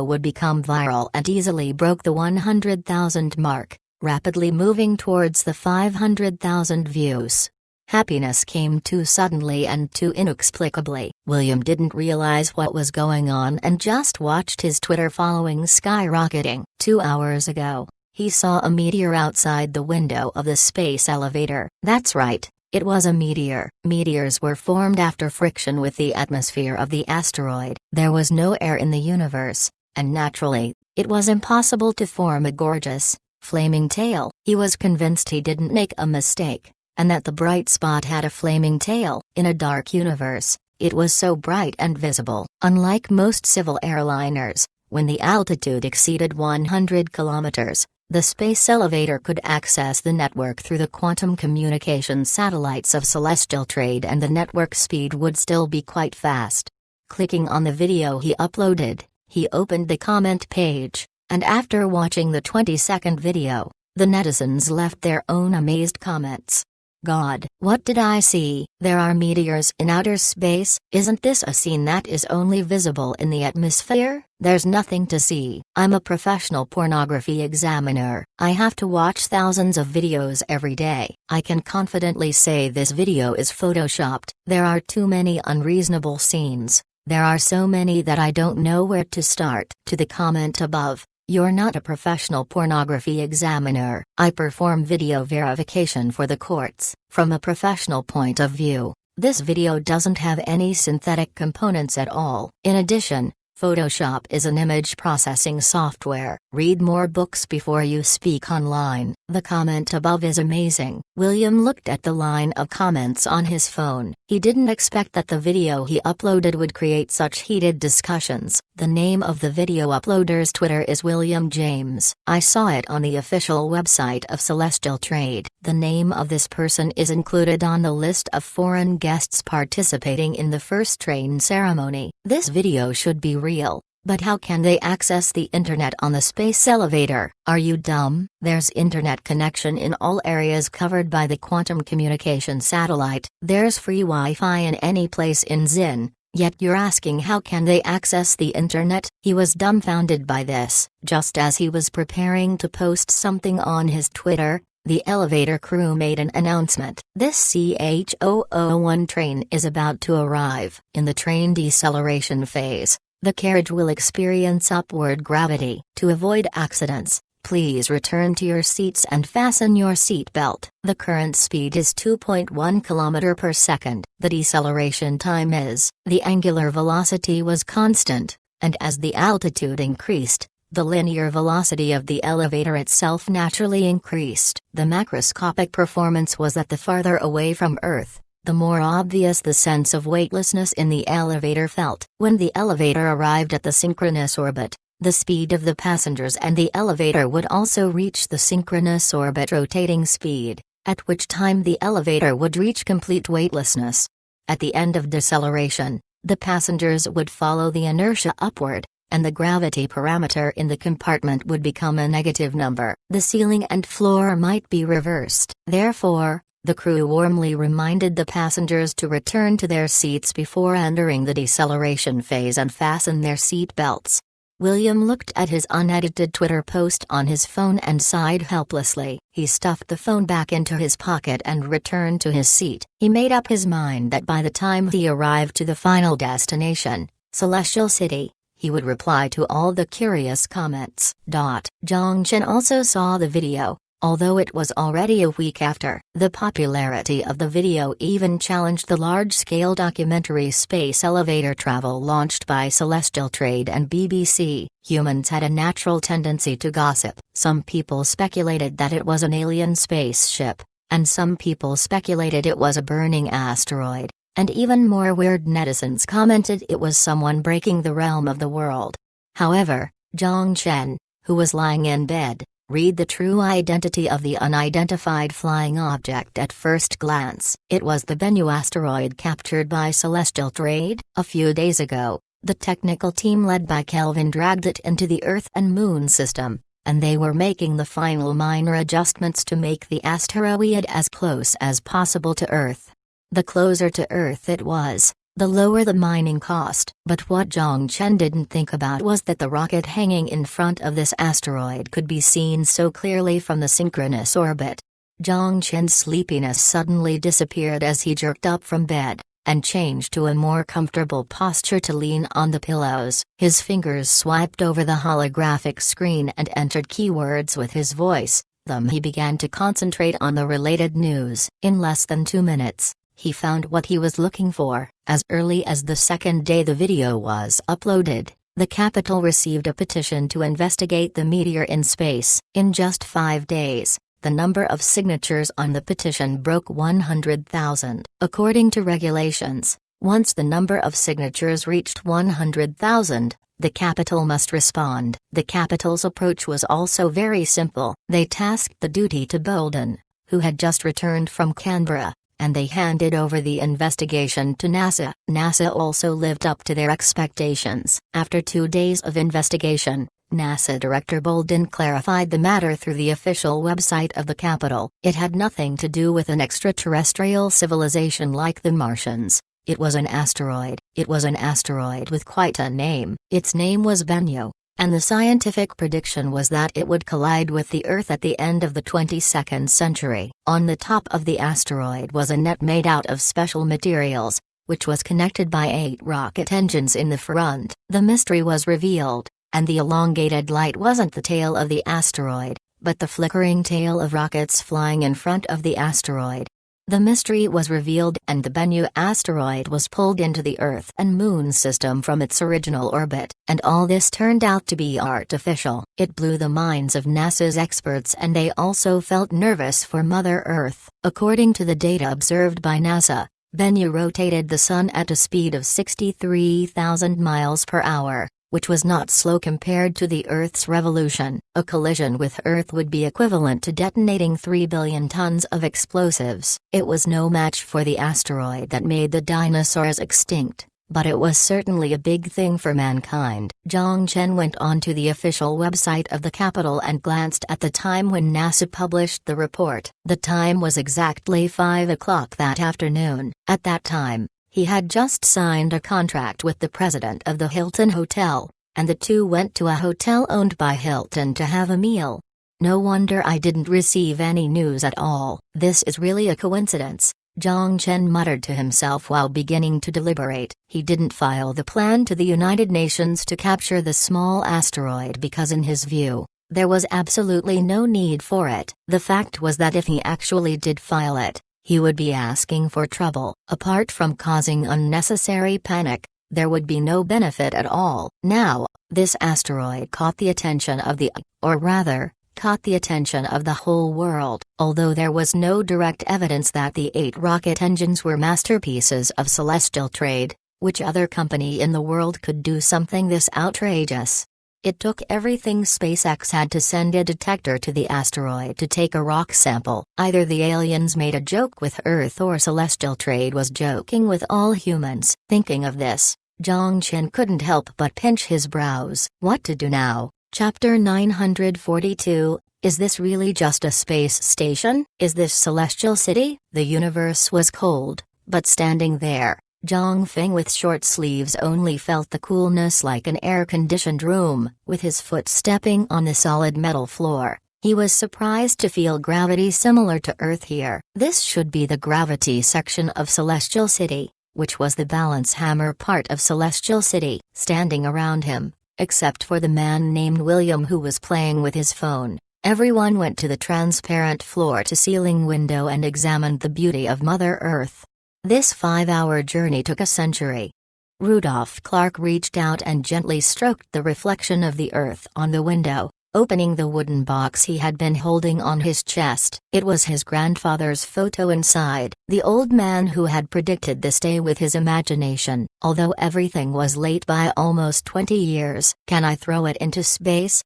would become viral and easily broke the 100,000 mark, rapidly moving towards the 500,000 views. Happiness came too suddenly and too inexplicably. William didn't realize what was going on and just watched his Twitter following skyrocketing. 2 hours ago, he saw a meteor outside the window of the space elevator. That's right, it was a meteor. Meteors were formed after friction with the atmosphere of the asteroid. There was no air in the universe, and naturally, it was impossible to form a gorgeous, flaming tail. He was convinced he didn't make a mistake, and that the bright spot had a flaming tail. In a dark universe, it was so bright and visible. Unlike most civil airliners, when the altitude exceeded 100 kilometers, the space elevator could access the network through the quantum communication satellites of Celestial Trade, and the network speed would still be quite fast. Clicking on the video he uploaded, he opened the comment page, and after watching the 20-second video, the netizens left their own amazed comments. God, what did I see? There are meteors in outer space? Isn't this a scene that is only visible in the atmosphere? There's nothing to see. I'm a professional pornography examiner. I have to watch thousands of videos every day. I can confidently say this video is photoshopped. There are too many unreasonable scenes. There are so many that I don't know where to start. To the comment above, you're not a professional pornography examiner. I perform video verification for the courts. From a professional point of view, this video doesn't have any synthetic components at all. In addition, Photoshop is an image processing software. Read more books before you speak online. The comment above is amazing. William looked at the line of comments on his phone. He didn't expect that the video he uploaded would create such heated discussions. The name of the video uploader's Twitter is William James. I saw it on the official website of Celestial Trade. The name of this person is included on the list of foreign guests participating in the first train ceremony. This video should be real, but how can they access the internet on the space elevator? Are you dumb? There's internet connection in all areas covered by the quantum communication satellite. There's free Wi-Fi in any place in Xin. Yet you're asking how can they access the internet? He was dumbfounded by this. Just as he was preparing to post something on his Twitter, the elevator crew made an announcement. This CH-001 train is about to arrive. In the train deceleration phase, the carriage will experience upward gravity. To avoid accidents, please return to your seats and fasten your seat belt. The current speed is 2.1 km per second. The deceleration time is. The angular velocity was constant, and as the altitude increased, the linear velocity of the elevator itself naturally increased. The macroscopic performance was that the farther away from Earth, the more obvious the sense of weightlessness in the elevator felt. When the elevator arrived at the synchronous orbit, the speed of the passengers and the elevator would also reach the synchronous orbit rotating speed, at which time the elevator would reach complete weightlessness. At the end of deceleration, the passengers would follow the inertia upward, and the gravity parameter in the compartment would become a negative number. The ceiling and floor might be reversed. Therefore, the crew warmly reminded the passengers to return to their seats before entering the deceleration phase and fasten their seat belts. William looked at his unedited Twitter post on his phone and sighed helplessly. He stuffed the phone back into his pocket and returned to his seat. He made up his mind that by the time he arrived to the final destination, Celestial City, he would reply to all the curious comments. Zhang Chen also saw the video, although it was already a week after. The popularity of the video even challenged the large-scale documentary Space Elevator Travel launched by Celestial Trade and BBC. Humans had a natural tendency to gossip. Some people speculated that it was an alien spaceship, and some people speculated it was a burning asteroid, and even more weird netizens commented it was someone breaking the realm of the world. However, Zhang Chen, who was lying in bed, read the true identity of the unidentified flying object at first glance. It was the Bennu asteroid captured by Celestial Trade. A few days ago, the technical team led by Kelvin dragged it into the Earth and Moon system, and they were making the final minor adjustments to make the asteroid as close as possible to Earth. The closer to Earth it was, the lower the mining cost. But what Zhang Chen didn't think about was that the rocket hanging in front of this asteroid could be seen so clearly from the synchronous orbit. Zhang Chen's sleepiness suddenly disappeared as he jerked up from bed, and changed to a more comfortable posture to lean on the pillows. His fingers swiped over the holographic screen and entered keywords with his voice. He began to concentrate on the related news. In less than 2 minutes, he found what he was looking for. As early as the second day the video was uploaded, the capital received a petition to investigate the meteor in space. In just 5 days, the number of signatures on the petition broke 100,000. According to regulations, once the number of signatures reached 100,000, the capital must respond. The capital's approach was also very simple. They tasked the duty to Bolden, who had just returned from Canberra, and they handed over the investigation to NASA. NASA also lived up to their expectations. After 2 days of investigation, NASA Director Bolden clarified the matter through the official website of the Capitol. It had nothing to do with an extraterrestrial civilization like the Martians. It was an asteroid. It was an asteroid with quite a name. Its name was Bennu, and the scientific prediction was that it would collide with the Earth at the end of the 22nd century. On the top of the asteroid was a net made out of special materials, which was connected by 8 rocket engines in the front. The mystery was revealed, and the elongated light wasn't the tail of the asteroid, but the flickering tail of rockets flying in front of the asteroid. The mystery was revealed and the Bennu asteroid was pulled into the Earth and Moon system from its original orbit, and all this turned out to be artificial. It blew the minds of NASA's experts and they also felt nervous for Mother Earth. According to the data observed by NASA, Bennu rotated the Sun at a speed of 63,000 miles per hour, which was not slow compared to the Earth's revolution. A collision with Earth would be equivalent to detonating 3 billion tons of explosives. It was no match for the asteroid that made the dinosaurs extinct, but it was certainly a big thing for mankind. Zhang Chen went onto the official website of the Capitol and glanced at the time when NASA published the report. The time was exactly 5 o'clock that afternoon. At that time, he had just signed a contract with the president of the Hilton Hotel, and the two went to a hotel owned by Hilton to have a meal. No wonder I didn't receive any news at all. This is really a coincidence, Zhang Chen muttered to himself while beginning to deliberate. He didn't file the plan to the United Nations to capture the small asteroid because in his view, there was absolutely no need for it. The fact was that if he actually did file it, he would be asking for trouble. Apart from causing unnecessary panic, there would be no benefit at all. Now, this asteroid caught the attention of or rather, caught the attention of the whole world. Although there was no direct evidence that the 8 rocket engines were masterpieces of Celestial Trade, which other company in the world could do something this outrageous? It took everything SpaceX had to send a detector to the asteroid to take a rock sample. Either the aliens made a joke with Earth or Celestial Trade was joking with all humans. Thinking of this, Zhang Chen couldn't help but pinch his brows. What to do now? Chapter 942. Is this really just a space station? Is this Celestial City? The universe was cold, but standing there, Zhang Feng with short sleeves only felt the coolness like an air-conditioned room. With his foot stepping on the solid metal floor, he was surprised to feel gravity similar to Earth here. This should be the gravity section of Celestial City, which was the balance hammer part of Celestial City. Standing around him, except for the man named William who was playing with his phone, everyone went to the transparent floor-to-ceiling window and examined the beauty of Mother Earth. This 5-hour journey took a century. Rudolph Clark reached out and gently stroked the reflection of the Earth on the window, opening the wooden box he had been holding on his chest. It was his grandfather's photo inside. The old man who had predicted this day with his imagination, although everything was late by almost 20 years. Can I throw it into space?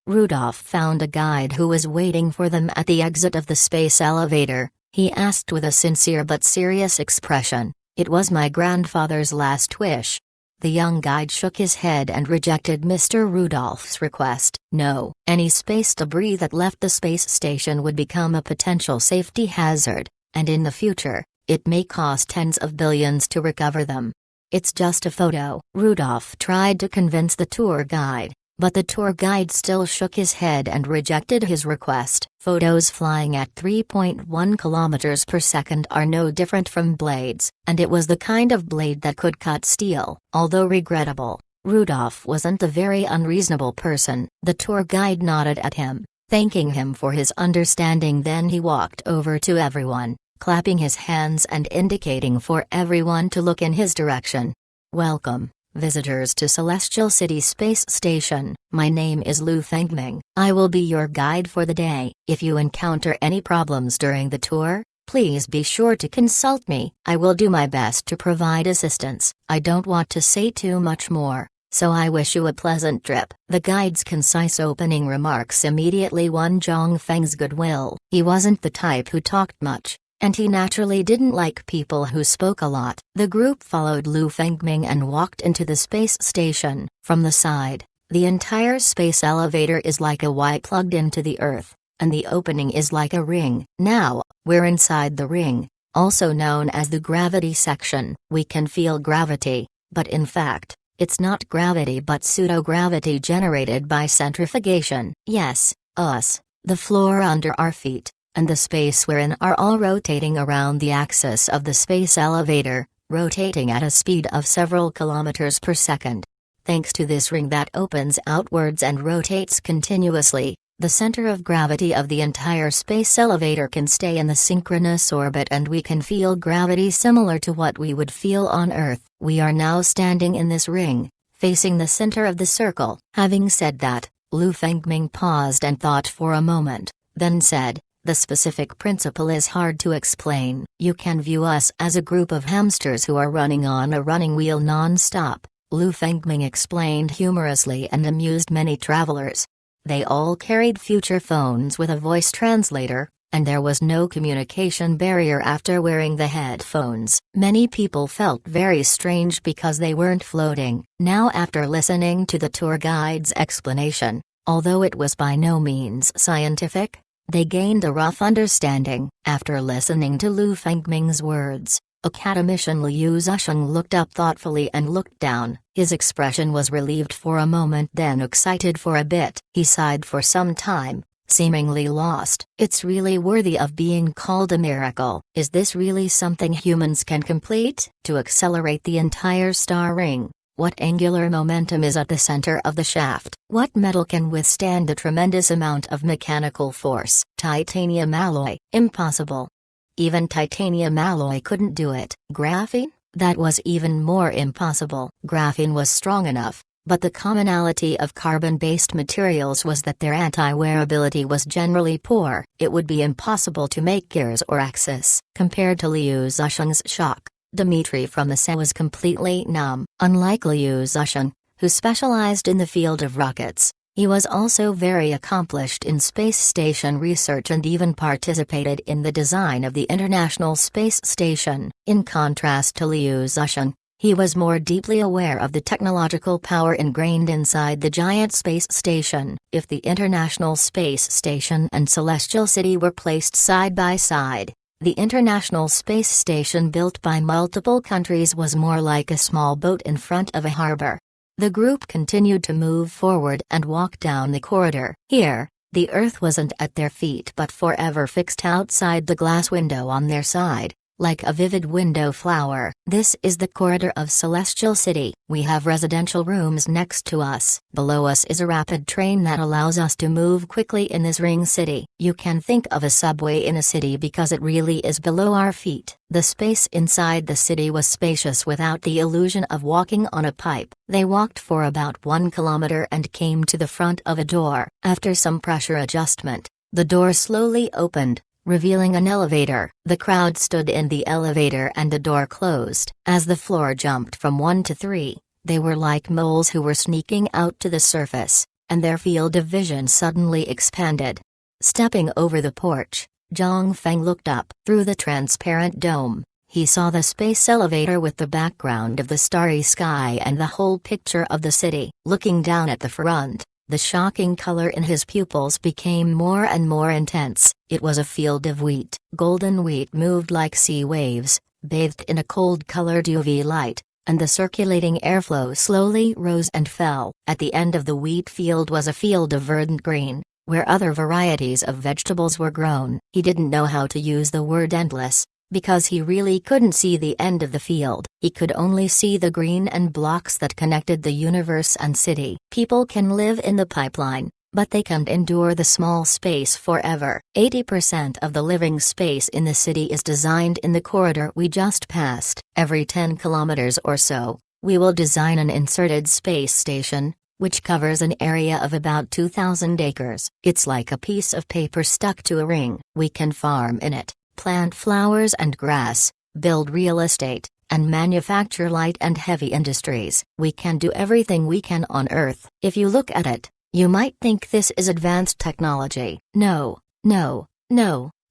Rudolph found a guide who was waiting for them at the exit of the space elevator. He asked with a sincere but serious expression. It was my grandfather's last wish. The young guide shook his head and rejected Mr. Rudolph's request. No, any space debris that left the space station would become a potential safety hazard, and in the future, it may cost tens of billions to recover them. It's just a photo. Rudolph tried to convince the tour guide, but the tour guide still shook his head and rejected his request. Photos flying at 3.1 kilometers per second are no different from blades, and it was the kind of blade that could cut steel. Although regrettable, Rudolph wasn't a very unreasonable person. The tour guide nodded at him, thanking him for his understanding. Then he walked over to everyone, clapping his hands and indicating for everyone to look in his direction. Welcome, visitors to Celestial City Space Station. My name is Lu Fengming. I will be your guide for the day. If you encounter any problems during the tour, please be sure to consult me. I will do my best to provide assistance. I don't want to say too much more, so I wish you a pleasant trip. The guide's concise opening remarks immediately won Zhang Feng's goodwill. He wasn't the type who talked much, and he naturally didn't like people who spoke a lot. The group followed Lu Fengming and walked into the space station. From the side, the entire space elevator is like a Y plugged into the Earth, and the opening is like a ring. Now, we're inside the ring, also known as the gravity section. We can feel gravity, but in fact, it's not gravity but pseudo-gravity generated by centrifugation. Yes, us, the floor under our feet, and the space we're in are all rotating around the axis of the space elevator, rotating at a speed of several kilometers per second. Thanks to this ring that opens outwards and rotates continuously, the center of gravity of the entire space elevator can stay in the synchronous orbit and we can feel gravity similar to what we would feel on Earth. We are now standing in this ring, facing the center of the circle. Having said that, Lu Fengming paused and thought for a moment, then said, the specific principle is hard to explain. You can view us as a group of hamsters who are running on a running wheel non-stop, Lu Fengming explained humorously and amused many travelers. They all carried future phones with a voice translator, and there was no communication barrier after wearing the headphones. Many people felt very strange because they weren't floating. Now after listening to the tour guide's explanation, although it was by no means scientific, they gained a rough understanding. After listening to Lu Fengming's words, Academician Liu Zusheng looked up thoughtfully and looked down. His expression was relieved for a moment then excited for a bit. He sighed for some time, seemingly lost. It's really worthy of being called a miracle. Is this really something humans can complete? To accelerate the entire star ring, what angular momentum is at the center of the shaft? What metal can withstand the tremendous amount of mechanical force? Titanium alloy. Impossible. Even titanium alloy couldn't do it. Graphene? That was even more impossible. Graphene was strong enough, but the commonality of carbon-based materials was that their anti-wearability was generally poor. It would be impossible to make gears or axis. Compared to Liu Zusheng's shock, Dmitry from the set was completely numb. Unlike Liu Zusheng, who specialized in the field of rockets, he was also very accomplished in space station research and even participated in the design of the International Space Station. In contrast to Liu Zusheng, He was more deeply aware of the technological power ingrained inside the giant space station. If the International Space Station and Celestial City were placed side by side, the International Space Station built by multiple countries was more like a small boat in front of a harbor. The group continued to move forward and walk down the corridor. Here, the Earth wasn't at their feet but forever fixed outside the glass window on their side, like a vivid window flower. This is the corridor of Celestial City. We have residential rooms next to us. Below us is a rapid train that allows us to move quickly in this ring city. You can think of a subway in a city because it really is below our feet. The space inside the city was spacious without the illusion of walking on a pipe. They walked for about 1 kilometer and came to the front of a door. After some pressure adjustment, the door slowly opened, revealing an elevator. The crowd stood in the elevator and the door closed. As the floor jumped from 1 to 3, they were like moles who were sneaking out to the surface, and their field of vision suddenly expanded. Stepping over the porch, Zhang Feng looked up. Through the transparent dome, he saw the space elevator with the background of the starry sky and the whole picture of the city. Looking down at the front, the shocking color in his pupils became more and more intense. It was a field of wheat. Golden wheat moved like sea waves, bathed in a cold-colored UV light, and the circulating airflow slowly rose and fell. At the end of the wheat field was a field of verdant green, where other varieties of vegetables were grown. He didn't know how to use the word endless, because he really couldn't see the end of the field. He could only see the green and blocks that connected the universe and city. People can live in the pipeline, but they can't endure the small space forever. 80% of the living space in the city is designed in the corridor we just passed. Every 10 kilometers or so, we will design an inserted space station, which covers an area of about 2,000 acres. It's like a piece of paper stuck to a ring. We can farm in it, plant flowers and grass, build real estate, and manufacture light and heavy industries. We can do everything we can on Earth. If you look at it, you might think this is advanced technology. No,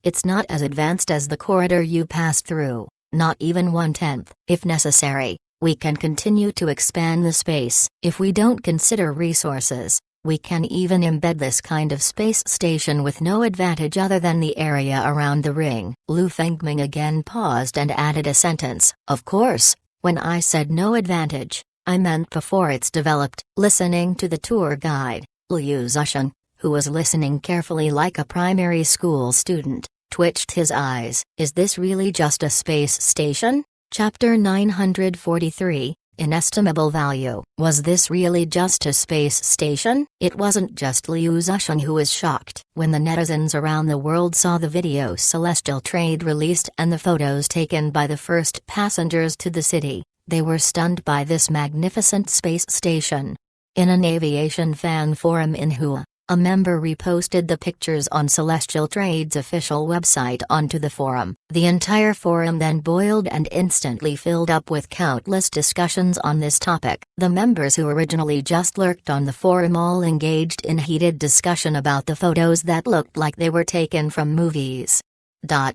it's not as advanced as the corridor you passed through, not even 1/10. If necessary, we can continue to expand the space. If we don't consider resources, we can even embed this kind of space station with no advantage other than the area around the ring. Lu Fengming again paused and added a sentence. Of course, when I said no advantage, I meant before it's developed. Listening to the tour guide, Liu Zishan, who was listening carefully like a primary school student, twitched his eyes. Is this really just a space station? Chapter 943, Inestimable Value. Was this really just a space station? It wasn't just Liu Zishan who was shocked. When the netizens around the world saw the video Celestial Trade released and the photos taken by the first passengers to the city, they were stunned by this magnificent space station. In an aviation fan forum in Hua, a member reposted the pictures on Celestial Trade's official website onto the forum. The entire forum then boiled and instantly filled up with countless discussions on this topic. The members who originally just lurked on the forum all engaged in heated discussion about the photos that looked like they were taken from movies.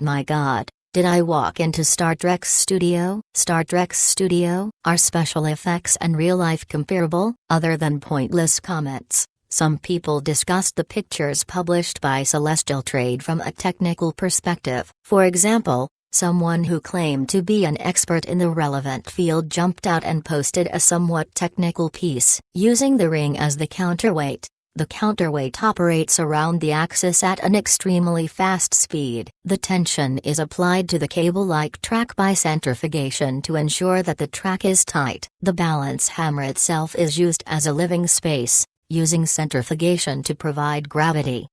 My God, did I walk into Star Trek's studio? Star Trek's studio? Are special effects and real life comparable? Other than pointless comments, some people discussed the pictures published by Celestial Trade from a technical perspective. For example, someone who claimed to be an expert in the relevant field jumped out and posted a somewhat technical piece. Using the ring as the counterweight, the counterweight operates around the axis at an extremely fast speed. The tension is applied to the cable-like track by centrifugation to ensure that the track is tight. The balance hammer itself is used as a living space, using centrifugation to provide gravity.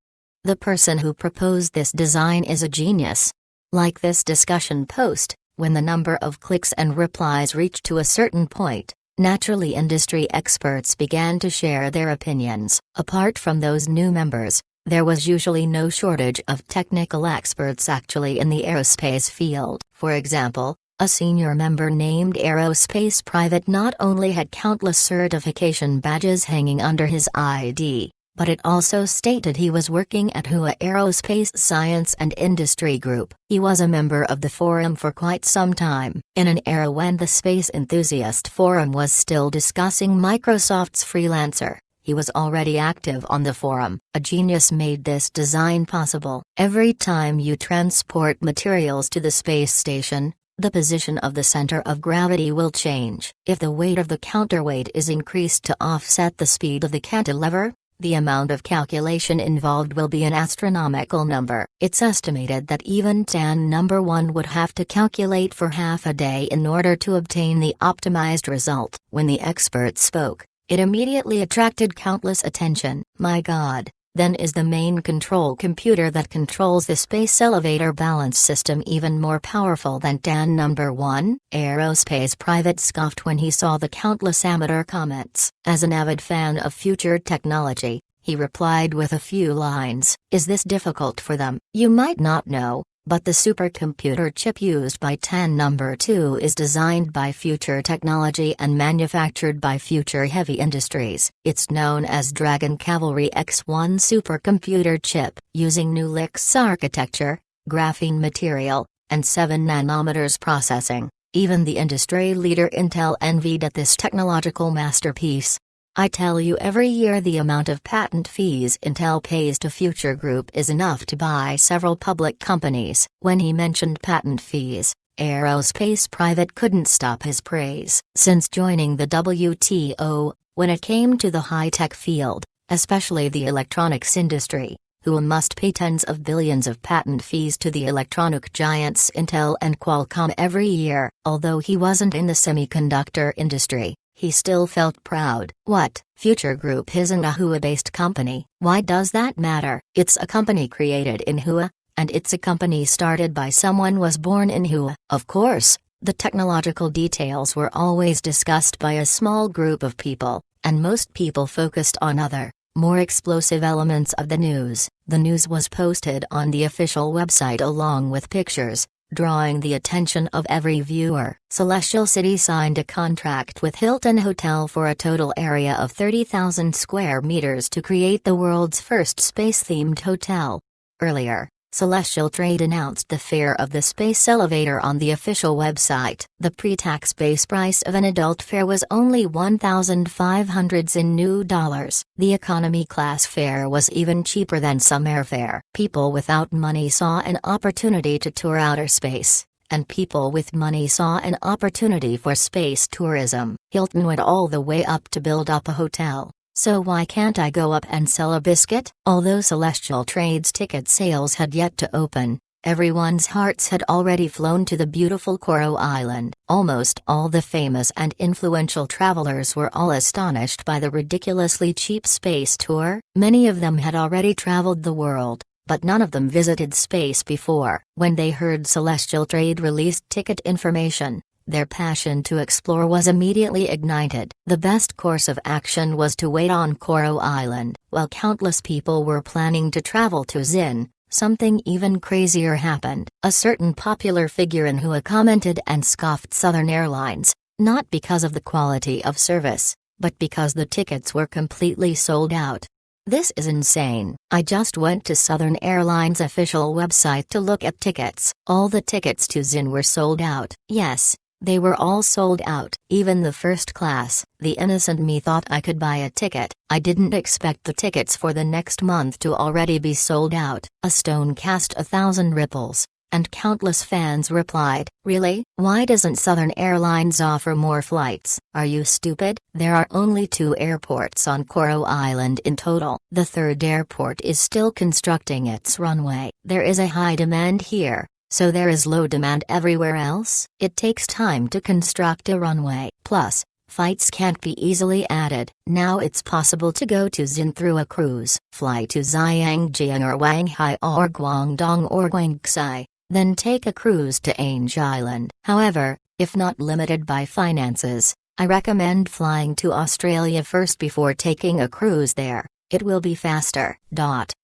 The person who proposed this design is a genius. Like this discussion post, when the number of clicks and replies reached to a certain point, naturally industry experts began to share their opinions. Apart from those new members, there was usually no shortage of technical experts actually in the aerospace field. For example, a senior member named Aerospace Private not only had countless certification badges hanging under his ID, but it also stated he was working at Hua Aerospace Science and Industry Group. He was a member of the forum for quite some time, in an era when the Space Enthusiast Forum was still discussing Microsoft's Freelancer. He was already active on the forum. A genius made this design possible. Every time you transport materials to the space station, the position of the center of gravity will change. If the weight of the counterweight is increased to offset the speed of the cantilever, the amount of calculation involved will be an astronomical number. It's estimated that even TAN number 1 would have to calculate for half a day in order to obtain the optimized result. When the expert spoke, it immediately attracted countless attention. My God, then is the main control computer that controls the space elevator balance system even more powerful than TAN number 1? Aerospace Private scoffed when he saw the countless amateur comments. As an avid fan of future technology, he replied with a few lines. Is this difficult for them? You might not know, but the supercomputer chip used by TAN number 2 is designed by Future Technology and manufactured by Future Heavy Industries. It's known as Dragon Cavalry X1 supercomputer chip, using Nucleus architecture, graphene material, and 7 nanometers processing. Even the industry leader Intel envied at this technological masterpiece. I tell you, every year the amount of patent fees Intel pays to Future Group is enough to buy several public companies. When he mentioned patent fees, Aerospace Private couldn't stop his praise. Since joining the WTO, when it came to the high-tech field, especially the electronics industry, Hua must pay tens of billions of patent fees to the electronic giants Intel and Qualcomm every year. Although he wasn't in the semiconductor industry, he still felt proud. What? Future Group isn't a Hua-based company. Why does that matter? It's a company created in Hua, and it's a company started by someone was born in Hua. Of course, the technological details were always discussed by a small group of people, and most people focused on other, more explosive elements of the news. The news was posted on the official website along with pictures, drawing the attention of every viewer. Celestial City signed a contract with Hilton Hotel for a total area of 30,000 square meters to create the world's first space-themed hotel. Earlier, Celestial Trade announced the fare of the space elevator on the official website. The pre-tax base price of an adult fare was only $1,500 in new dollars. The economy class fare was even cheaper than some airfare. People without money saw an opportunity to tour outer space, and people with money saw an opportunity for space tourism. Hilton went all the way up to build up a hotel. So why can't I go up and sell a biscuit? Although Celestial Trade's ticket sales had yet to open, everyone's hearts had already flown to the beautiful Coral Island. Almost all the famous and influential travelers were all astonished by the ridiculously cheap space tour. Many of them had already traveled the world, but none of them visited space before. When they heard Celestial Trade released ticket information, their passion to explore was immediately ignited. The best course of action was to wait on Coral Island. While countless people were planning to travel to Zin, something even crazier happened. A certain popular figure in Hua commented and scoffed Southern Airlines, not because of the quality of service, but because the tickets were completely sold out. This is insane. I just went to Southern Airlines' official website to look at tickets. All the tickets to Zin were sold out. Yes, they were all sold out. Even the first class. The innocent me thought I could buy a ticket. I didn't expect the tickets for the next month to already be sold out. A stone cast 1,000 ripples, and countless fans replied, "Really? Why doesn't Southern Airlines offer more flights? Are you stupid? There are only 2 airports on Coral Island in total. The third airport is still constructing its runway. There is a high demand here, so there is low demand everywhere else. It takes time to construct a runway. Plus, flights can't be easily added. Now it's possible to go to Zin through a cruise. Fly to Zhangjiang or Wanghai or Guangdong or Guangxi, then take a cruise to Ange Island. However, if not limited by finances, I recommend flying to Australia first before taking a cruise there. It will be faster."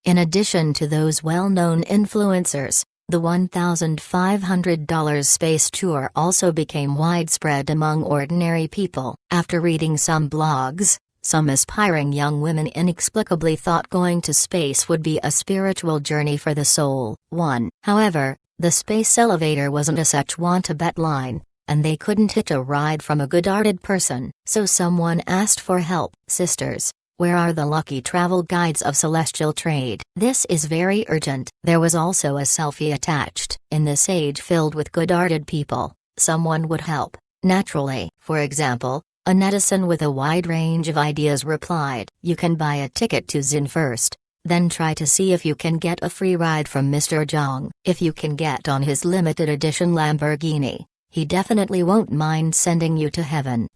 In addition to those well-known influencers, the $1,500 space tour also became widespread among ordinary people. After reading some blogs, Some aspiring young women inexplicably thought going to space would be a spiritual journey for the soul. 1. However, the space elevator wasn't a Sichuan-Tibet line, and they couldn't hitch a ride from a good-hearted person. So someone asked for help. Sisters, where are the lucky travel guides of celestial trade? This is very urgent. There was also a selfie attached. In this age filled with good-hearted people, someone would help, naturally. For example, a netizen with a wide range of ideas replied, "You can buy a ticket to Xin first, then try to see if you can get a free ride from Mr. Zhang. If you can get on his limited edition Lamborghini, he definitely won't mind sending you to heaven."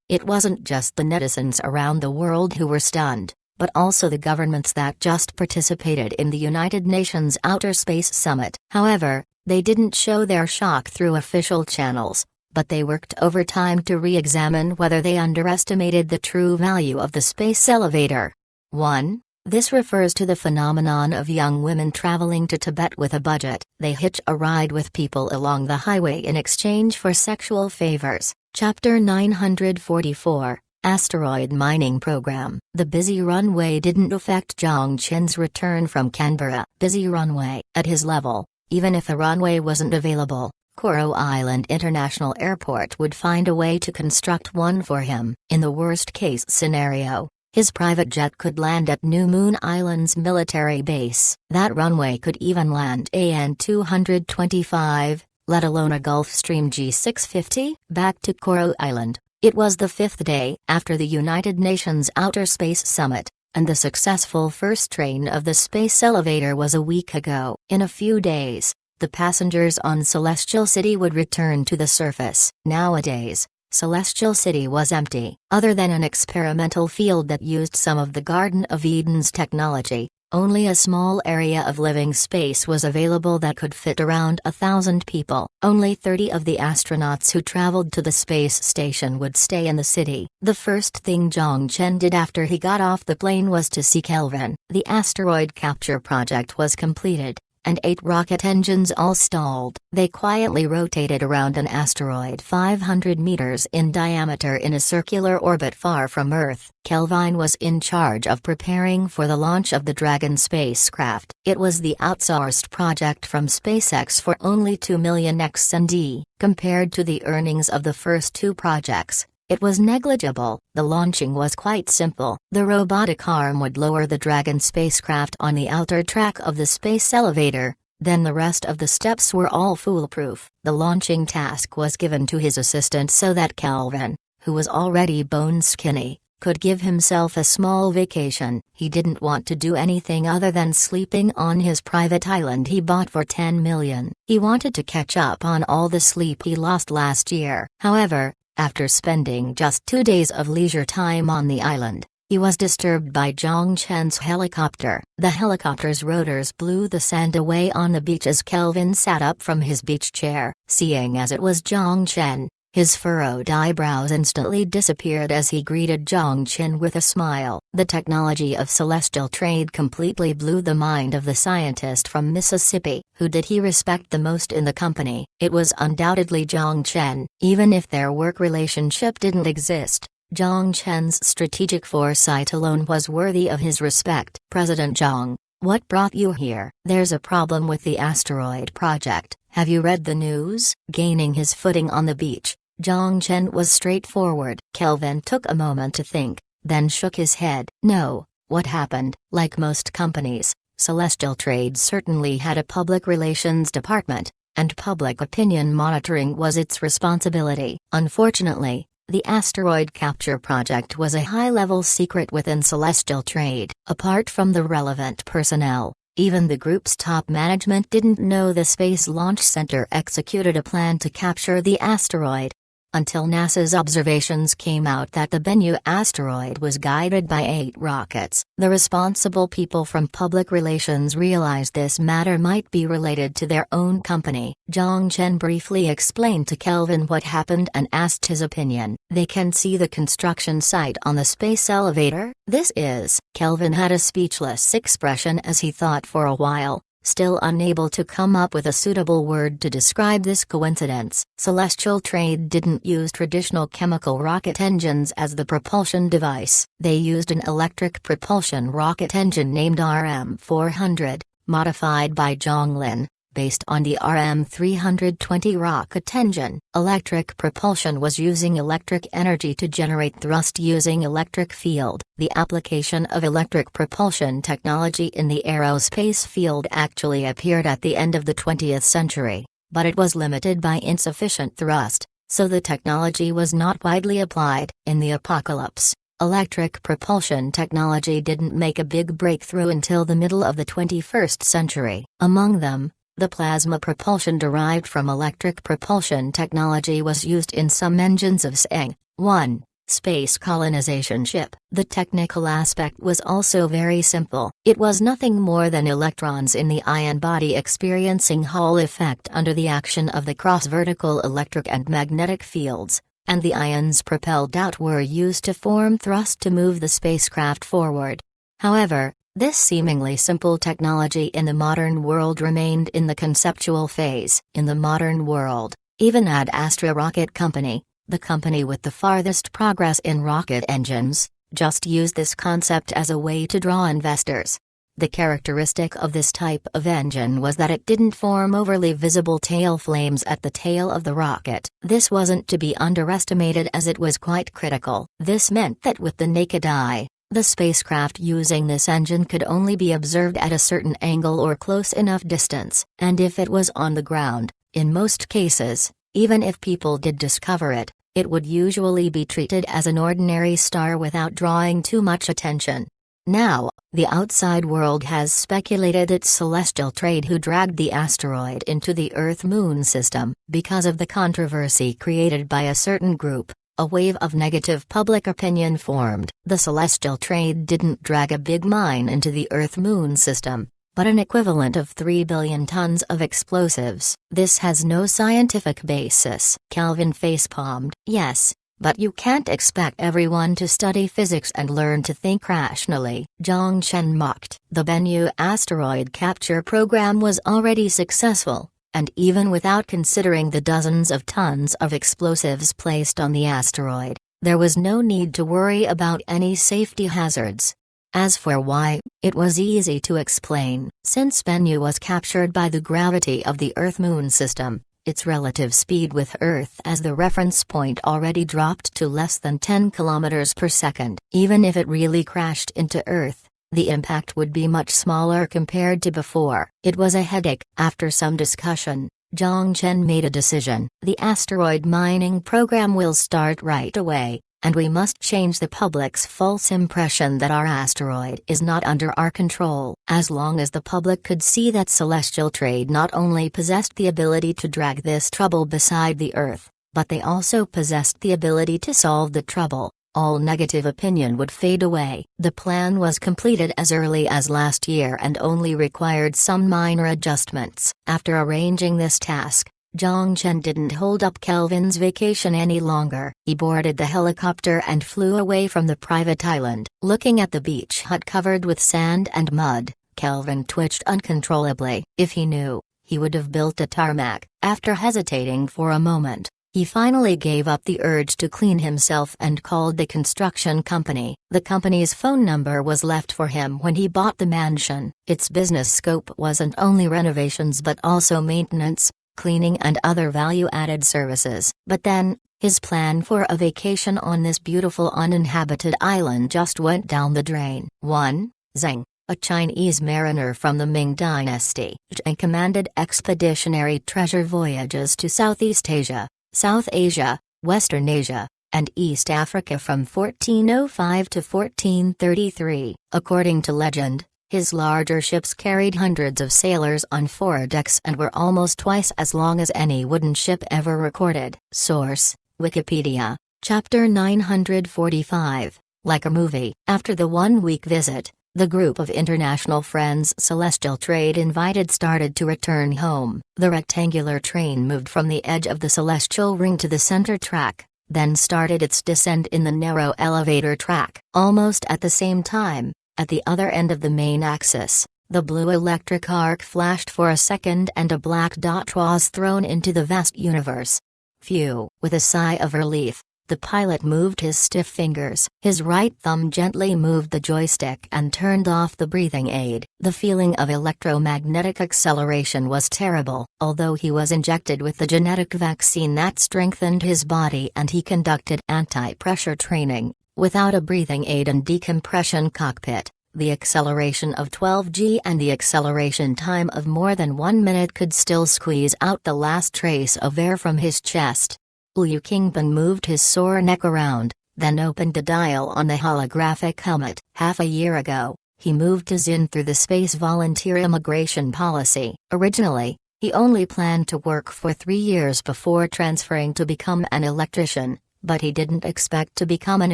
It wasn't just the netizens around the world who were stunned, but also the governments that just participated in the United Nations Outer Space Summit. However, they didn't show their shock through official channels, but they worked overtime to re-examine whether they underestimated the true value of the space elevator. 1. This refers to the phenomenon of young women traveling to Tibet with a budget. They hitch a ride with people along the highway in exchange for sexual favors. Chapter 944, Asteroid Mining Program. The busy runway didn't affect Zhang Chen's return from Canberra. Busy runway. At his level, even if a runway wasn't available, Coral Island International Airport would find a way to construct one for him. In the worst-case scenario, his private jet could land at New Moon Island's military base. That runway could even land AN 225, let alone a Gulfstream G650. Back to Coral Island. It was the 5th day after the United Nations Outer Space Summit, and the successful first train of the space elevator was a week ago. In a few days, the passengers on Celestial City would return to the surface. Nowadays, Celestial City was empty. Other than an experimental field that used some of the Garden of Eden's technology, only a small area of living space was available that could fit around 1,000 people. Only 30 of the astronauts who traveled to the space station would stay in the city. The first thing Zhang Chen did after he got off the plane was to see Kelvin. The asteroid capture project was completed, and 8 rocket engines all stalled. They quietly rotated around an asteroid 500 meters in diameter in a circular orbit far from Earth. Kelvin was in charge of preparing for the launch of the Dragon spacecraft. It was the outsourced project from SpaceX for only $2 million XND. Compared to the earnings of the first 2 projects, it was negligible. The launching was quite simple. The robotic arm would lower the Dragon spacecraft on the outer track of the space elevator, then the rest of the steps were all foolproof. The launching task was given to his assistant so that Kelvin, who was already bone skinny, could give himself a small vacation. He didn't want to do anything other than sleeping on his private island he bought for $10 million. He wanted to catch up on all the sleep he lost last year. However, after spending just 2 days of leisure time on the island, he was disturbed by Zhang Chen's helicopter. The helicopter's rotors blew the sand away on the beach as Kelvin sat up from his beach chair. Seeing as it was Zhang Chen, his furrowed eyebrows instantly disappeared as he greeted Zhang Chen with a smile. The technology of celestial trade completely blew the mind of the scientist from Mississippi. Who did he respect the most in the company? It was undoubtedly Zhang Chen. Even if their work relationship didn't exist, Zhang Chen's strategic foresight alone was worthy of his respect. President Zhang, what brought you here? There's a problem with the asteroid project. Have you read the news? Gaining his footing on the beach, Zhang Chen was straightforward. Kelvin took a moment to think, then shook his head. No, what happened? Like most companies, Celestial Trade certainly had a public relations department, and public opinion monitoring was its responsibility. Unfortunately, the asteroid capture project was a high-level secret within Celestial Trade. Apart from the relevant personnel, even the group's top management didn't know the Space Launch Center executed a plan to capture the asteroid. Until NASA's observations came out that the Bennu asteroid was guided by 8 rockets, the responsible people from public relations realized this matter might be related to their own company. Zhang Chen briefly explained to Kelvin what happened and asked his opinion. They can see the construction site on the space elevator? This is. Kelvin had a speechless expression as he thought for a while. Still unable to come up with a suitable word to describe this coincidence, Celestial Trade didn't use traditional chemical rocket engines as the propulsion device. They used an electric propulsion rocket engine named RM-400, modified by Zhonglin, based on the RM-320 rocket engine. Electric propulsion was using electric energy to generate thrust using electric field. The application of electric propulsion technology in the aerospace field actually appeared at the end of the 20th century, but it was limited by insufficient thrust, so the technology was not widely applied. In the apocalypse, electric propulsion technology didn't make a big breakthrough until the middle of the 21st century. Among them, the plasma propulsion derived from electric propulsion technology was used in some engines of Tsang-1 space colonization ship. The technical aspect was also very simple. It was nothing more than electrons in the ion body experiencing Hall effect under the action of the cross-vertical electric and magnetic fields, and the ions propelled out were used to form thrust to move the spacecraft forward. However, this seemingly simple technology in the modern world remained in the conceptual phase. In the modern world, even Ad Astra Rocket Company, the company with the farthest progress in rocket engines, just used this concept as a way to draw investors. The characteristic of this type of engine was that it didn't form overly visible tail flames at the tail of the rocket. This wasn't to be underestimated as it was quite critical. This meant that with the naked eye, the spacecraft using this engine could only be observed at a certain angle or close enough distance. And if it was on the ground, in most cases, even if people did discover it, it would usually be treated as an ordinary star without drawing too much attention. Now, the outside world has speculated it's Celestial Trade who dragged the asteroid into the Earth-Moon system. Because of the controversy created by a certain group, a wave of negative public opinion formed. The Celestial Trade didn't drag a big mine into the Earth-Moon system, but an equivalent of 3 billion tons of explosives. This has no scientific basis. Calvin facepalmed. Yes, but you can't expect everyone to study physics and learn to think rationally. Zhang Chen mocked. The Bennu asteroid capture program was already successful, and even without considering the dozens of tons of explosives placed on the asteroid, there was no need to worry about any safety hazards. As for why, it was easy to explain. Since Bennu was captured by the gravity of the Earth-Moon system, its relative speed with Earth as the reference point already dropped to less than 10 kilometers per second. Even if it really crashed into Earth, the impact would be much smaller compared to before. It was a headache. After some discussion, Zhang Chen made a decision. The asteroid mining program will start right away, and we must change the public's false impression that our asteroid is not under our control. As long as the public could see that Celestial Trade not only possessed the ability to drag this trouble beside the Earth, but they also possessed the ability to solve the trouble, all negative opinion would fade away. The plan was completed as early as last year and only required some minor adjustments. After arranging this task, Zhang Chen didn't hold up Kelvin's vacation any longer. He boarded the helicopter and flew away from the private island. Looking at the beach hut covered with sand and mud, Kelvin twitched uncontrollably. If he knew, he would have built a tarmac. After hesitating for a moment, he finally gave up the urge to clean himself and called the construction company. The company's phone number was left for him when he bought the mansion. Its business scope wasn't only renovations but also maintenance, cleaning and other value-added services. But then, his plan for a vacation on this beautiful uninhabited island just went down the drain. 1. Zheng, a Chinese mariner from the Ming Dynasty, Zheng commanded expeditionary treasure voyages to Southeast Asia, South Asia, Western Asia, and East Africa from 1405 to 1433. According to legend, his larger ships carried hundreds of sailors on foredecks and were almost twice as long as any wooden ship ever recorded. Source: Wikipedia, Chapter 945. Like a movie. After the one-week visit, the group of international friends Celestial Trade invited started to return home. The rectangular train moved from the edge of the celestial ring to the center track, then started its descent in the narrow elevator track. Almost at the same time, at the other end of the main axis, The blue electric arc flashed for a second and a black dot was thrown into the vast universe. Phew! With a sigh of relief, the pilot moved his stiff fingers. His right thumb gently moved the joystick and turned off the breathing aid. The feeling of electromagnetic acceleration was terrible. Although he was injected with the genetic vaccine that strengthened his body and he conducted anti-pressure training, without a breathing aid and decompression cockpit, the acceleration of 12G and the acceleration time of more than 1 minute could still squeeze out the last trace of air from his chest. Liu Qingpan moved his sore neck around, then opened the dial on the holographic helmet. Half a year ago, he moved to Xin through the Space Volunteer Immigration Policy. Originally, he only planned to work for 3 years before transferring to become an electrician, but he didn't expect to become an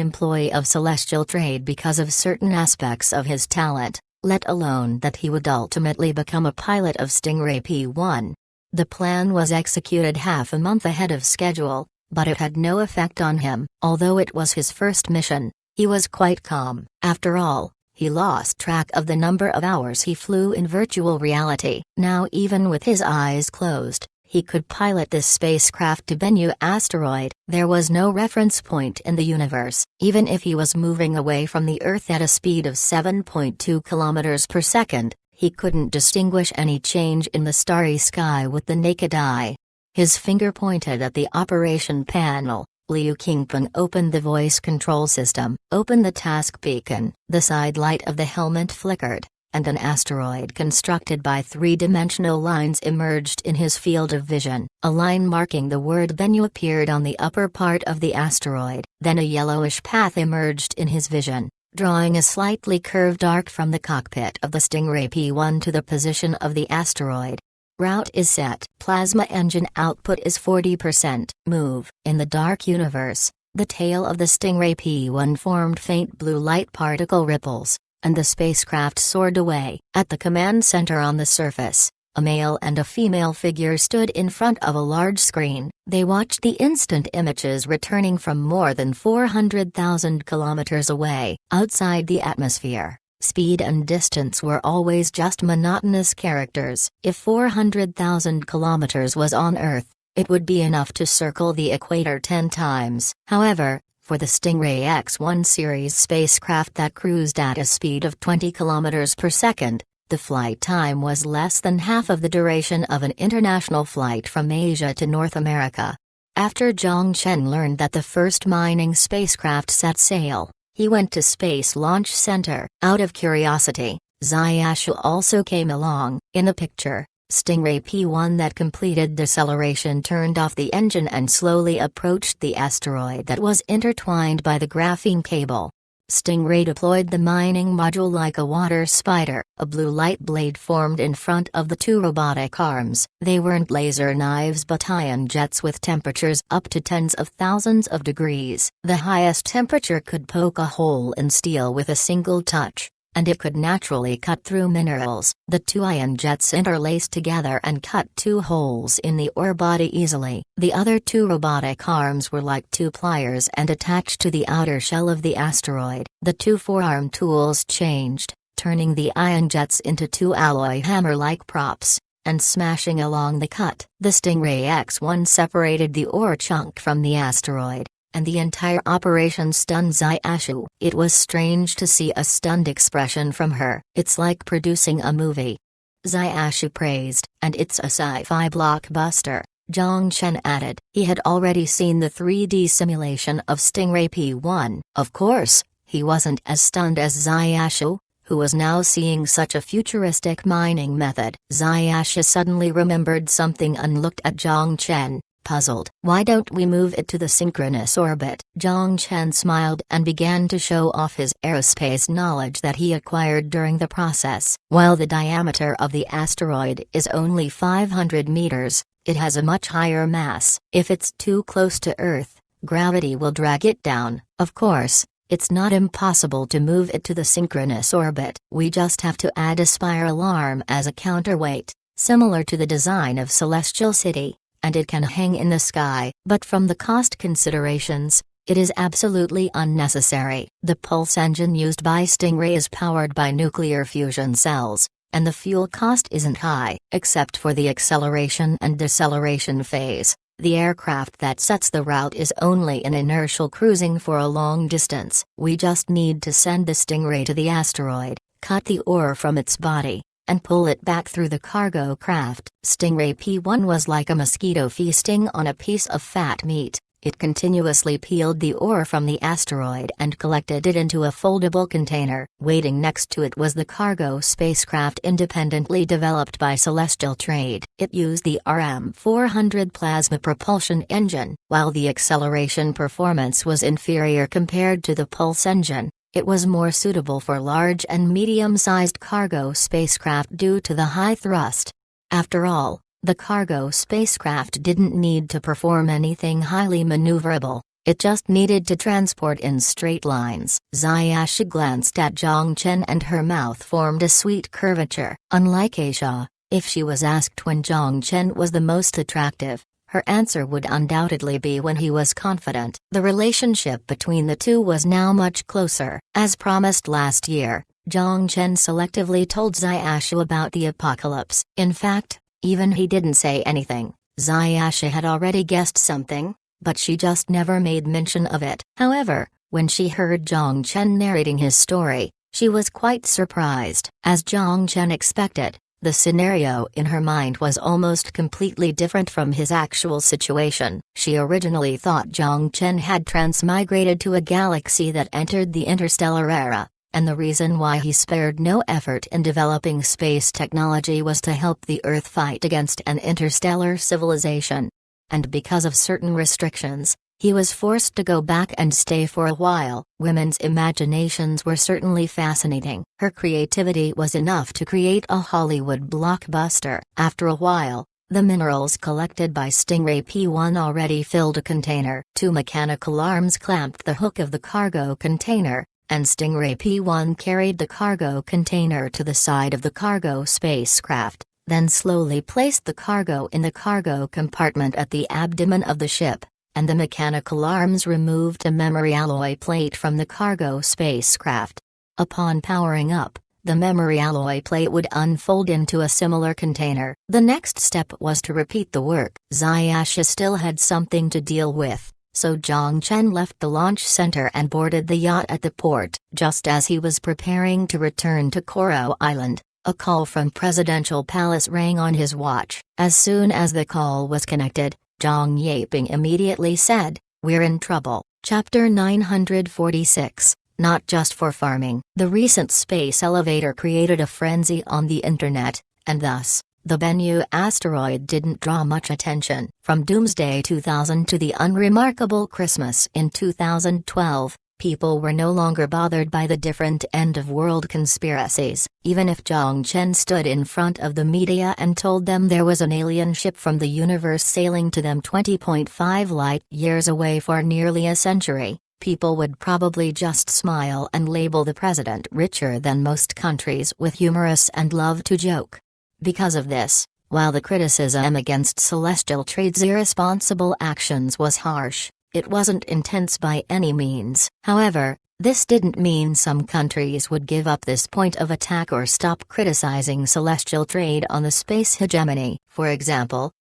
employee of Celestial Trade because of certain aspects of his talent, let alone that he would ultimately become a pilot of Stingray P-1. The plan was executed half a month ahead of schedule, but it had no effect on him. Although it was his first mission, he was quite calm. After all, he lost track of the number of hours he flew in virtual reality. Now even with his eyes closed, he could pilot this spacecraft to Bennu asteroid. There was no reference point in the universe. Even if he was moving away from the Earth at a speed of 7.2 kilometers per second, he couldn't distinguish any change in the starry sky with the naked eye. His finger pointed at the operation panel. Liu Qingpan opened the voice control system. Open the task beacon. The side light of the helmet flickered, and an asteroid constructed by three-dimensional lines emerged in his field of vision. A line marking the word Bennu appeared on the upper part of the asteroid. Then a yellowish path emerged in his vision, drawing a slightly curved arc from the cockpit of the Stingray P-1 to the position of the asteroid. Route is set. Plasma engine output is 40%. Move. In the dark universe, the tail of the Stingray P-1 formed faint blue light particle ripples, and the spacecraft soared away. At the command center on the surface, a male and a female figure stood in front of a large screen. They watched the instant images returning from more than 400,000 kilometers away. Outside the atmosphere, speed and distance were always just monotonous characters. If 400,000 kilometers was on Earth, it would be enough to circle the equator 10 times. However, for the Stingray X-1 series spacecraft that cruised at a speed of 20 kilometers per second, the flight time was less than half of the duration of an international flight from Asia to North America. After Zhang Chen learned that the first mining spacecraft set sail, he went to Space Launch Center. Out of curiosity, Ziyashu also came along. In the picture, Stingray P-1 that completed deceleration turned off the engine and slowly approached the asteroid that was intertwined by the graphene cable. Stingray deployed the mining module like a water spider. A blue light blade formed in front of the two robotic arms. They weren't laser knives but ion jets with temperatures up to tens of thousands of degrees. The highest temperature could poke a hole in steel with a single touch, and it could naturally cut through minerals. The two ion jets interlaced together and cut 2 holes in the ore body easily. The other 2 robotic arms were like 2 pliers and attached to the outer shell of the asteroid. The 2 forearm tools changed, turning the ion jets into 2 alloy hammer-like props, and smashing along the cut. The Stingray X-1 separated the ore chunk from the asteroid, and the entire operation stunned Ziyashu. It was strange to see a stunned expression from her. It's like producing a movie, Ziyashu praised. And it's a sci-fi blockbuster, Zhang Chen added. He had already seen the 3D simulation of Stingray P-1. Of course, he wasn't as stunned as Ziyashu, who was now seeing such a futuristic mining method. Ziyashu suddenly remembered something and looked at Zhang Chen, puzzled. Why don't we move it to the synchronous orbit? Zhang Chen smiled and began to show off his aerospace knowledge that he acquired during the process. While the diameter of the asteroid is only 500 meters, it has a much higher mass. If it's too close to Earth, gravity will drag it down. Of course, it's not impossible to move it to the synchronous orbit. We just have to add a spiral arm as a counterweight, similar to the design of Celestial City, and it can hang in the sky. But from the cost considerations, it is absolutely unnecessary. The pulse engine used by Stingray is powered by nuclear fusion cells, and the fuel cost isn't high, except for the acceleration and deceleration phase. The aircraft that sets the route is only in inertial cruising for a long distance. We just need to send the Stingray to the asteroid, cut the ore from its body, and pull it back through the cargo craft. Stingray P-1 was like a mosquito feasting on a piece of fat meat. It continuously peeled the ore from the asteroid and collected it into a foldable container. Waiting next to it was the cargo spacecraft independently developed by Celestial Trade. It used the RM-400 plasma propulsion engine. While the acceleration performance was inferior compared to the Pulse engine, it was more suitable for large and medium-sized cargo spacecraft due to the high thrust. After all, the cargo spacecraft didn't need to perform anything highly maneuverable, it just needed to transport in straight lines. Ziyasha glanced at Zhang Chen and her mouth formed a sweet curvature. Unlike Asia, if she was asked when Zhang Chen was the most attractive, her answer would undoubtedly be when he was confident. The relationship between the two was now much closer. As promised last year, Zhang Chen selectively told Ziyasha about the apocalypse. In fact, even he didn't say anything. Ziyasha had already guessed something, but she just never made mention of it. However, when she heard Zhang Chen narrating his story, she was quite surprised. As Zhang Chen expected, the scenario in her mind was almost completely different from his actual situation. She originally thought Zhang Chen had transmigrated to a galaxy that entered the interstellar era, and the reason why he spared no effort in developing space technology was to help the Earth fight against an interstellar civilization. And because of certain restrictions, he was forced to go back and stay for a while. Women's imaginations were certainly fascinating. Her creativity was enough to create a Hollywood blockbuster. After a while, the minerals collected by Stingray P-1 already filled a container. Two mechanical arms clamped the hook of the cargo container, and Stingray P-1 carried the cargo container to the side of the cargo spacecraft, then slowly placed the cargo in the cargo compartment at the abdomen of the ship, and the mechanical arms removed a memory alloy plate from the cargo spacecraft. Upon powering up, the memory alloy plate would unfold into a similar container. The next step was to repeat the work. Ziyasha still had something to deal with, so Zhang Chen left the launch center and boarded the yacht at the port. Just as he was preparing to return to Koro Island, a call from Presidential Palace rang on his watch. As soon as the call was connected, Zhang Yaping immediately said, "We're in trouble." Chapter 946. Not just for farming. The recent space elevator created a frenzy on the internet, and thus, the Bennu asteroid didn't draw much attention. From Doomsday 2000 to the unremarkable Christmas in 2012, people were no longer bothered by the different end-of-world conspiracies. Even if Zhang Chen stood in front of the media and told them there was an alien ship from the universe sailing to them 20.5 light-years away for nearly a century, people would probably just smile and label the president richer than most countries with humorous and love to joke. Because of this, while the criticism against Celestial Trade's irresponsible actions was harsh, it wasn't intense by any means. However, this didn't mean some countries would give up this point of attack or stop criticizing Celestial Trade on the space hegemony. For example,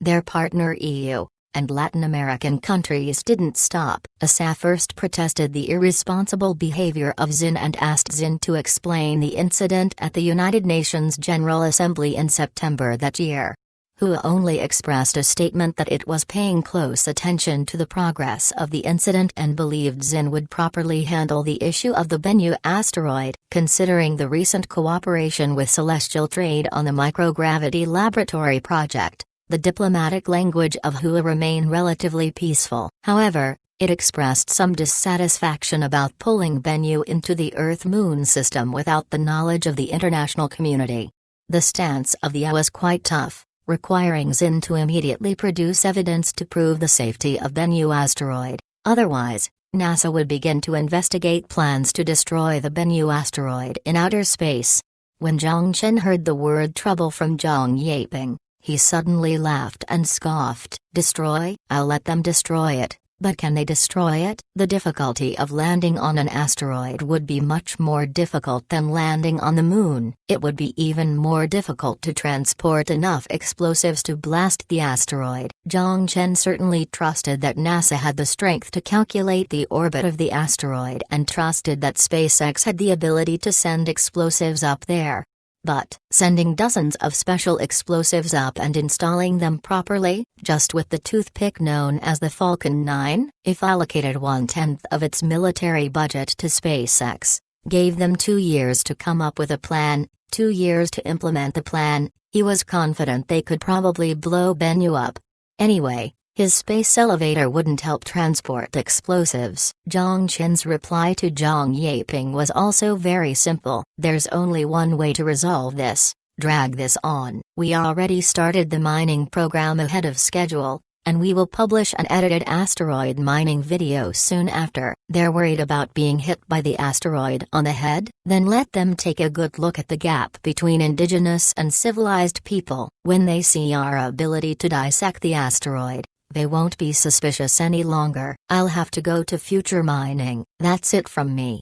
their partner EU and Latin American countries didn't stop. ASA first protested the irresponsible behavior of Xin and asked Xin to explain the incident at the United Nations General Assembly in September that year. WHO only expressed a statement that it was paying close attention to the progress of the incident and believed Xin would properly handle the issue of the Bennu asteroid. Considering the recent cooperation with Celestial Trade on the microgravity laboratory project, the diplomatic language of WHO remained relatively peaceful. However, it expressed some dissatisfaction about pulling Bennu into the Earth-Moon system without the knowledge of the international community. The stance of the EU was quite tough, requiring Xin to immediately produce evidence to prove the safety of Bennu asteroid. Otherwise, NASA would begin to investigate plans to destroy the Bennu asteroid in outer space. When Zhang Chen heard the word trouble from Zhang Yaping, he suddenly laughed and scoffed. "Destroy? I'll let them destroy it. But can they destroy it? The difficulty of landing on an asteroid would be much more difficult than landing on the moon. It would be even more difficult to transport enough explosives to blast the asteroid. Zhang Chen certainly trusted that NASA had the strength to calculate the orbit of the asteroid and trusted that SpaceX had the ability to send explosives up there. But, sending dozens of special explosives up and installing them properly, just with the toothpick known as the Falcon 9, if allocated 1/10 of its military budget to SpaceX, gave them 2 years to come up with a plan, 2 years to implement the plan, he was confident they could probably blow Bennu up. Anyway, his space elevator wouldn't help transport explosives. Zhang Chen's reply to Zhang Yaping was also very simple. There's only one way to resolve this: drag this on. We already started the mining program ahead of schedule, and we will publish an edited asteroid mining video soon after. They're worried about being hit by the asteroid on the head? Then let them take a good look at the gap between indigenous and civilized people. When they see our ability to dissect the asteroid, they won't be suspicious any longer. I'll have to go to future mining. That's it from me.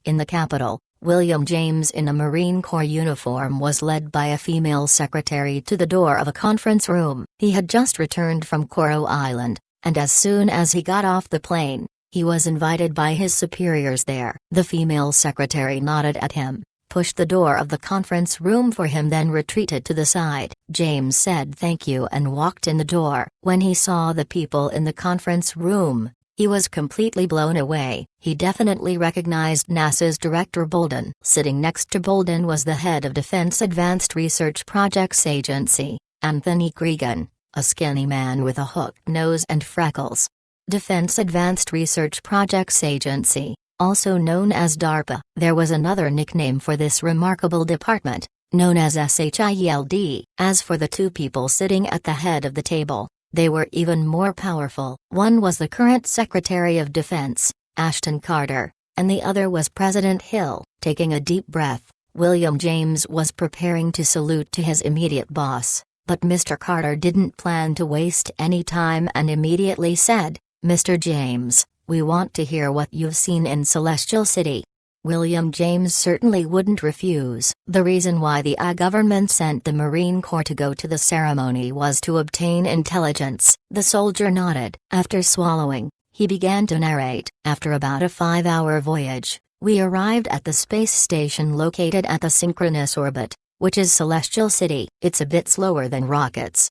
In the capital, William James in a Marine Corps uniform was led by a female secretary to the door of a conference room. He had just returned from Koro Island, and as soon as he got off the plane, he was invited by his superiors there. The female secretary nodded at him, pushed the door of the conference room for him, then retreated to the side. James said thank you and walked in the door. When he saw the people in the conference room, he was completely blown away. He definitely recognized NASA's Director Bolden. Sitting next to Bolden was the head of Defense Advanced Research Projects Agency, Anthony Cregan, a skinny man with a hooked nose and freckles. Defense Advanced Research Projects Agency, also known as DARPA. There was another nickname for this remarkable department, known as SHIELD. As for the two people sitting at the head of the table, they were even more powerful. One was the current Secretary of Defense, Ashton Carter, and the other was President Hill. Taking a deep breath, William James was preparing to salute to his immediate boss, but Mr. Carter didn't plan to waste any time and immediately said, "Mr. James, we want to hear what you've seen in Celestial City." William James certainly wouldn't refuse. The reason why the government sent the Marine Corps to go to the ceremony was to obtain intelligence. The soldier nodded. After swallowing, he began to narrate. After about a 5-hour voyage, we arrived at the space station located at the synchronous orbit, which is Celestial City. It's a bit slower than rockets.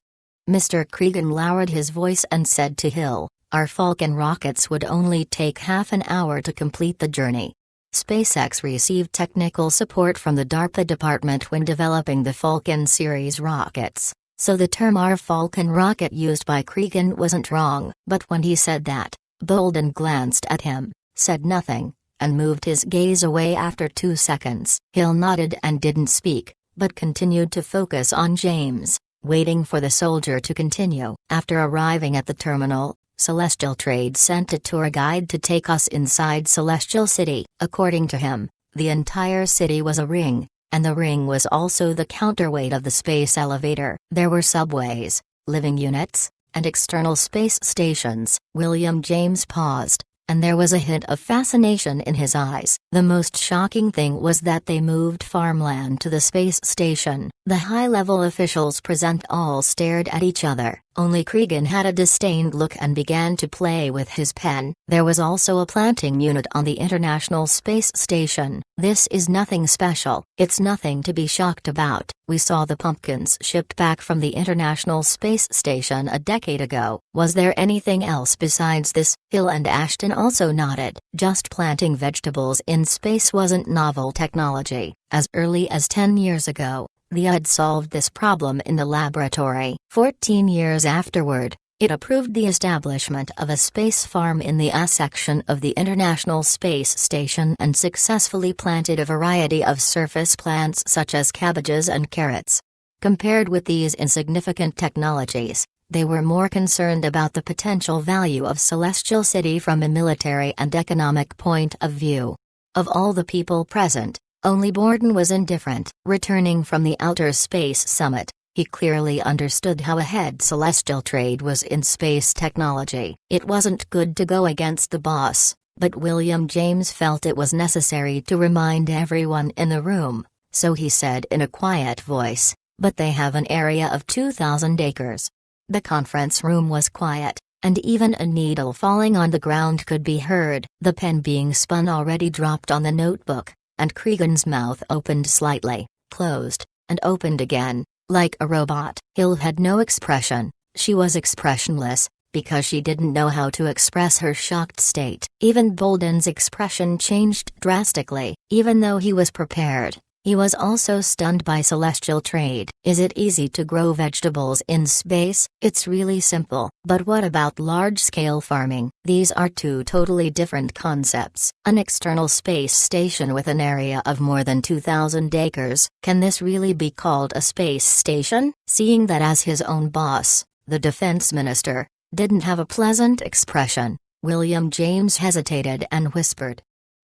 Mr. Cregan lowered his voice and said to Hill, "Our Falcon rockets would only take half an hour to complete the journey." SpaceX received technical support from the DARPA department when developing the Falcon series rockets, so the term "our Falcon rocket" used by Cregan wasn't wrong. But when he said that, Bolden glanced at him, said nothing, and moved his gaze away after 2 seconds. Hill nodded and didn't speak, but continued to focus on James, waiting for the soldier to continue. After arriving at the terminal, Celestial Trade sent a tour guide to take us inside Celestial City. According to him, the entire city was a ring, and the ring was also the counterweight of the space elevator. There were subways, living units, and external space stations. William James paused, and there was a hint of fascination in his eyes. The most shocking thing was that they moved farmland to the space station. The high-level officials present all stared at each other. Only Cregan had a disdained look and began to play with his pen. There was also a planting unit on the International Space Station. This is nothing special. It's nothing to be shocked about. We saw the pumpkins shipped back from the International Space Station a decade ago. Was there anything else besides this? Hill and Ashton also nodded. Just planting vegetables in space wasn't novel technology. As early as 10 years ago, the had solved this problem in the laboratory. 14 years afterward, it approved the establishment of a space farm in the A section of the International Space Station and successfully planted a variety of surface plants such as cabbages and carrots. Compared with these insignificant technologies, they were more concerned about the potential value of Celestial City from a military and economic point of view. Of all the people present, only Borden was indifferent. Returning from the Outer Space Summit, He clearly understood how ahead Celestial Trade was in space technology. It wasn't good to go against the boss, but William James felt it was necessary to remind everyone in the room, so he said in a quiet voice, "But they have an area of 2,000 acres." The conference room was quiet, and even a needle falling on the ground could be heard. The pen being spun already dropped on the notebook, and Cregan's mouth opened slightly, closed, and opened again, like a robot. Hill had no expression. She was expressionless, because she didn't know how to express her shocked state. Even Bolden's expression changed drastically. Even though he was prepared, he was also stunned by Celestial Trade. Is it easy to grow vegetables in space? It's really simple. But what about large-scale farming? These are two totally different concepts. An external space station with an area of more than 2,000 acres. Can this really be called a space station? Seeing that as his own boss, the defense minister, didn't have a pleasant expression, William James hesitated and whispered,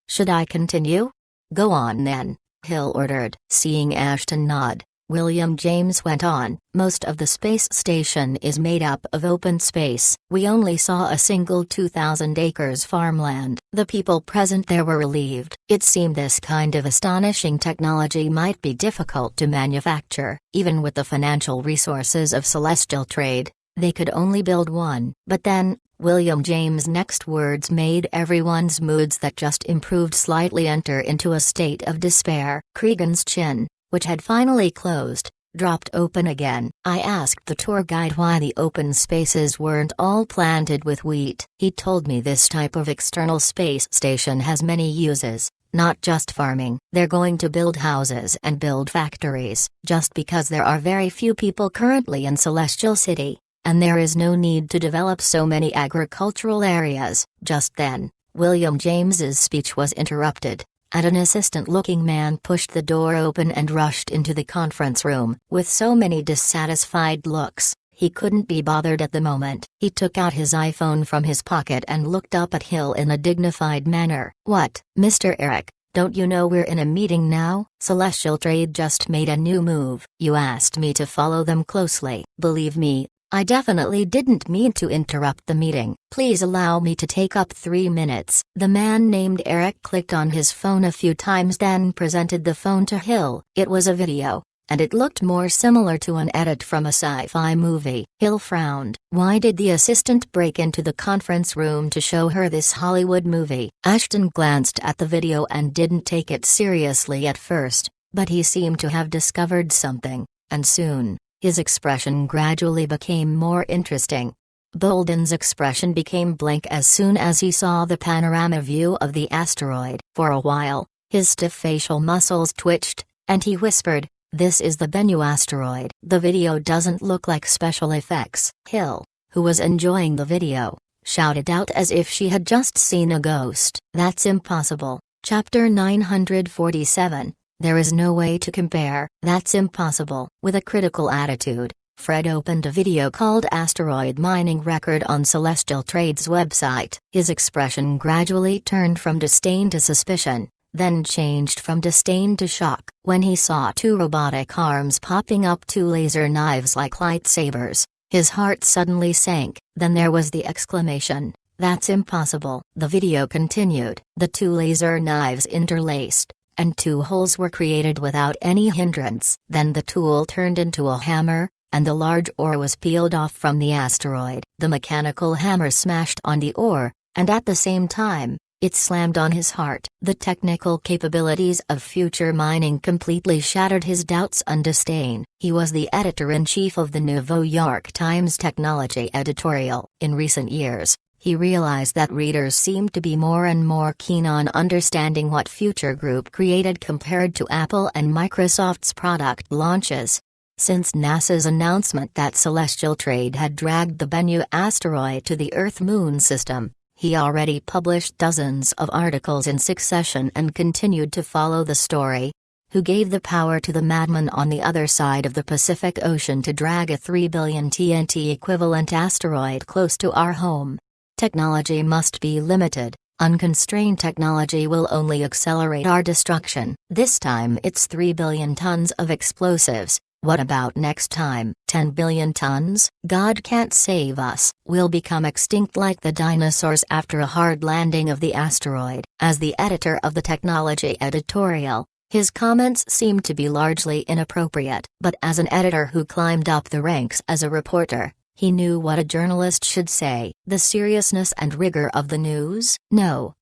"Should I continue?" "Go on then," Hill ordered. Seeing Ashton nod, William James went on, "Most of the space station is made up of open space. We only saw a single 2,000 acres farmland." The people present there were relieved. It seemed this kind of astonishing technology might be difficult to manufacture. Even with the financial resources of Celestial Trade, they could only build one. But then, William James' next words made everyone's moods that just improved slightly enter into a state of despair. Cregan's chin, which had finally closed, dropped open again. "I asked the tour guide why the open spaces weren't all planted with wheat. He told me this type of external space station has many uses, not just farming. They're going to build houses and build factories. Just because there are very few people currently in Celestial City, and there is no need to develop so many agricultural areas." Just then, William James's speech was interrupted, and an assistant-looking man pushed the door open and rushed into the conference room. With so many dissatisfied looks, he couldn't be bothered at the moment. He took out his iPhone from his pocket and looked up at Hill in a dignified manner. "What, Mr. Eric? Don't you know we're in a meeting now? Celestial Trade just made a new move. You asked me to follow them closely." "Believe me, I definitely didn't mean to interrupt the meeting. Please allow me to take up 3 minutes." The man named Eric clicked on his phone a few times, then presented the phone to Hill. It was a video, and it looked more similar to an edit from a sci-fi movie. Hill frowned. Why did the assistant break into the conference room to show her this Hollywood movie? Ashton glanced at the video and didn't take it seriously at first, but he seemed to have discovered something, and soon, his expression gradually became more interesting. Bolden's expression became blank as soon as he saw the panorama view of the asteroid. For a while, his stiff facial muscles twitched, and he whispered, "This is the Bennu asteroid." "The video doesn't look like special effects." Hill, who was enjoying the video, shouted out as if she had just seen a ghost. "That's impossible." Chapter 947. There is no way to compare. "That's impossible." With a critical attitude, Fred opened a video called Asteroid Mining Record on Celestial Trade's website. His expression gradually turned from disdain to suspicion, then changed from disdain to shock. When he saw 2 robotic arms popping up 2 laser knives like lightsabers, his heart suddenly sank. Then there was the exclamation, "That's impossible." The video continued. The 2 laser knives interlaced, and 2 holes were created without any hindrance. Then the tool turned into a hammer, and the large ore was peeled off from the asteroid. The mechanical hammer smashed on the ore, and at the same time, it slammed on his heart. The technical capabilities of future mining completely shattered his doubts and disdain. He was the editor-in-chief of the New York Times technology editorial. In recent years, he realized that readers seemed to be more and more keen on understanding what Future Group created compared to Apple and Microsoft's product launches. Since NASA's announcement that Celestial Trade had dragged the Bennu asteroid to the Earth-Moon system, he already published dozens of articles in succession and continued to follow the story. Who gave the power to the madman on the other side of the Pacific Ocean to drag a 3 billion TNT equivalent asteroid close to our home? Technology must be limited. Unconstrained technology will only accelerate our destruction. This time it's 3 billion tons of explosives. What about next time? 10 billion tons? God can't save us. We'll become extinct like the dinosaurs after a hard landing of the asteroid. As the editor of the technology editorial, his comments seemed to be largely inappropriate. But as an editor who climbed up the ranks as a reporter, he knew what a journalist should say. The seriousness and rigor of the news? No.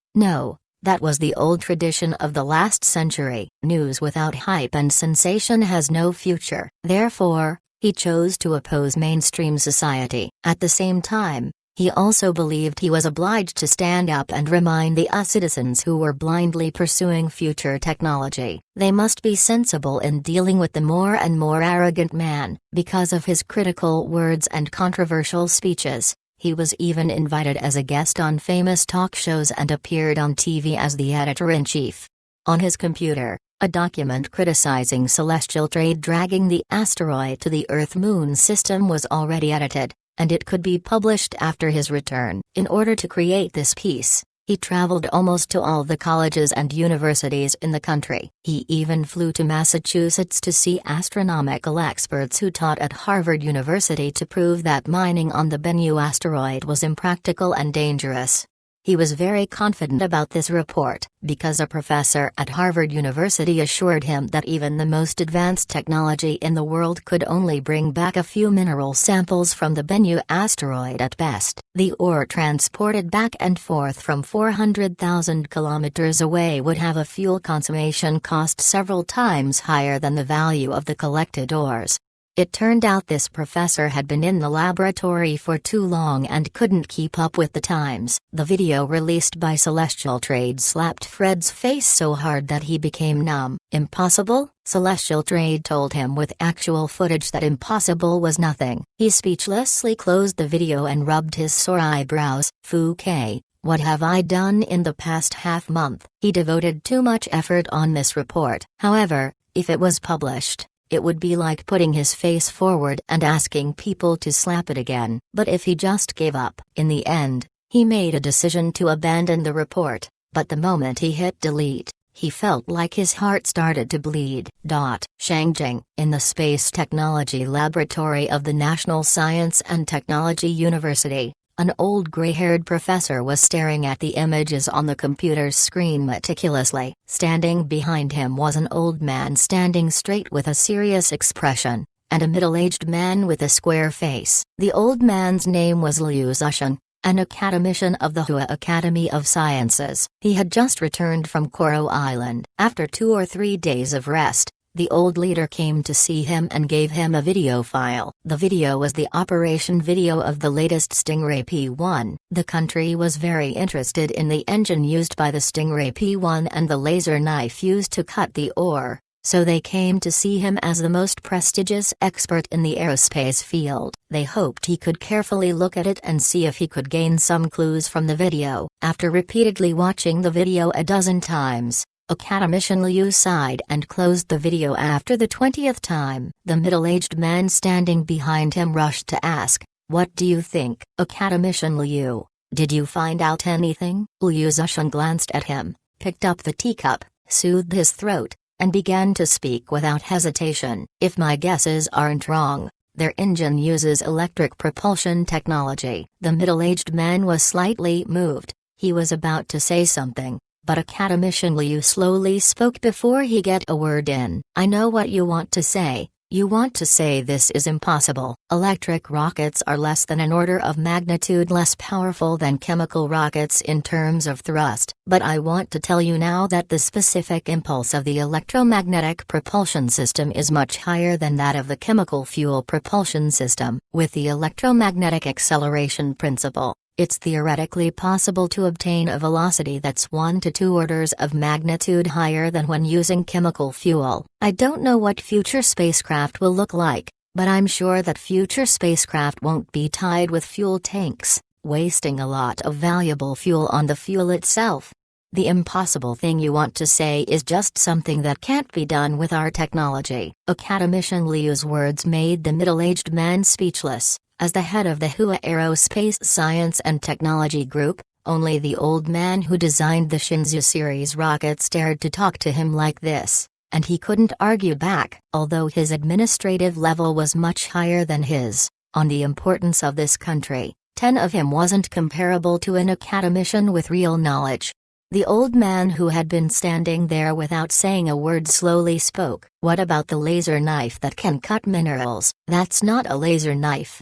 That was the old tradition of the last century. News without hype and sensation has no future. Therefore, he chose to oppose mainstream society. At the same time, he also believed he was obliged to stand up and remind the citizens who were blindly pursuing future technology. They must be sensible in dealing with the more and more arrogant man. Because of his critical words and controversial speeches, he was even invited as a guest on famous talk shows and appeared on TV as the editor-in-chief. On his computer, a document criticizing celestial trade dragging the asteroid to the Earth-Moon system was already edited, and it could be published after his return. In order to create this piece, he traveled almost to all the colleges and universities in the country. He even flew to Massachusetts to see astronomical experts who taught at Harvard University to prove that mining on the Bennu asteroid was impractical and dangerous. He was very confident about this report, because a professor at Harvard University assured him that even the most advanced technology in the world could only bring back a few mineral samples from the Bennu asteroid at best. The ore transported back and forth from 400,000 kilometers away would have a fuel consumption cost several times higher than the value of the collected ores. It turned out this professor had been in the laboratory for too long and couldn't keep up with the times. The video released by Celestial Trade slapped Fred's face so hard that he became numb. Impossible? Celestial Trade told him with actual footage that impossible was nothing. He speechlessly closed the video and rubbed his sore eyebrows. Fouquet, what have I done in the past half month? He devoted too much effort on this report. However, if it was published, it would be like putting his face forward and asking people to slap it again. But if he just gave up? In the end, he made a decision to abandon the report, but the moment he hit delete, he felt like his heart started to bleed. Shangjing, in the Space Technology Laboratory of the National Science and Technology University, an old gray-haired professor was staring at the images on the computer's screen meticulously. Standing behind him was an old man standing straight with a serious expression, and a middle-aged man with a square face. The old man's name was Liu Zishan, an academician of the Hua Academy of Sciences. He had just returned from Koro Island. After 2 or 3 days of rest, the old leader came to see him and gave him a video file. The video was the operation video of the latest Stingray P1. The country was very interested in the engine used by the Stingray P1 and the laser knife used to cut the ore, so they came to see him as the most prestigious expert in the aerospace field. They hoped he could carefully look at it and see if he could gain some clues from the video. After repeatedly watching the video a dozen times, Academician Liu sighed and closed the video after the 20th time. The middle-aged man standing behind him rushed to ask, "What do you think?" Academician Liu, "Did you find out anything?" Liu Zishan glanced at him, picked up the teacup, soothed his throat, and began to speak without hesitation. "If my guesses aren't wrong, their engine uses electric propulsion technology." The middle-aged man was slightly moved. He was about to say something, but Academician Liu slowly spoke before he get a word in. "I know what you want to say. You want to say this is impossible. Electric rockets are less than an order of magnitude less powerful than chemical rockets in terms of thrust. But I want to tell you now that the specific impulse of the electromagnetic propulsion system is much higher than that of the chemical fuel propulsion system. With the electromagnetic acceleration principle, it's theoretically possible to obtain a velocity that's 1 to 2 orders of magnitude higher than when using chemical fuel. I don't know what future spacecraft will look like, but I'm sure that future spacecraft won't be tied with fuel tanks, wasting a lot of valuable fuel on the fuel itself. The impossible thing you want to say is just something that can't be done with our technology." Academician Liu's words made the middle-aged man speechless. As the head of the Hua Aerospace Science and Technology Group, only the old man who designed the Shenzhou series rockets dared to talk to him like this. and he couldn't argue back, although his administrative level was much higher than his, on the importance of this country. 10 of him wasn't comparable to an academician with real knowledge. The old man who had been standing there without saying a word slowly spoke. What about the laser knife that can cut minerals? That's not a laser knife.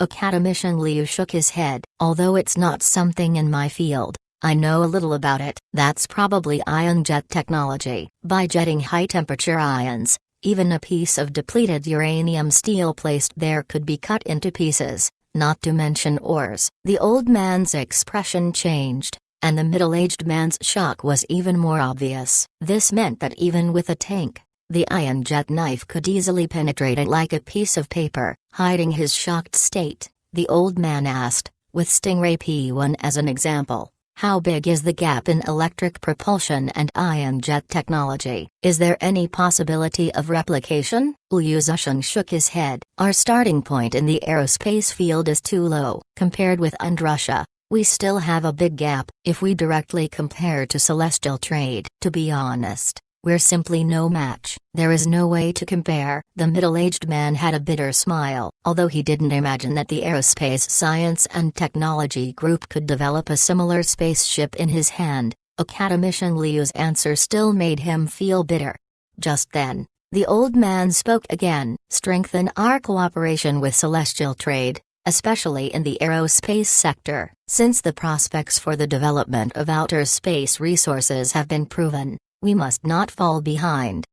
Academician Liu shook his head. Although it's not something in my field, I know a little about it. That's probably ion jet technology. By jetting high-temperature ions, even a piece of depleted uranium steel placed there could be cut into pieces, not to mention ores. The old man's expression changed, and the middle-aged man's shock was even more obvious. This meant that even with a tank, the ion jet knife could easily penetrate it like a piece of paper. Hiding his shocked state, the old man asked, with Stingray P1 as an example, how big is the gap in electric propulsion and ion jet technology? Is there any possibility of replication? Liu Zishan shook his head. Our starting point in the aerospace field is too low. Compared with Russia, we still have a big gap. If we directly compare to celestial trade, to be honest, we're simply no match. There is no way to compare. The middle-aged man had a bitter smile. Although he didn't imagine that the Aerospace Science and Technology Group could develop a similar spaceship in his hand, academician Liu's answer still made him feel bitter. Just then, the old man spoke again. Strengthen our cooperation with celestial trade, especially in the aerospace sector, since the prospects for the development of outer space resources have been proven. We must not fall behind.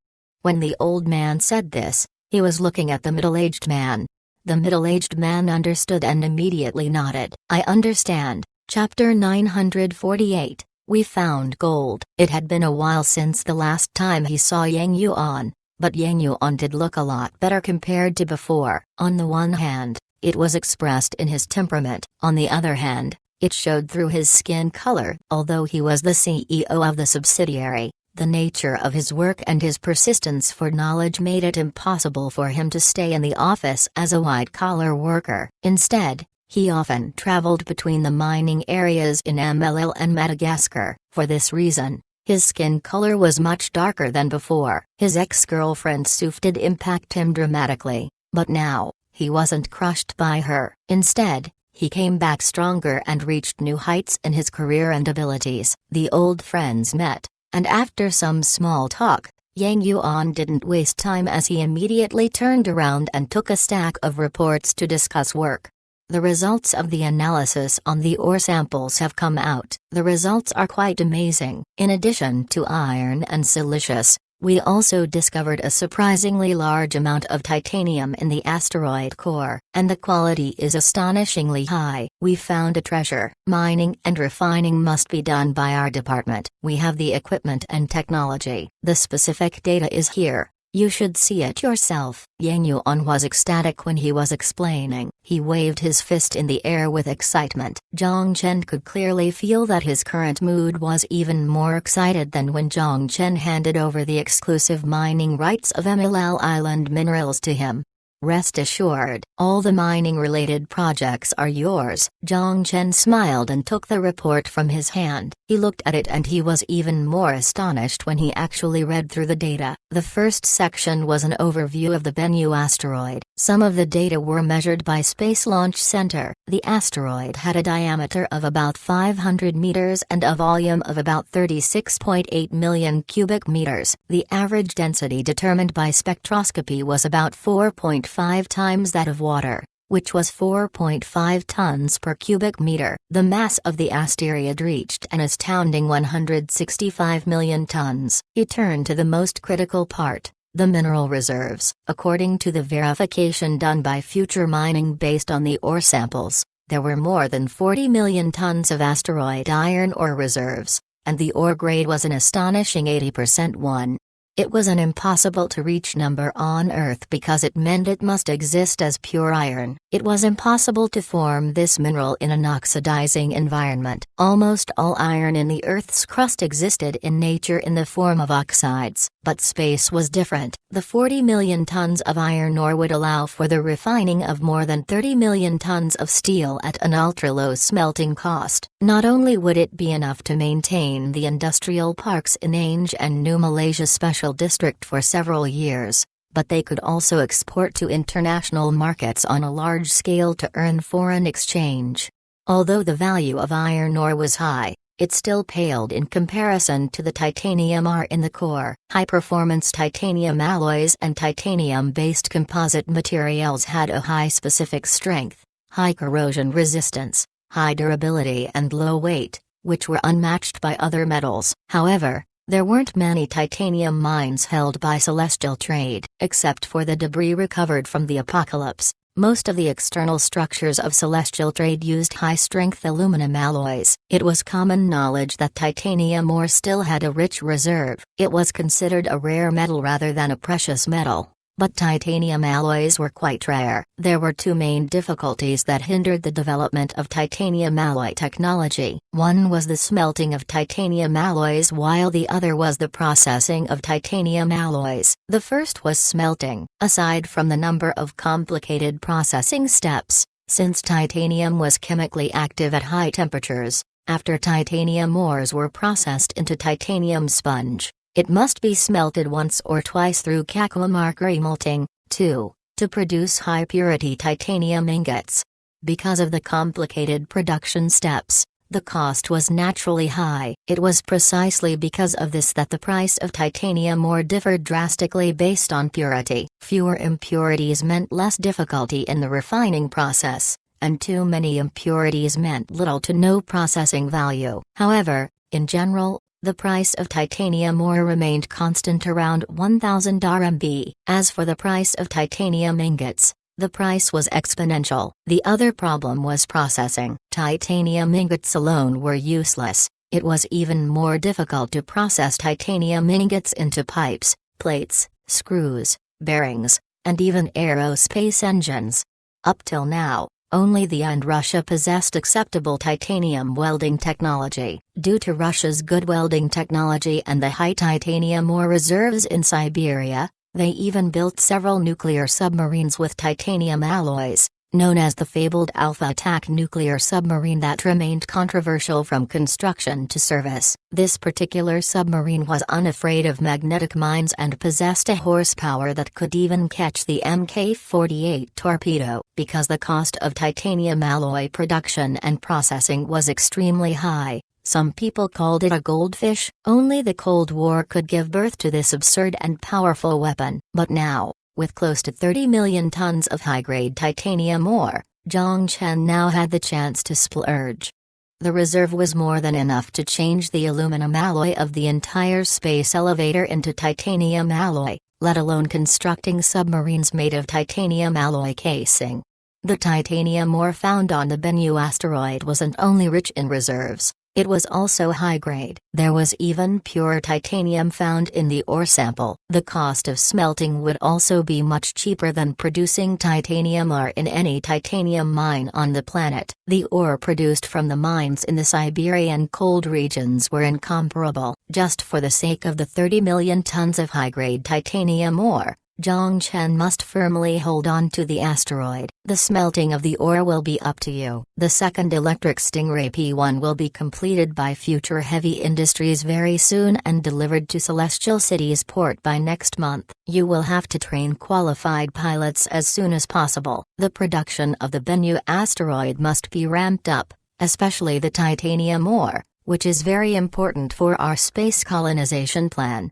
When the old man said this, he was looking at the middle-aged man. The middle-aged man understood and immediately nodded. I understand. Chapter 948. We found gold. It had been a while since the last time he saw Yang Yuan, but Yang Yuan did look a lot better compared to before. On the one hand, it was expressed in his temperament. On the other hand, it showed through his skin color. Although he was the CEO of the subsidiary, the nature of his work and his persistence for knowledge made it impossible for him to stay in the office as a white-collar worker. Instead, he often traveled between the mining areas in MLL and Madagascar. For this reason, his skin color was much darker than before. His ex-girlfriend Suf did impact him dramatically, but now, he wasn't crushed by her. Instead, he came back stronger and reached new heights in his career and abilities. The old friends met, and after some small talk, Yang Yuan didn't waste time as he immediately turned around and took a stack of reports to discuss work. The results of the analysis on the ore samples have come out. The results are quite amazing. In addition to iron and silicious, we also discovered a surprisingly large amount of titanium in the asteroid core, and the quality is astonishingly high. We found a treasure. Mining and refining must be done by our department. We have the equipment and technology. The specific data is here. You should see it yourself. Yang Yuan was ecstatic when he was explaining. He waved his fist in the air with excitement. Zhang Chen could clearly feel that his current mood was even more excited than when Zhang Chen handed over the exclusive mining rights of MLL Island minerals to him. Rest assured, all the mining-related projects are yours. Zhang Chen smiled and took the report from his hand. He looked at it and he was even more astonished when he actually read through the data. The first section was an overview of the Bennu asteroid. Some of the data were measured by Space Launch Center. The asteroid had a diameter of about 500 meters and a volume of about 36.8 million cubic meters. The average density determined by spectroscopy was about 4.5 times that of water, which was 4.5 tons per cubic meter. The mass of the asteroid reached an astounding 165 million tons. He turned to the most critical part, the mineral reserves. According to the verification done by Future Mining based on the ore samples, there were more than 40 million tons of asteroid iron ore reserves, and the ore grade was an astonishing 80%. It was an impossible to reach number on Earth because it meant it must exist as pure iron. It was impossible to form this mineral in an oxidizing environment. Almost all iron in the Earth's crust existed in nature in the form of oxides, but space was different. The 40 million tons of iron ore would allow for the refining of more than 30 million tons of steel at an ultra-low smelting cost. Not only would it be enough to maintain the industrial parks in Ange and New Malaysia special commercial district for several years, but they could also export to international markets on a large scale to earn foreign exchange. Although the value of iron ore was high, it still paled in comparison to the titanium ore in the core. High-performance titanium alloys and titanium-based composite materials had a high specific strength, high corrosion resistance, high durability and low weight, which were unmatched by other metals. However, there weren't many titanium mines held by Celestial Trade. Except for the debris recovered from the apocalypse, most of the external structures of Celestial Trade used high-strength aluminum alloys. It was common knowledge that titanium ore still had a rich reserve. It was considered a rare metal rather than a precious metal, but titanium alloys were quite rare. There were two main difficulties that hindered the development of titanium alloy technology. One was the smelting of titanium alloys, while the other was the processing of titanium alloys. The first was smelting. Aside from the number of complicated processing steps, since titanium was chemically active at high temperatures, after titanium ores were processed into titanium sponge, it must be smelted once or twice through Kakulamaker melting, too, to produce high-purity titanium ingots. Because of the complicated production steps, the cost was naturally high. It was precisely because of this that the price of titanium ore differed drastically based on purity. Fewer impurities meant less difficulty in the refining process, and too many impurities meant little to no processing value. However, in general, the price of titanium ore remained constant around 1,000 RMB. As for the price of titanium ingots, the price was exponential. The other problem was processing. Titanium ingots alone were useless. It was even more difficult to process titanium ingots into pipes, plates, screws, bearings, and even aerospace engines. Up till now, only the and Russia possessed acceptable titanium welding technology. Due to Russia's good welding technology and the high titanium ore reserves in Siberia, they even built several nuclear submarines with titanium alloys, known as the fabled Alpha Attack nuclear submarine that remained controversial from construction to service. This particular submarine was unafraid of magnetic mines and possessed a horsepower that could even catch the Mk-48 torpedo. Because the cost of titanium alloy production and processing was extremely high, some people called it a goldfish. Only the Cold War could give birth to this absurd and powerful weapon. But now, with close to 30 million tons of high-grade titanium ore, Zhongchen now had the chance to splurge. The reserve was more than enough to change the aluminum alloy of the entire space elevator into titanium alloy, let alone constructing submarines made of titanium alloy casing. The titanium ore found on the Bennu asteroid wasn't only rich in reserves, it was also high-grade. There was even pure titanium found in the ore sample. The cost of smelting would also be much cheaper than producing titanium ore in any titanium mine on the planet. The ore produced from the mines in the Siberian cold regions were incomparable. Just for the sake of the 30 million tons of high-grade titanium ore, Zhongchen must firmly hold on to the asteroid. The smelting of the ore will be up to you. The second electric Stingray P1 will be completed by Future Heavy Industries very soon and delivered to Celestial City's port by next month. You will have to train qualified pilots as soon as possible. The production of the Bennu asteroid must be ramped up, especially the titanium ore, which is very important for our space colonization plan.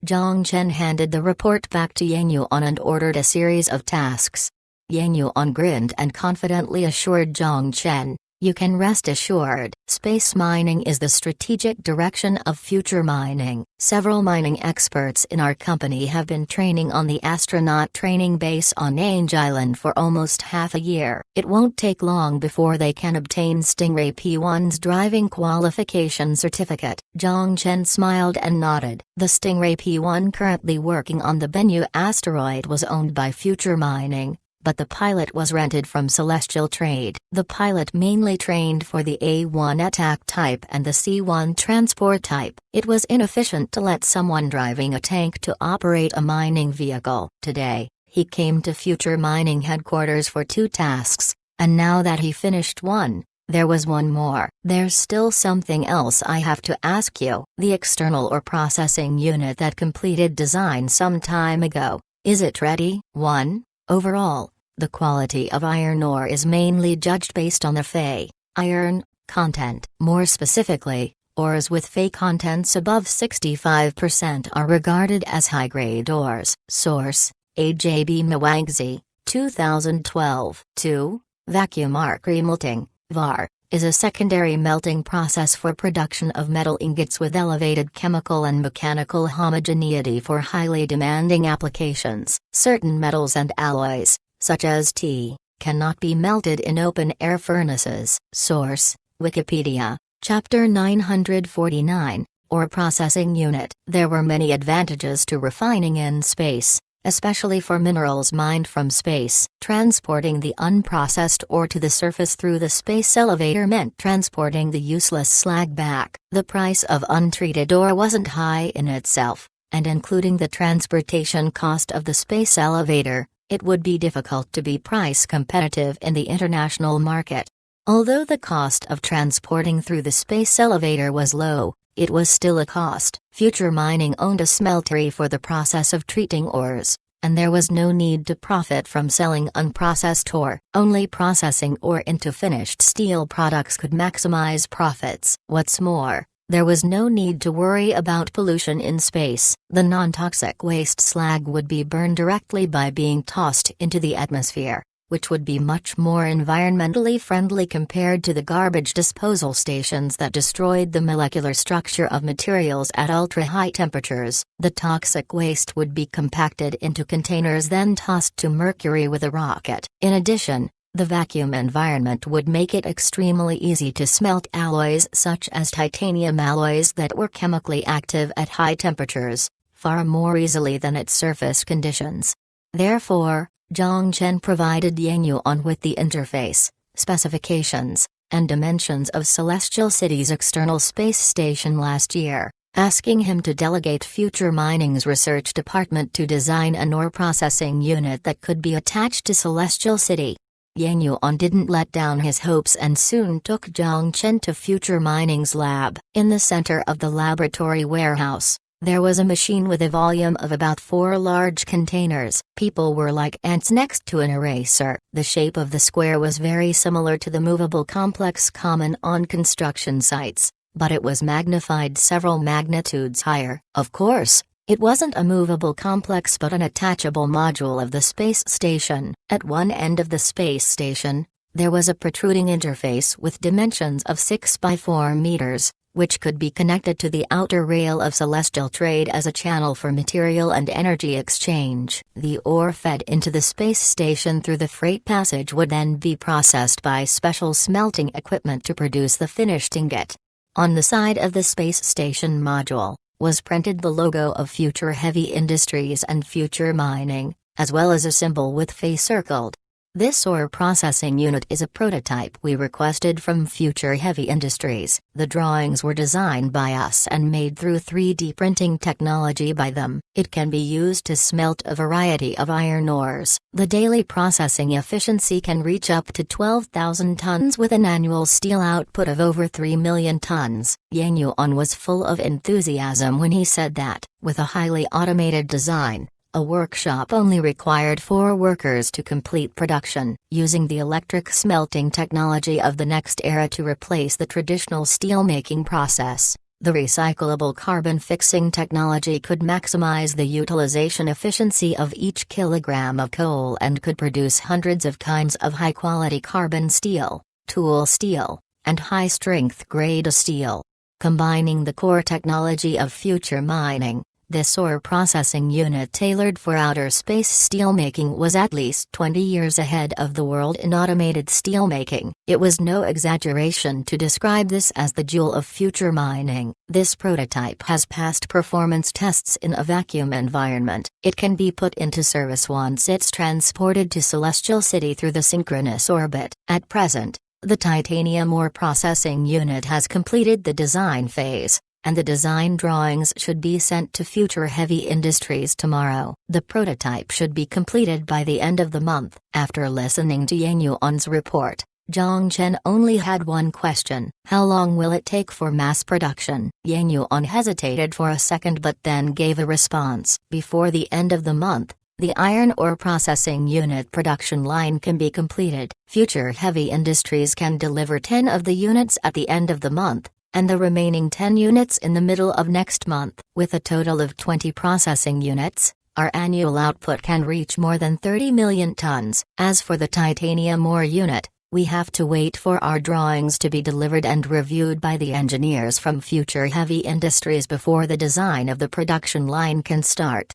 Zhongchen handed the report back to Yang Yuan and ordered a series of tasks. Yang Yuan grinned and confidently assured Zhongchen, "You can rest assured. Space mining is the strategic direction of future mining." Several mining experts in our company have been training on the astronaut training base on Ange Island for almost half a year. It won't take long before they can obtain Stingray P1's driving qualification certificate. Zhongchen smiled and nodded. The Stingray P1 currently working on the Bennu asteroid was owned by Future Mining, but the pilot was rented from Celestial Trade. The pilot mainly trained for the A1 attack type and the C1 transport type. It was inefficient to let someone driving a tank to operate a mining vehicle. Today, he came to Future Mining headquarters for two tasks, and now that he finished one, There was one more. There's still something else I have to ask you. The external ore processing unit that completed design some time ago, is it ready? 1. Overall, the quality of iron ore is mainly judged based on the Fe iron content. More specifically, ores with Fe contents above 65% are regarded as high-grade ores. Source: AJB Mwangzi, 2012. 2. Vacuum arc remelting, VAR, is a secondary melting process for production of metal ingots with elevated chemical and mechanical homogeneity for highly demanding applications. Certain metals and alloys, such as T, cannot be melted in open-air furnaces. Source: Wikipedia, Chapter 949, Ore Processing Unit. There were many advantages to refining in space, especially for minerals mined from space. Transporting the unprocessed ore to the surface through the space elevator meant transporting the useless slag back. The price of untreated ore wasn't high in itself, and including the transportation cost of the space elevator, it would be difficult to be price competitive in the international market. Although the cost of transporting through the space elevator was low, it was still a cost. Future Mining owned a smeltery for the process of treating ores, and there was no need to profit from selling unprocessed ore. Only processing ore into finished steel products could maximize profits. What's more, there was no need to worry about pollution in space. The non-toxic waste slag would be burned directly by being tossed into the atmosphere, which would be much more environmentally friendly compared to the garbage disposal stations that destroyed the molecular structure of materials at ultra-high temperatures. The toxic waste would be compacted into containers then tossed to Mercury with a rocket. In addition, the vacuum environment would make it extremely easy to smelt alloys such as titanium alloys that were chemically active at high temperatures, far more easily than at surface conditions. Therefore, Zhongchen provided Yang Yuan with the interface, specifications, and dimensions of Celestial City's external space station last year, asking him to delegate Future Mining's research department to design an ore processing unit that could be attached to Celestial City. Yang Yuan didn't let down his hopes and soon took Zhongchen to Future Mining's lab. In the center of the laboratory warehouse, there was a machine with a volume of about 4 large containers. People were like ants next to an eraser. The shape of the square was very similar to the movable complex common on construction sites, but it was magnified several magnitudes higher. Of course, it wasn't a movable complex but an attachable module of the space station. At one end of the space station, there was a protruding interface with dimensions of 6 by 4 meters, which could be connected to the outer rail of celestial trade as a channel for material and energy exchange. The ore fed into the space station through the freight passage would then be processed by special smelting equipment to produce the finished ingot. On the side of the space station module was printed the logo of Future Heavy Industries and Future Mining, as well as a symbol with Fe circled. This ore processing unit is a prototype we requested from Future Heavy Industries. The drawings were designed by us and made through 3D printing technology by them. It can be used to smelt a variety of iron ores. The daily processing efficiency can reach up to 12,000 tons with an annual steel output of over 3 million tons. Yang Yuan was full of enthusiasm when he said that, with a highly automated design, a workshop only required 4 workers to complete production, using the electric smelting technology of the next era to replace the traditional steelmaking process. The recyclable carbon fixing technology could maximize the utilization efficiency of each kilogram of coal and could produce hundreds of kinds of high-quality carbon steel, tool steel, and high-strength grade steel. Combining the core technology of Future Mining, this ore processing unit tailored for outer space steelmaking was at least 20 years ahead of the world in automated steelmaking. It was no exaggeration to describe this as the jewel of Future Mining. This prototype has passed performance tests in a vacuum environment. It can be put into service once it's transported to Celestial City through the synchronous orbit. At present, the titanium ore processing unit has completed the design phase, and the design drawings should be sent to Future Heavy Industries tomorrow. The prototype should be completed by the end of the month. After listening to Yang Yuan's report, Zhang Chen only had one question: how long will it take for mass production? Yang Yuan hesitated for a second but then gave a response. Before the end of the month, the iron ore processing unit production line can be completed. Future Heavy Industries can deliver 10 of the units at the end of the month, and the remaining 10 units in the middle of next month. With a total of 20 processing units, our annual output can reach more than 30 million tons. As for the titanium ore unit, we have to wait for our drawings to be delivered and reviewed by the engineers from Future Heavy Industries before the design of the production line can start.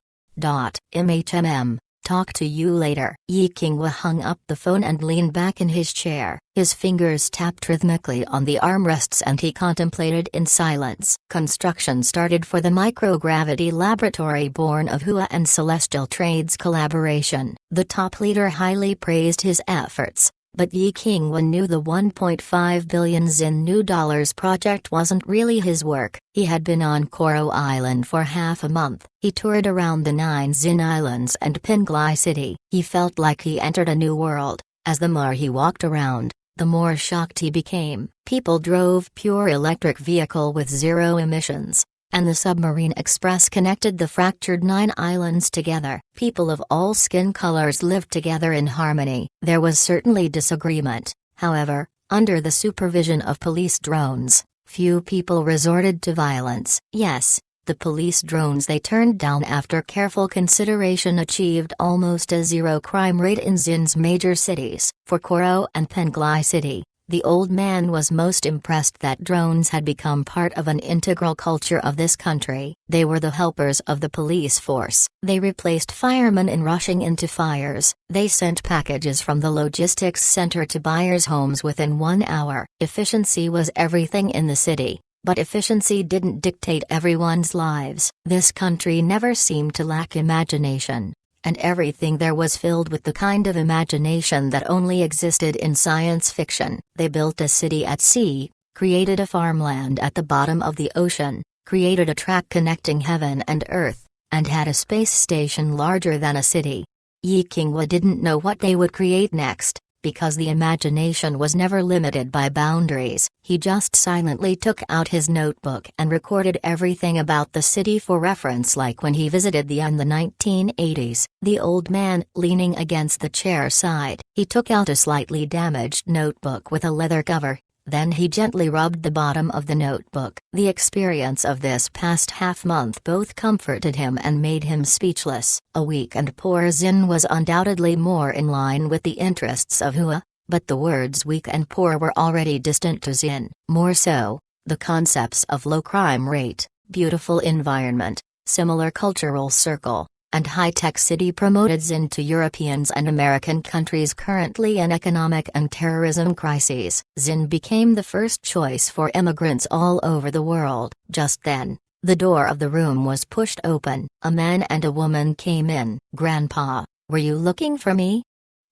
Talk to you later. Yi Qinghua hung up the phone and leaned back in his chair. His fingers tapped rhythmically on the armrests and he contemplated in silence. Construction started for the microgravity laboratory born of Hua and Celestial Trade's collaboration. The top leader highly praised his efforts, but Yi Qinghua knew the 1.5 billion Zin new dollars project wasn't really his work. He had been on Koro Island for half a month. He toured around the 9 Zin Islands and Penglai City. He felt like he entered a new world. As the more he walked around, the more shocked he became. People drove pure electric vehicle with zero emissions, and the submarine express connected the fractured 9 islands together. People of all skin colors lived together in harmony. There was certainly disagreement, however, under the supervision of police drones. Few people resorted to violence. Yes, the police drones they turned down after careful consideration achieved almost a zero crime rate in Zin's major cities. For Koro and Penglai City, the old man was most impressed that drones had become part of an integral culture of this country. They were the helpers of the police force. They replaced firemen in rushing into fires. They sent packages from the logistics center to buyers' homes within 1 hour. Efficiency was everything in the city, but efficiency didn't dictate everyone's lives. This country never seemed to lack imagination, and everything there was filled with the kind of imagination that only existed in science fiction. They built a city at sea, created a farmland at the bottom of the ocean, created a track connecting heaven and earth, and had a space station larger than a city. Yi Qinghua didn't know what they would create next, because the imagination was never limited by boundaries. He just silently took out his notebook and recorded everything about the city for reference, like when he visited the in the 1980s. The old man, leaning against the chair, sighed. He took out a slightly damaged notebook with a leather cover. Then he gently rubbed the bottom of the notebook. The experience of this past half-month both comforted him and made him speechless. A weak and poor Zin was undoubtedly more in line with the interests of Hua, but the words weak and poor were already distant to Zin. More so, the concepts of low crime rate, beautiful environment, similar cultural circle, and high-tech city promoted Zin to Europeans and American countries currently in economic and terrorism crises. Zin became the first choice for immigrants all over the world. Just then, the door of the room was pushed open. A man and a woman came in. "Grandpa, were you looking for me?"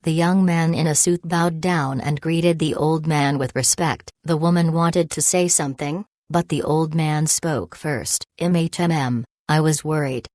The young man in a suit bowed down and greeted the old man with respect. The woman wanted to say something, but the old man spoke first. I was worried."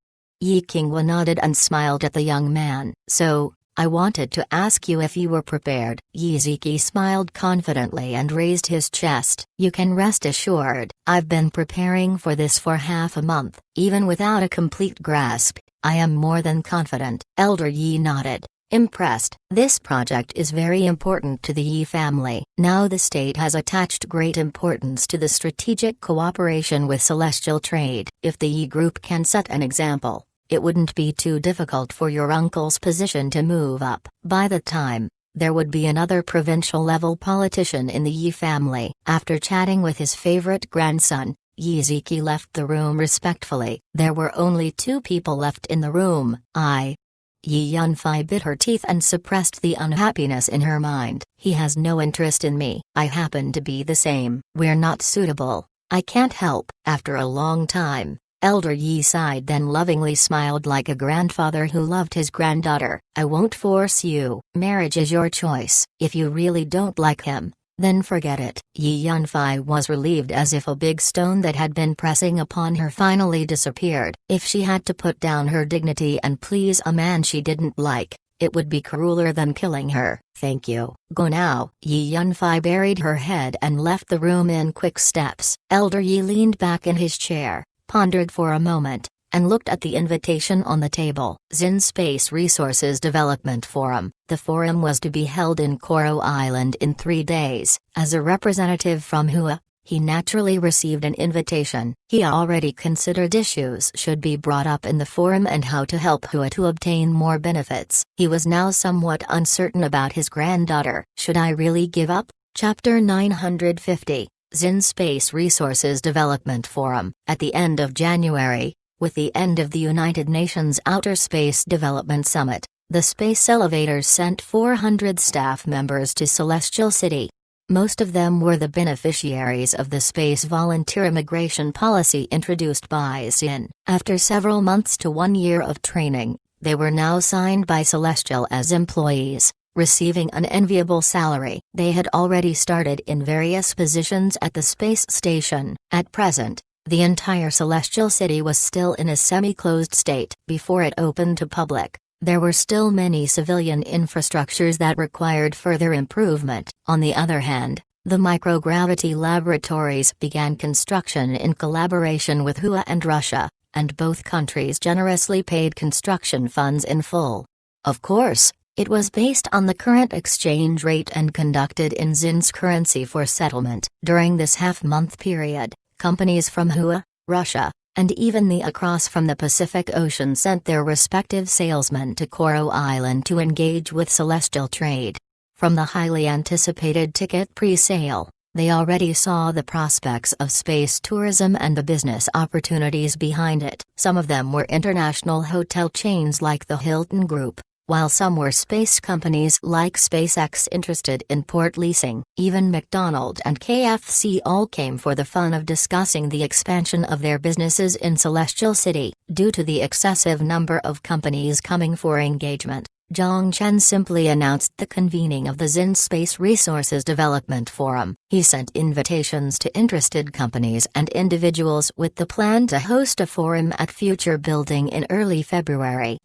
Yi Qinghua nodded and smiled at the young man. "So, I wanted to ask you if you were prepared." Yi Ziki smiled confidently and raised his chest. "You can rest assured, I've been preparing for this for half a month. Even without a complete grasp, I am more than confident." Elder Yi nodded, impressed. "This project is very important to the Yi family. Now the state has attached great importance to the strategic cooperation with Celestial Trade. If the Yi group can set an example, it wouldn't be too difficult for your uncle's position to move up. By the time, there would be another provincial-level politician in the Yi family." After chatting with his favorite grandson, Yi Ziki left the room respectfully. There were only 2 people left in the room. Yi Yunfei bit her teeth and suppressed the unhappiness in her mind. "He has no interest in me. I happen to be the same. We're not suitable. I can't help." After a long time, Elder Yi sighed, then lovingly smiled like a grandfather who loved his granddaughter. "I won't force you. Marriage is your choice. If you really don't like him, then forget it." Yi Yunfei was relieved, as if a big stone that had been pressing upon her finally disappeared. If she had to put down her dignity and please a man she didn't like, It would be crueler than killing her. Thank you. Go now. Yi Yunfei buried her head and left the room in quick steps. Elder Yi leaned back in his chair, pondered for a moment, and looked at the invitation on the table. Xin Space Resources Development Forum. The forum was to be held in Koro Island in 3 days. As a representative from Hua, he naturally received an invitation. He already considered issues should be brought up in the forum and how to help Hua to obtain more benefits. He was now somewhat uncertain about his granddaughter. Should I really give up? Chapter 950. Xin Space Resources Development Forum. At the end of January, with the end of the United Nations Outer Space Development Summit, the Space Elevators sent 400 staff members to Celestial City. Most of them were the beneficiaries of the space volunteer immigration policy introduced by Xin. After several months to 1 year of training, they were now signed by Celestial as employees, receiving an enviable salary. They had already started in various positions at the space station. At present, the entire Celestial City was still in a semi-closed state. Before it opened to public, there were still many civilian infrastructures that required further improvement. On the other hand, the microgravity laboratories began construction in collaboration with Hua and Russia, and both countries generously paid construction funds in full. Of course, it was based on the current exchange rate and conducted in Xin's currency for settlement. During this half-month period, companies from Hua, Russia, and even the across from the Pacific Ocean sent their respective salesmen to Koro Island to engage with Celestial trade. From the highly anticipated ticket pre-sale, they already saw the prospects of space tourism and the business opportunities behind it. Some of them were international hotel chains like the Hilton Group, while some were space companies like SpaceX interested in port leasing. Even McDonald's and KFC all came for the fun of discussing the expansion of their businesses in Celestial City. Due to the excessive number of companies coming for engagement, Zhang Chen simply announced the convening of the Xin Space Resources Development Forum. He sent invitations to interested companies and individuals with the plan to host a forum at Future Building in early February.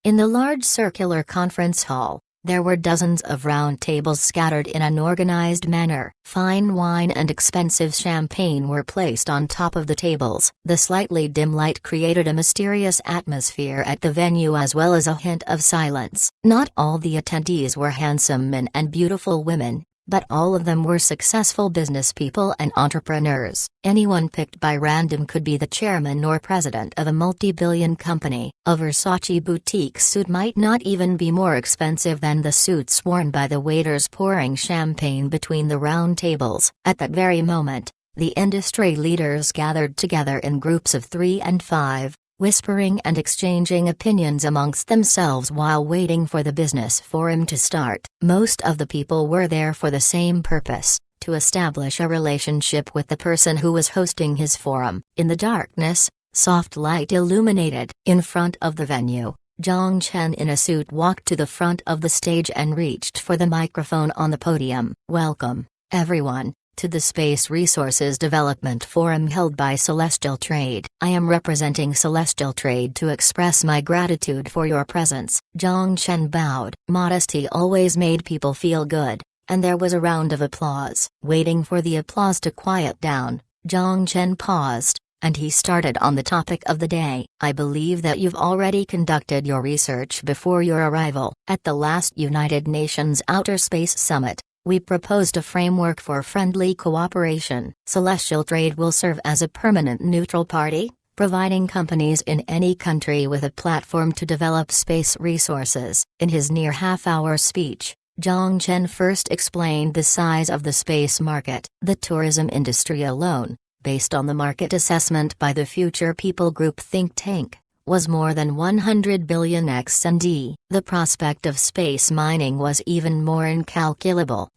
In the large circular conference hall, there were dozens of round tables scattered in an organized manner. Fine wine and expensive champagne were placed on top of the tables. The slightly dim light created a mysterious atmosphere at the venue as well as a hint of silence. Not all the attendees were handsome men and beautiful women, but all of them were successful business people and entrepreneurs. Anyone picked by random could be the chairman or president of a multi-billion company. A Versace boutique suit might not even be more expensive than the suits worn by the waiters pouring champagne between the round tables. At that very moment, the industry leaders gathered together in groups of 3 and 5, whispering and exchanging opinions amongst themselves while waiting for the business forum to start. Most of the people were there for the same purpose, to establish a relationship with the person who was hosting his forum. In the darkness, soft light illuminated. In front of the venue, Zhang Chen in a suit walked to the front of the stage and reached for the microphone on the podium. Welcome, everyone, to the Space Resources Development Forum held by Celestial Trade. I am representing Celestial Trade to express my gratitude for your presence. Zhang Chen bowed. Modesty always made people feel good, and there was a round of applause. Waiting for the applause to quiet down, Zhang Chen paused, and he started on the topic of the day. I believe that you've already conducted your research before your arrival. At the last United Nations Outer Space Summit, we proposed a framework for friendly cooperation. Celestial Trade will serve as a permanent neutral party, providing companies in any country with a platform to develop space resources. In his near half-hour speech, Zhang Chen first explained the size of the space market. The tourism industry alone, based on the market assessment by the Future People Group think tank, was more than 100 billion XND. The prospect of space mining was even more incalculable.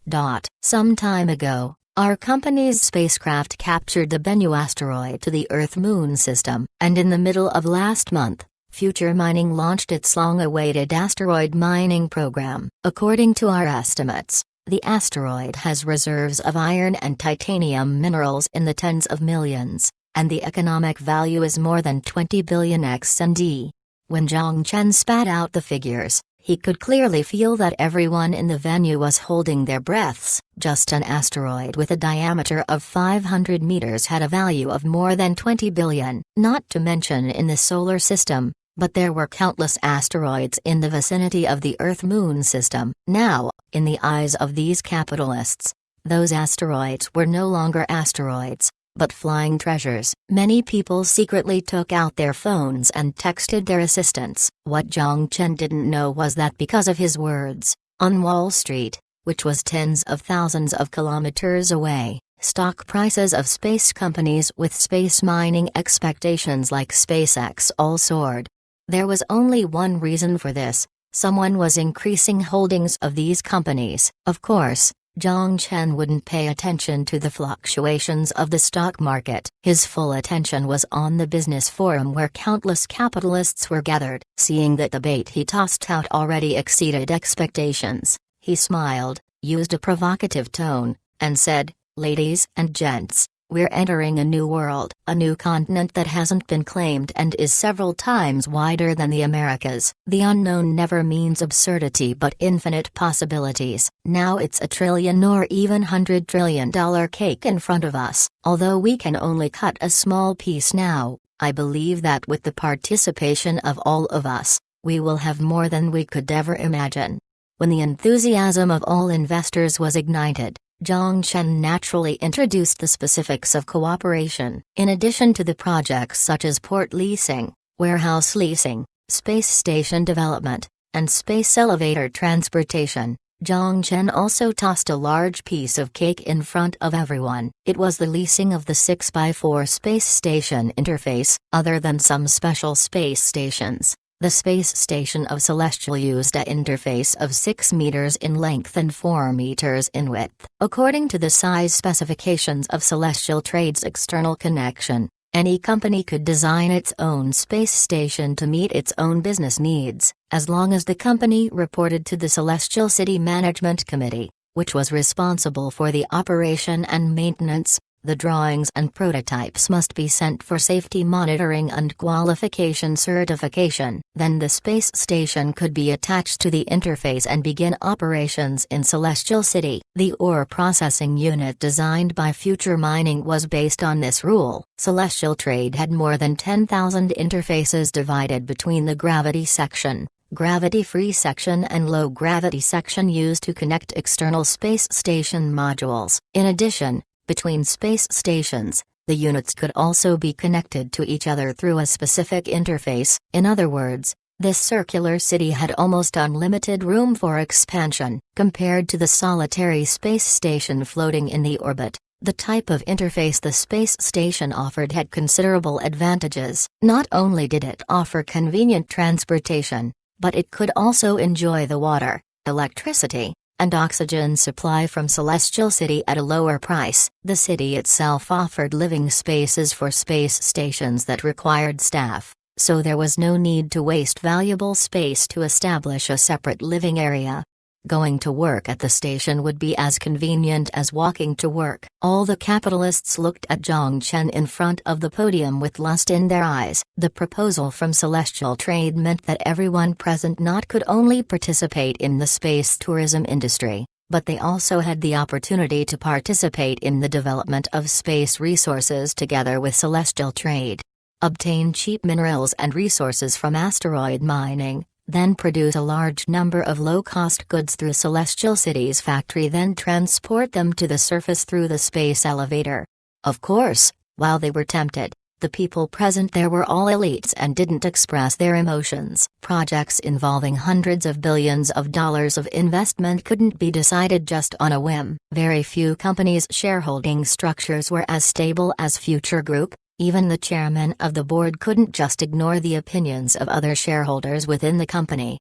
Some time ago, our company's spacecraft captured the Bennu asteroid to the Earth-Moon system, and in the middle of last month, Future Mining launched its long-awaited asteroid mining program. According to our estimates, the asteroid has reserves of iron and titanium minerals in the tens of millions, and the economic value is more than 20 billion XND. When Zhang Chen spat out the figures, He could clearly feel that everyone in the venue was holding their breaths. Just an asteroid with a diameter of 500 meters had a value of more than 20 billion, not to mention in the solar system, but there were countless asteroids in the vicinity of the Earth-Moon system. Now, in the eyes of these capitalists, those asteroids were no longer asteroids, but flying treasures. Many people secretly took out their phones and texted their assistants. What Zhang Chen didn't know was that because of his words, on Wall Street, which was tens of thousands of kilometers away, stock prices of space companies with space mining expectations like SpaceX all soared. There was only one reason for this: someone was increasing holdings of these companies. Of course, Zhang Chen wouldn't pay attention to the fluctuations of the stock market. His full attention was on the business forum where countless capitalists were gathered. Seeing that the bait he tossed out already exceeded expectations, he smiled, used a provocative tone, and said, "Ladies and gents, we're entering a new world, a new continent that hasn't been claimed and is several times wider than the Americas. The unknown never means absurdity but infinite possibilities. Now it's $1 trillion or even $100 trillion cake in front of us. Although we can only cut a small piece now, I believe that with the participation of all of us, we will have more than we could ever imagine." When the enthusiasm of all investors was ignited, Zhang Chen naturally introduced the specifics of cooperation. In addition to the projects such as port leasing, warehouse leasing, space station development, and space elevator transportation, Zhang Chen also tossed a large piece of cake in front of everyone. It was the leasing of the 6x4 space station interface. Other than some special space stations, the space station of Celestial used an interface of 6 meters in length and 4 meters in width. According to the size specifications of Celestial Trade's external connection, any company could design its own space station to meet its own business needs, as long as the company reported to the Celestial City Management Committee, which was responsible for the operation and maintenance. The drawings and prototypes must be sent for safety monitoring and qualification certification. Then the space station could be attached to the interface and begin operations in Celestial City. The ore processing unit designed by Future Mining was based on this rule. Celestial Trade had more than 10,000 interfaces divided between the gravity section, gravity-free section and low-gravity section used to connect external space station modules. In addition, between space stations, the units could also be connected to each other through a specific interface. In other words, this circular city had almost unlimited room for expansion. Compared to the solitary space station floating in the orbit, the type of interface the space station offered had considerable advantages. Not only did it offer convenient transportation, but it could also enjoy the water, electricity, and oxygen supply from Celestial City at a lower price. The city itself offered living spaces for space stations that required staff, so there was no need to waste valuable space to establish a separate living area. Going to work at the station would be as convenient as walking to work. All the capitalists looked at Zhang Chen in front of the podium with lust in their eyes. The proposal from Celestial Trade meant that everyone present not could only participate in the space tourism industry, but they also had the opportunity to participate in the development of space resources together with Celestial Trade. Obtain cheap minerals and resources from asteroid mining, then produce a large number of low-cost goods through Celestial City's factory, then transport them to the surface through the space elevator. Of course, while they were tempted, the people present there were all elites and didn't express their emotions. Projects involving hundreds of billions of dollars of investment couldn't be decided just on a whim. Very few companies' shareholding structures were as stable as Future Group. Even the chairman of the board couldn't just ignore the opinions of other shareholders within the company.